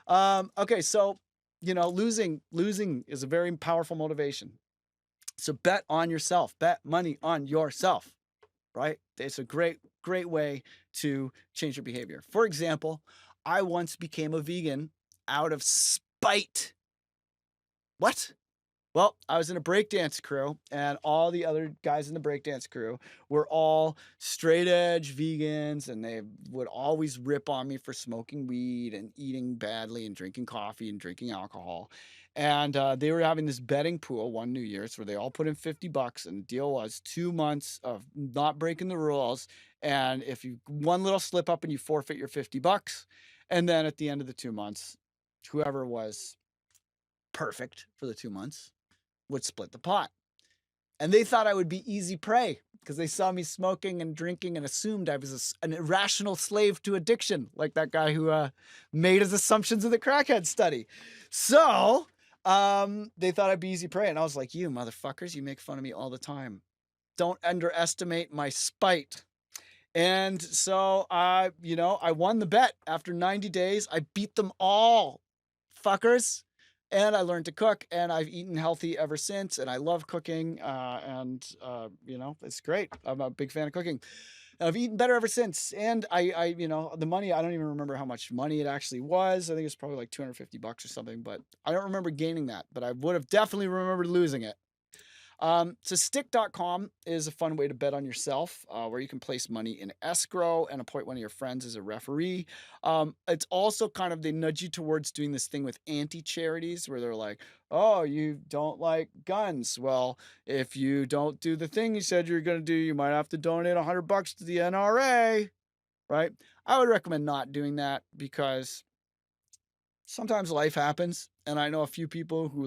Okay, so losing is a very powerful motivation. So bet on yourself. Bet money on yourself. Right? It's a great way to change your behavior. For example, I once became a vegan out of spite. What? Well, I was in a breakdance crew, and all the other guys in the breakdance crew were all straight edge vegans, and they would always rip on me for smoking weed and eating badly and drinking coffee and drinking alcohol. And they were having this betting pool one New Year's where they all put in $50, and the deal was 2 months of not breaking the rules. And if you one little slip up and you forfeit your $50, and then at the end of the 2 months, whoever was perfect for the 2 months would split the pot. And they thought I would be easy prey because they saw me smoking and drinking and assumed I was an irrational slave to addiction, like that guy who made his assumptions in the crackhead study. So they thought I'd be easy prey. And I was like, you motherfuckers, you make fun of me all the time. Don't underestimate my spite. And so, I won the bet. After 90 days, I beat them all, fuckers. And I learned to cook, and I've eaten healthy ever since, and I love cooking, it's great. I'm a big fan of cooking. I've eaten better ever since, and the money, I don't even remember how much money it actually was. I think it's probably like $250 or something, but I don't remember gaining that, but I would have definitely remembered losing it. So stick.com is a fun way to bet on yourself, where you can place money in escrow and appoint one of your friends as a referee. It's also kind of, they nudge you towards doing this thing with anti-charities where they're like, oh, you don't like guns. Well, if you don't do the thing you said you're going to do, you might have to donate $100 to the NRA, right? I would recommend not doing that because sometimes life happens. And I know a few people who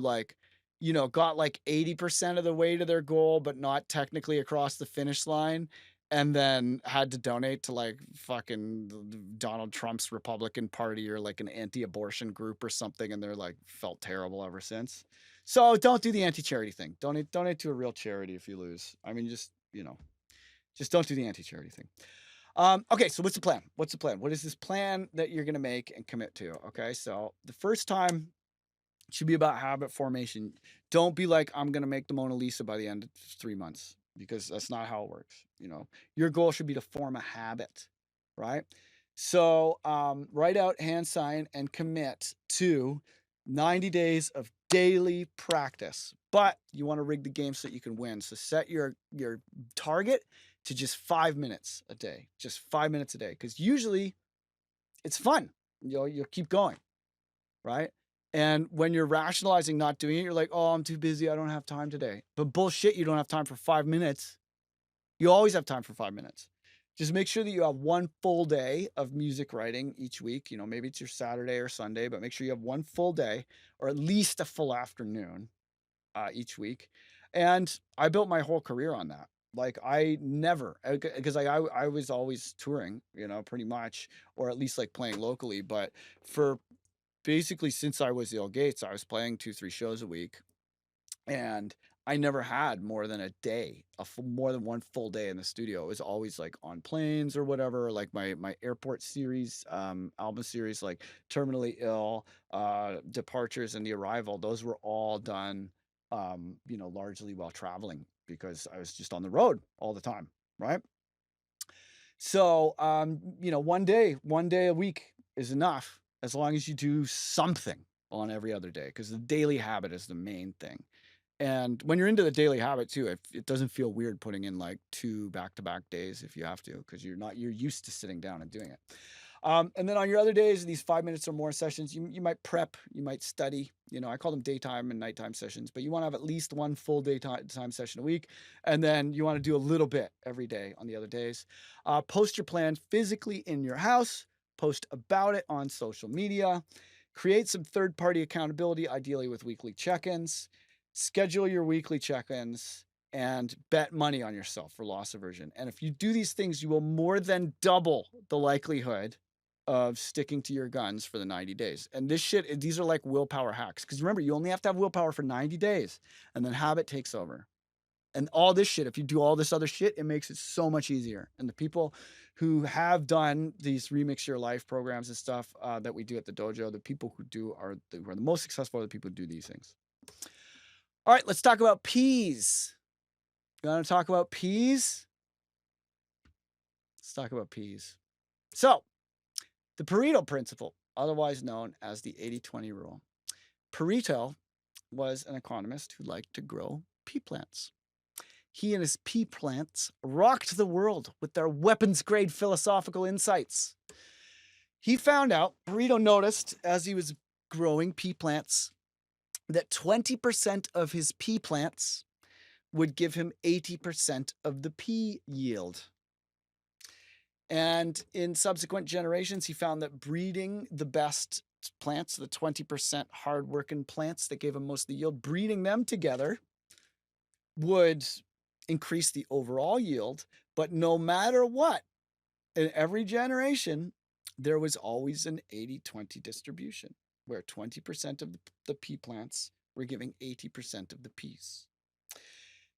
got like 80% of the way to their goal, but not technically across the finish line, and then had to donate to like fucking Donald Trump's Republican Party or like an anti-abortion group or something, and they're like felt terrible ever since. So don't do the anti-charity thing. Donate to a real charity if you lose. I mean, just don't do the anti-charity thing. Okay, so what's the plan? What is this plan that you're gonna make and commit to? Okay, so the first time should be about habit formation. Don't be like, I'm going to make the Mona Lisa by the end of 3 months, because that's not how it works. Your goal should be to form a habit, right? So write out, hand sign, and commit to 90 days of daily practice. But you want to rig the game so that you can win. So set your target to just 5 minutes a day, just 5 minutes a day, because usually it's fun. You'll keep going, right? And when you're rationalizing not doing it, you're like, oh, I'm too busy. I don't have time today. But bullshit, you don't have time for 5 minutes. You always have time for 5 minutes. Just make sure that you have one full day of music writing each week. Maybe it's your Saturday or Sunday, but make sure you have one full day or at least a full afternoon each week. And I built my whole career on that. Like because I was always touring, pretty much, or at least like playing locally. But for basically since I was Ill Gates, I was playing 2-3 shows a week, and I never had more than a day, more than one full day in the studio. It was always like on planes or whatever, like my airport series, album series, like Terminally Ill, Departures, and The Arrival. Those were all done, largely while traveling, because I was just on the road all the time, right? So, one day a week is enough, as long as you do something on every other day, because the daily habit is the main thing. And when you're into the daily habit too, it doesn't feel weird putting in like 2 back-to-back days if you have to, because you're used to sitting down and doing it. And then on your other days, these 5 minutes or more sessions, you might prep, you might study. You know, I call them daytime and nighttime sessions, but you want to have at least one full daytime session a week. And then you want to do a little bit every day on the other days. Post your plan physically in your house, post about it on social media, create some third-party accountability, ideally with weekly check-ins, schedule your weekly check-ins, and bet money on yourself for loss aversion. And if you do these things, you will more than double the likelihood of sticking to your guns for the 90 days. And these are like willpower hacks. Because remember, you only have to have willpower for 90 days, and then habit takes over. And all this shit, if you do all this other shit, it makes it so much easier. And the people who have done these Remix Your Life programs and stuff that we do at the dojo, the people who are the most successful are the people who do these things. All right, let's talk about P's. You want to talk about P's? Let's talk about P's. So, the Pareto principle, otherwise known as the 80-20 rule. Pareto was an economist who liked to grow pea plants. He and his pea plants rocked the world with their weapons-grade philosophical insights. He found out, Pareto noticed as he was growing pea plants, that 20% of his pea plants would give him 80% of the pea yield. And in subsequent generations, he found that breeding the best plants, the 20% hard-working plants that gave him most of the yield, breeding them together would increase the overall yield. But no matter what, in every generation, there was always an 80-20 distribution, where 20% of the pea plants were giving 80% of the peas.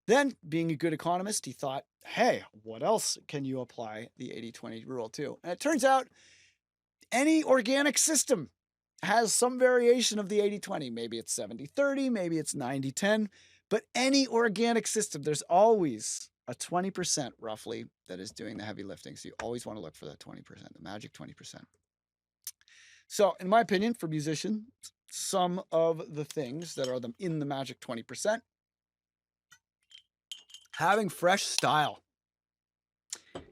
Then, being a good economist, he thought, hey, what else can you apply the 80-20 rule to? And it turns out any organic system has some variation of the 80-20. Maybe it's 70-30, maybe it's 90-10, but any organic system, there's always a 20% roughly that is doing the heavy lifting. So you always want to look for that 20%, the magic 20%. So in my opinion, for musicians, some of the things that are in the magic 20%, having fresh style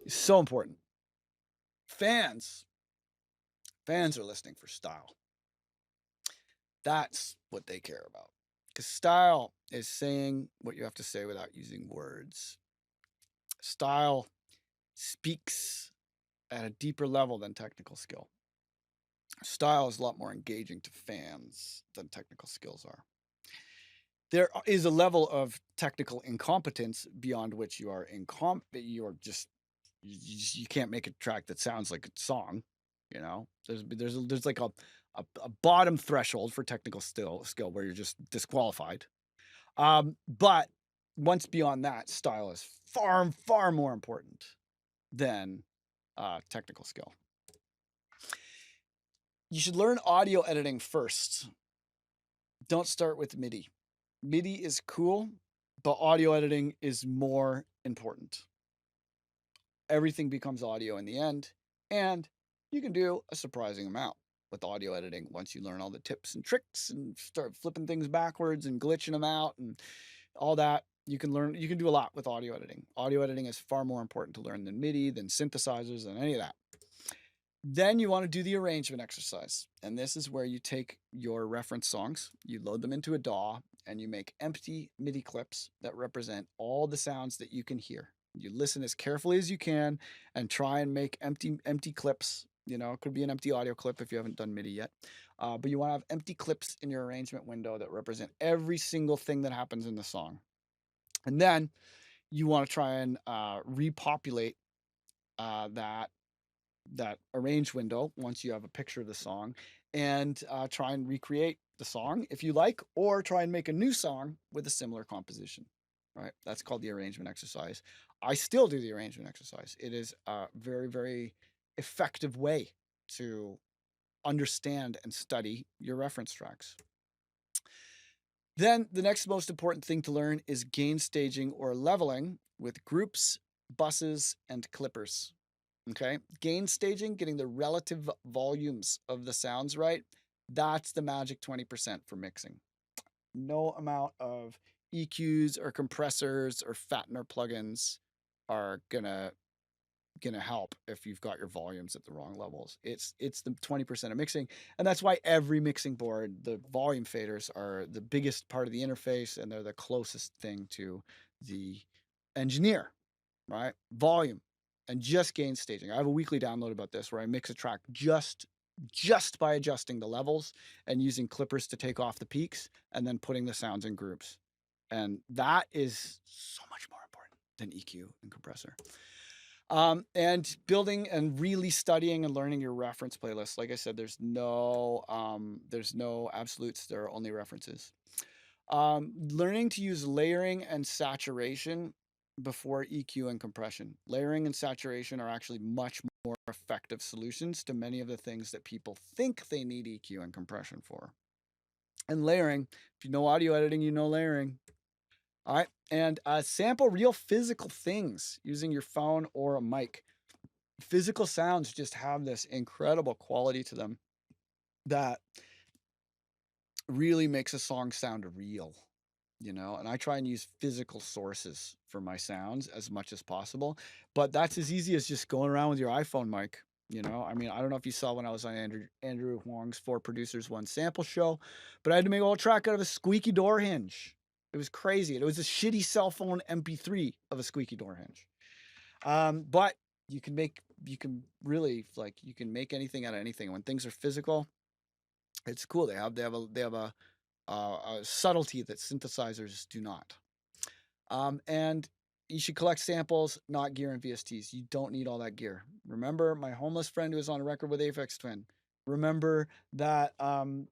is so important. Fans are listening for style. That's what they care about. Because style is saying what you have to say without using words. Style speaks at a deeper level than technical skill. Style is a lot more engaging to fans than technical skills are. There is a level of technical incompetence beyond which you are you can't make a track that sounds like a song. You know, there's like a bottom threshold for technical skill where you're just disqualified. But once beyond that, style is far more important than technical skill. You should learn audio editing first. Don't start with MIDI. MIDI is cool, but audio editing is more important. Everything becomes audio in the end, and you can do a surprising amount with audio editing once you learn all the tips and tricks and start flipping things backwards and glitching them out and all that. You can do a lot with audio editing. Audio editing is far more important to learn than MIDI, than synthesizers, than any of that. Then you want to do the arrangement exercise. And this is where you take your reference songs, you load them into a DAW, and you make empty MIDI clips that represent all the sounds that you can hear. You listen as carefully as you can and try and make empty clips. You know, it could be an empty audio clip if you haven't done MIDI yet. But you want to have empty clips in your arrangement window that represent every single thing that happens in the song. And then you want to try and repopulate that arrange window once you have a picture of the song, and try and recreate the song if you like, or try and make a new song with a similar composition. Right? That's called the arrangement exercise. I still do the arrangement exercise. It is a very, very effective way to understand and study your reference tracks. Then the next most important thing to learn is gain staging or leveling with groups, buses, and clippers. Okay, gain staging, getting the relative volumes of the sounds right, that's the magic 20% for mixing. No amount of EQs or compressors or fattener plugins are gonna gonna help if you've got your volumes at the wrong levels. It's the 20% of mixing, and that's why every mixing board, the volume faders are the biggest part of the interface, and they're the closest thing to the engineer, right? Volume and just gain staging. I have a weekly download about this where I mix a track just by adjusting the levels and using clippers to take off the peaks and then putting the sounds in groups. And that is so much more important than EQ and compressor. And building and really studying and learning your reference playlist. Like I said, there's no absolutes. There are only references. Learning to use layering and saturation before EQ and compression. Layering and saturation are actually much more effective solutions to many of the things that people think they need EQ and compression for. And layering, if you know audio editing, you know layering. All right, and sample real physical things using your phone or a mic. Physical sounds just have this incredible quality to them that really makes a song sound real, and I try and use physical sources for my sounds as much as possible, but that's as easy as just going around with your iPhone mic. I mean, I don't know if you saw when I was on Andrew Huang's 4 Producers 1 Sample show, but I had to make a whole track out of a squeaky door hinge. It was crazy. It was a shitty cell phone MP3 of a squeaky door hinge. But you can make anything out of anything. When things are physical, it's cool. They have a subtlety that synthesizers do not. And you should collect samples, not gear and VSTs. You don't need all that gear. Remember my homeless friend who was on a record with Aphex Twin. Remember that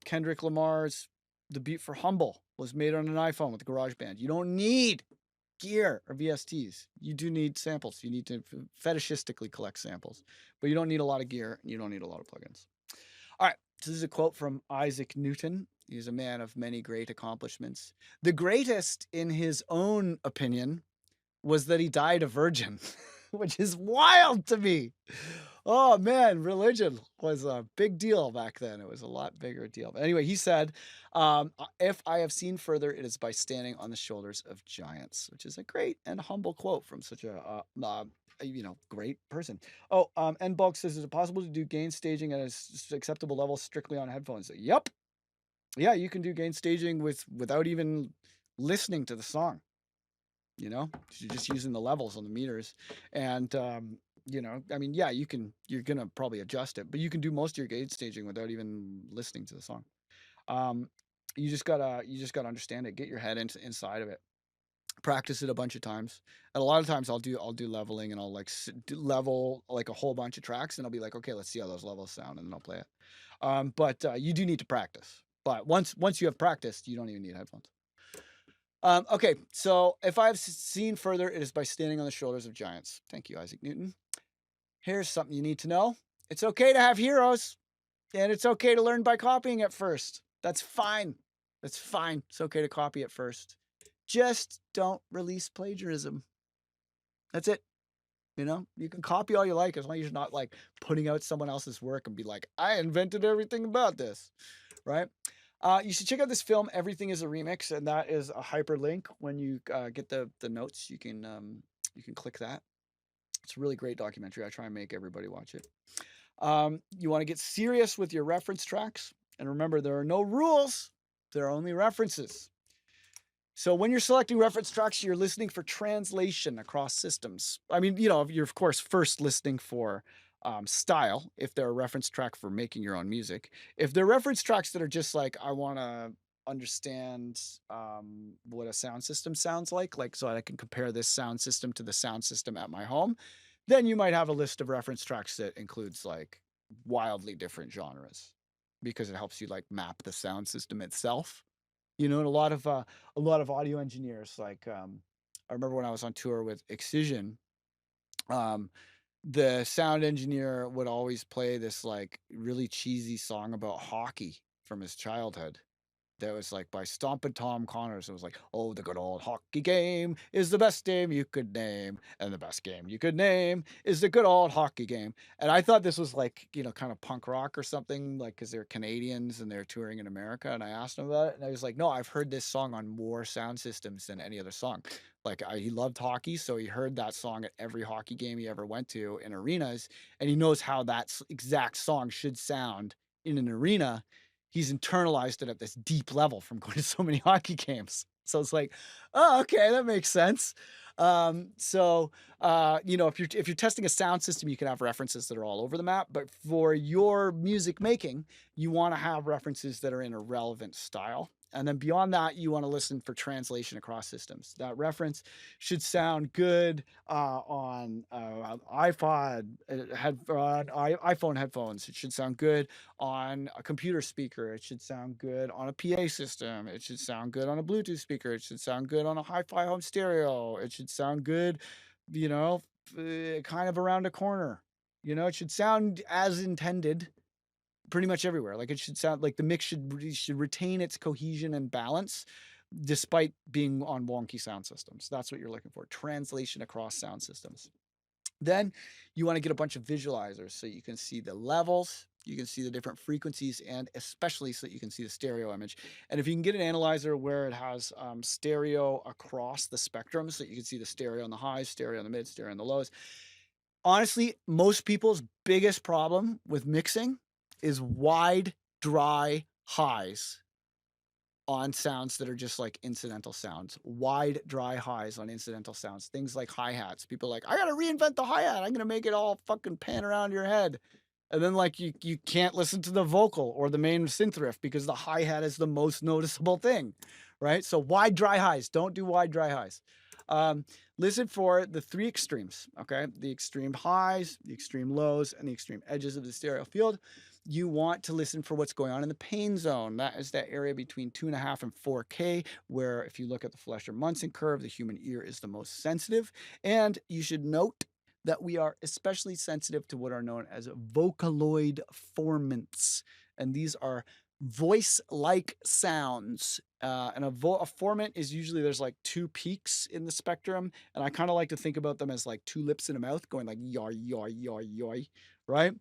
Kendrick Lamar's The Beat for Humble was made on an iPhone with GarageBand. You don't need gear or VSTs. You do need samples. You need to fetishistically collect samples, but you don't need a lot of gear. And you don't need a lot of plugins. All right. So this is a quote from Isaac Newton. He's a man of many great accomplishments. The greatest, in his own opinion, was that he died a virgin, which is wild to me. Oh man, religion was a big deal back then. It was a lot bigger deal. But anyway, he said, if I have seen further, it is by standing on the shoulders of giants, which is a great and humble quote from such a great person. Oh, and Bulk says, is it possible to do gain staging at an acceptable level strictly on headphones? Yep. Yeah, you can do gain staging without even listening to the song. You're just using the levels on the meters. And I mean, yeah, you're gonna probably adjust it, but you can do most of your gain staging without even listening to the song. You just gotta understand it, get your head inside of it, practice it a bunch of times. And a lot of times I'll do leveling, and I'll level like a whole bunch of tracks, and I'll be like, okay, let's see how those levels sound, and then I'll play it. But you do need to practice. But once you have practiced, you don't even need headphones. Okay, so if I've seen further, it is by standing on the shoulders of giants. Thank you, Isaac Newton. Here's something you need to know. It's okay to have heroes, and it's okay to learn by copying at first. That's fine. That's fine. It's okay to copy at first. Just don't release plagiarism. That's it. You can copy all you like, as long as you're not like putting out someone else's work and be like, I invented everything about this, right? You should check out this film, Everything is a Remix, and that is a hyperlink. When you get the notes, you can click that. It's a really great documentary. I try and make everybody watch it. You want to get serious with your reference tracks, and remember, there are no rules. There are only references. So when you're selecting reference tracks, you're listening for translation across systems. I mean, you're of course first listening for style, if they're a reference track for making your own music. If they're reference tracks that are just like, I want to understand what a sound system sounds like so I can compare this sound system to the sound system at my home, then you might have a list of reference tracks that includes like wildly different genres, because it helps you like map the sound system itself. And a lot of audio engineers, like I remember when I was on tour with Excision, the sound engineer would always play this like really cheesy song about hockey from his childhood. that was like by Stompin' Tom Connors. It was like, oh, the good old hockey game is the best game you could name, and the best game you could name is the good old hockey game. And I thought this was like, you know, kind of punk rock or something, like because they're Canadians and they're touring in America. And I asked him about it, and I was like, no, I've heard this song on more sound systems than any other song. Like he loved hockey, so he heard that song at every hockey game he ever went to in arenas, and he knows how that exact song should sound in an arena. He's internalized it at this deep level from going to so many hockey games. So it's like, oh, okay, that makes sense. You know, if you're testing a sound system, you can have references that are all over the map. But for your music making, you want to have references that are in a relevant style. And then beyond that, you want to listen for translation across systems. That reference should sound good on iPod, iPhone headphones. It should sound good on a computer speaker. It should sound good on a PA system. It should sound good on a Bluetooth speaker. It should sound good on a hi-fi home stereo. It should sound good, you know, kind of around a corner. You know, it should sound as intended pretty much everywhere. Like it should sound like the mix should retain its cohesion and balance despite being on wonky sound systems. That's what you're looking for. Translation across sound systems. Then you want to get a bunch of visualizers so you can see the levels, you can see the different frequencies, and especially so that you can see the stereo image. And if you can get an analyzer where it has stereo across the spectrum, so that you can see the stereo on the highs, stereo on the mids, stereo on the lows. Honestly, most people's biggest problem with mixing is wide, dry highs on sounds that are just like incidental sounds. Wide, dry highs on incidental sounds. Things like hi-hats. People are like, I gotta reinvent the hi-hat. I'm gonna make it all fucking pan around your head. And then like you can't listen to the vocal or the main synth riff because the hi-hat is the most noticeable thing, right? So wide, dry highs. Don't do wide, dry highs. Listen for the three extremes, okay? The extreme highs, the extreme lows, and the extreme edges of the stereo field. You want to listen for what's going on in the pain zone. That is that area between 2.5 and 4K, where if you look at the Fleischer-Munson curve, the human ear is the most sensitive. And you should note that we are especially sensitive to what are known as vocaloid formants. And these are voice-like sounds. And a formant is usually there's like two peaks in the spectrum. And I kind of like to think about them as like two lips in a mouth going like yoy, yoy, yoy, yoy, right?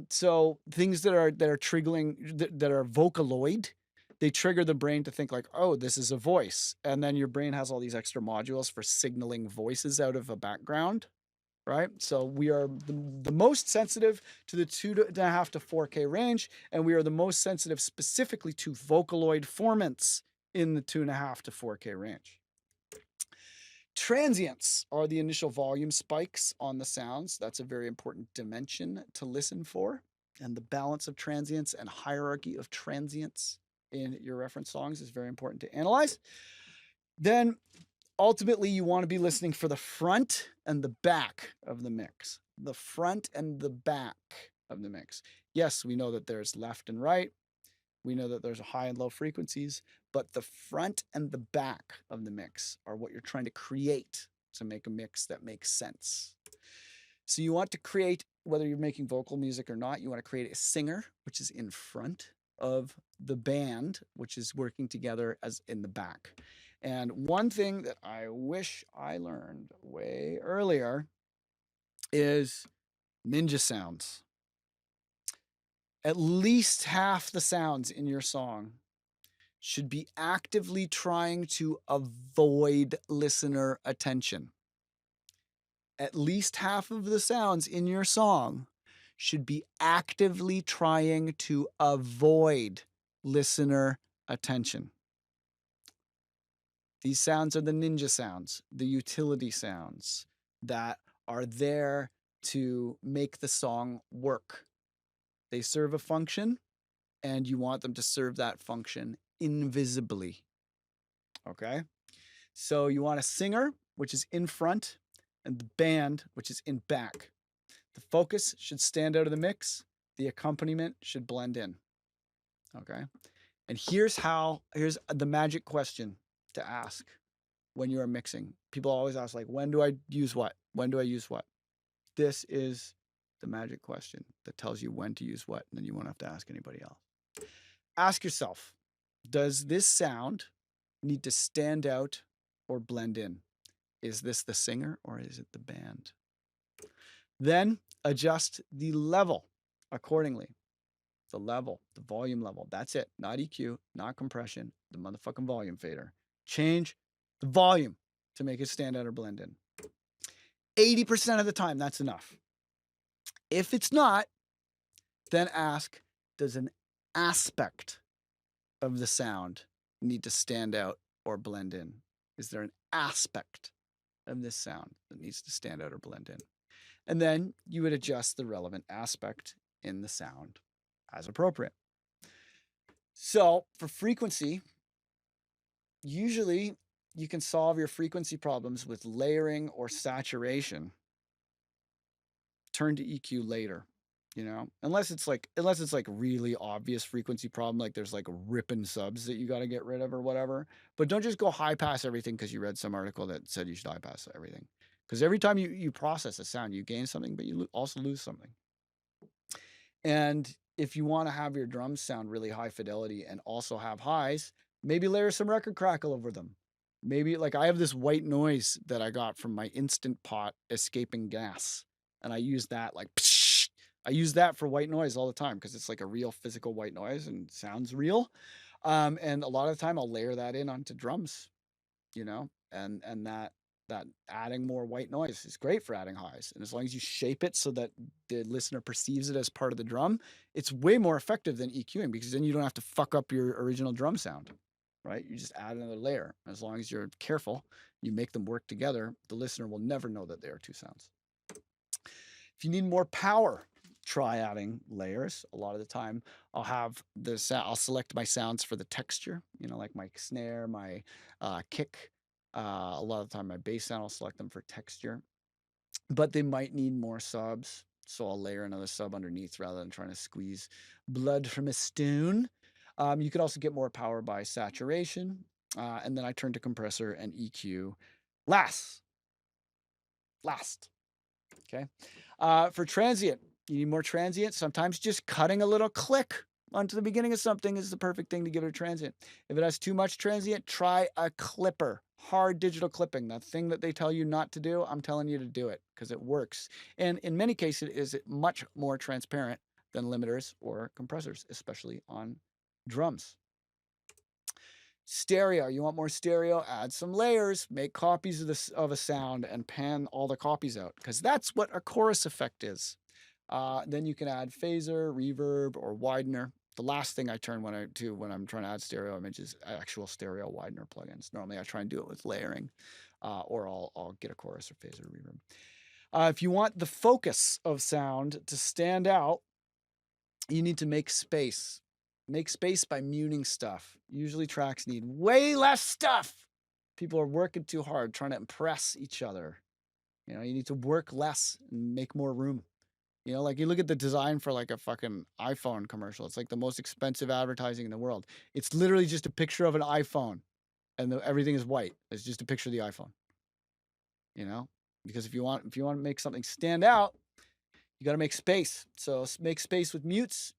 So things that are triggering, that are vocaloid, they trigger the brain to think like, oh, this is a voice. And then your brain has all these extra modules for signaling voices out of a background. Right? So we are the most sensitive to the 2.5 to 4K range, and we are the most sensitive specifically to vocaloid formants in the 2.5 to 4K range. Transients are the initial volume spikes on the sounds. That's a very important dimension to listen for. And the balance of transients and hierarchy of transients in your reference songs is very important to analyze. Then ultimately, you want to be listening for the front and the back of the mix. The front and the back of the mix. Yes, we know that there's left and right. We know that there's high and low frequencies, but the front and the back of the mix are what you're trying to create to make a mix that makes sense. So you want to create, whether you're making vocal music or not, you want to create a singer, which is in front of the band, which is working together as in the back. And one thing that I wish I learned way earlier is ninja sounds. At least half the sounds in your song should be actively trying to avoid listener attention. At least half of the sounds in your song should be actively trying to avoid listener attention. These sounds are the ninja sounds, the utility sounds that are there to make the song work. They serve a function, and you want them to serve that function invisibly. Okay? So you want a singer, which is in front, and the band, which is in back. The focus should stand out of the mix. The accompaniment should blend in. Okay? And here's the magic question to ask when you are mixing. People always ask, like, when do I use what? When do I use what? This is the magic question that tells you when to use what, and then you won't have to ask anybody else. Ask yourself, Does this sound need to stand out or blend in? Is this the singer or is it the band? Then adjust the level accordingly. The level, the volume level. That's it. Not EQ, not compression, the motherfucking volume fader. Change the volume to make it stand out or blend in. 80% of the time, that's enough. If it's not, then ask, does an aspect of the sound need to stand out or blend in? Is there an aspect of this sound that needs to stand out or blend in? And then you would adjust the relevant aspect in the sound as appropriate. So for frequency, usually you can solve your frequency problems with layering or saturation. Turn to EQ later, unless it's like really obvious frequency problem, like there's like ripping subs that you got to get rid of or whatever. But don't just go high pass everything because you read some article that said you should high pass everything. Because every time you process a sound, you gain something, but you also lose something. And if you want to have your drums sound really high fidelity and also have highs, maybe layer some record crackle over them. Maybe like I have this white noise that I got from my Instant Pot escaping gas. And I use that like, psh, I use that for white noise all the time because it's like a real physical white noise and sounds real. And a lot of the time I'll layer that in onto drums, and that adding more white noise is great for adding highs. And as long as you shape it so that the listener perceives it as part of the drum, it's way more effective than EQing because then you don't have to fuck up your original drum sound, right? You just add another layer. As long as you're careful, you make them work together, the listener will never know that they are two sounds. If you need more power, try adding layers. A lot of the time I'll select my sounds for the texture, like my snare, my kick. A lot of the time my bass sound, I'll select them for texture, but they might need more subs. So I'll layer another sub underneath rather than trying to squeeze blood from a stone. You could also get more power by saturation. And then I turn to compressor and EQ last. Okay. For transient, you need more transient. Sometimes just cutting a little click onto the beginning of something is the perfect thing to give it a transient. If it has too much transient, try a clipper. Hard digital clipping, that thing that they tell you not to do, I'm telling you to do it because it works. And in many cases, it is much more transparent than limiters or compressors, especially on drums. Stereo, you want more stereo? Add some layers, make copies of a sound and pan all the copies out because that's what a chorus effect is. Then you can add phaser, reverb, or widener. The last thing I turn when I'm trying to add stereo images, actual stereo widener plugins. Normally I try and do it with layering, or I'll get a chorus or phaser or reverb. If you want the focus of sound to stand out, you need to make space. Make space by muting stuff. Usually tracks need way less stuff. People are working too hard trying to impress each other. You need to work less and make more room. Like you look at the design for like a fucking iPhone commercial. It's like the most expensive advertising in the world. It's literally just a picture of an iPhone and everything is white. It's just a picture of the iPhone. Because if you want to make something stand out, you got to make space. So make space with mutes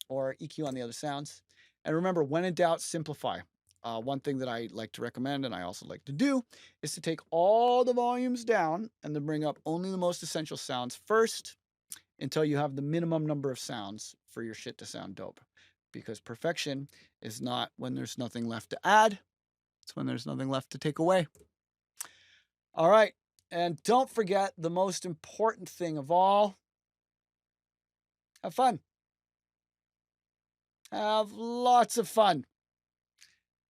or EQ on the other sounds. And remember, when in doubt, simplify. One thing that I like to recommend and I also like to do is to take all the volumes down and then bring up only the most essential sounds first until you have the minimum number of sounds for your shit to sound dope. Because perfection is not when there's nothing left to add, it's when there's nothing left to take away. All right, and don't forget the most important thing of all, have fun. Have lots of fun.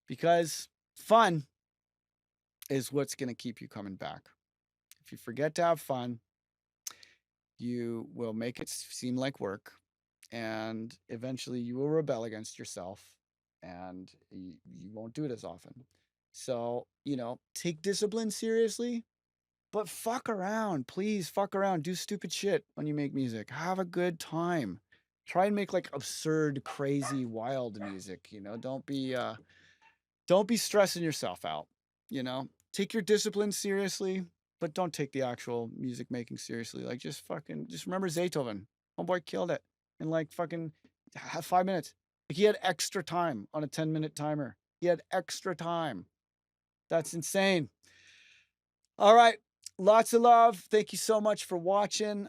Because fun is what's going to keep you coming back. If you forget to have fun, you will make it seem like work, and eventually you will rebel against yourself and you won't do it as often. So, take discipline seriously, but fuck around. Please fuck around. Do stupid shit when you make music. Have a good time. Try and make like absurd, crazy, wild music. Don't be stressing yourself out. Take your discipline seriously, but don't take the actual music making seriously. Like just remember Zaytoven. Homeboy killed it in like fucking 5 minutes. He had extra time on a 10-minute timer. He had extra time. That's insane. All right. Lots of love. Thank you so much for watching.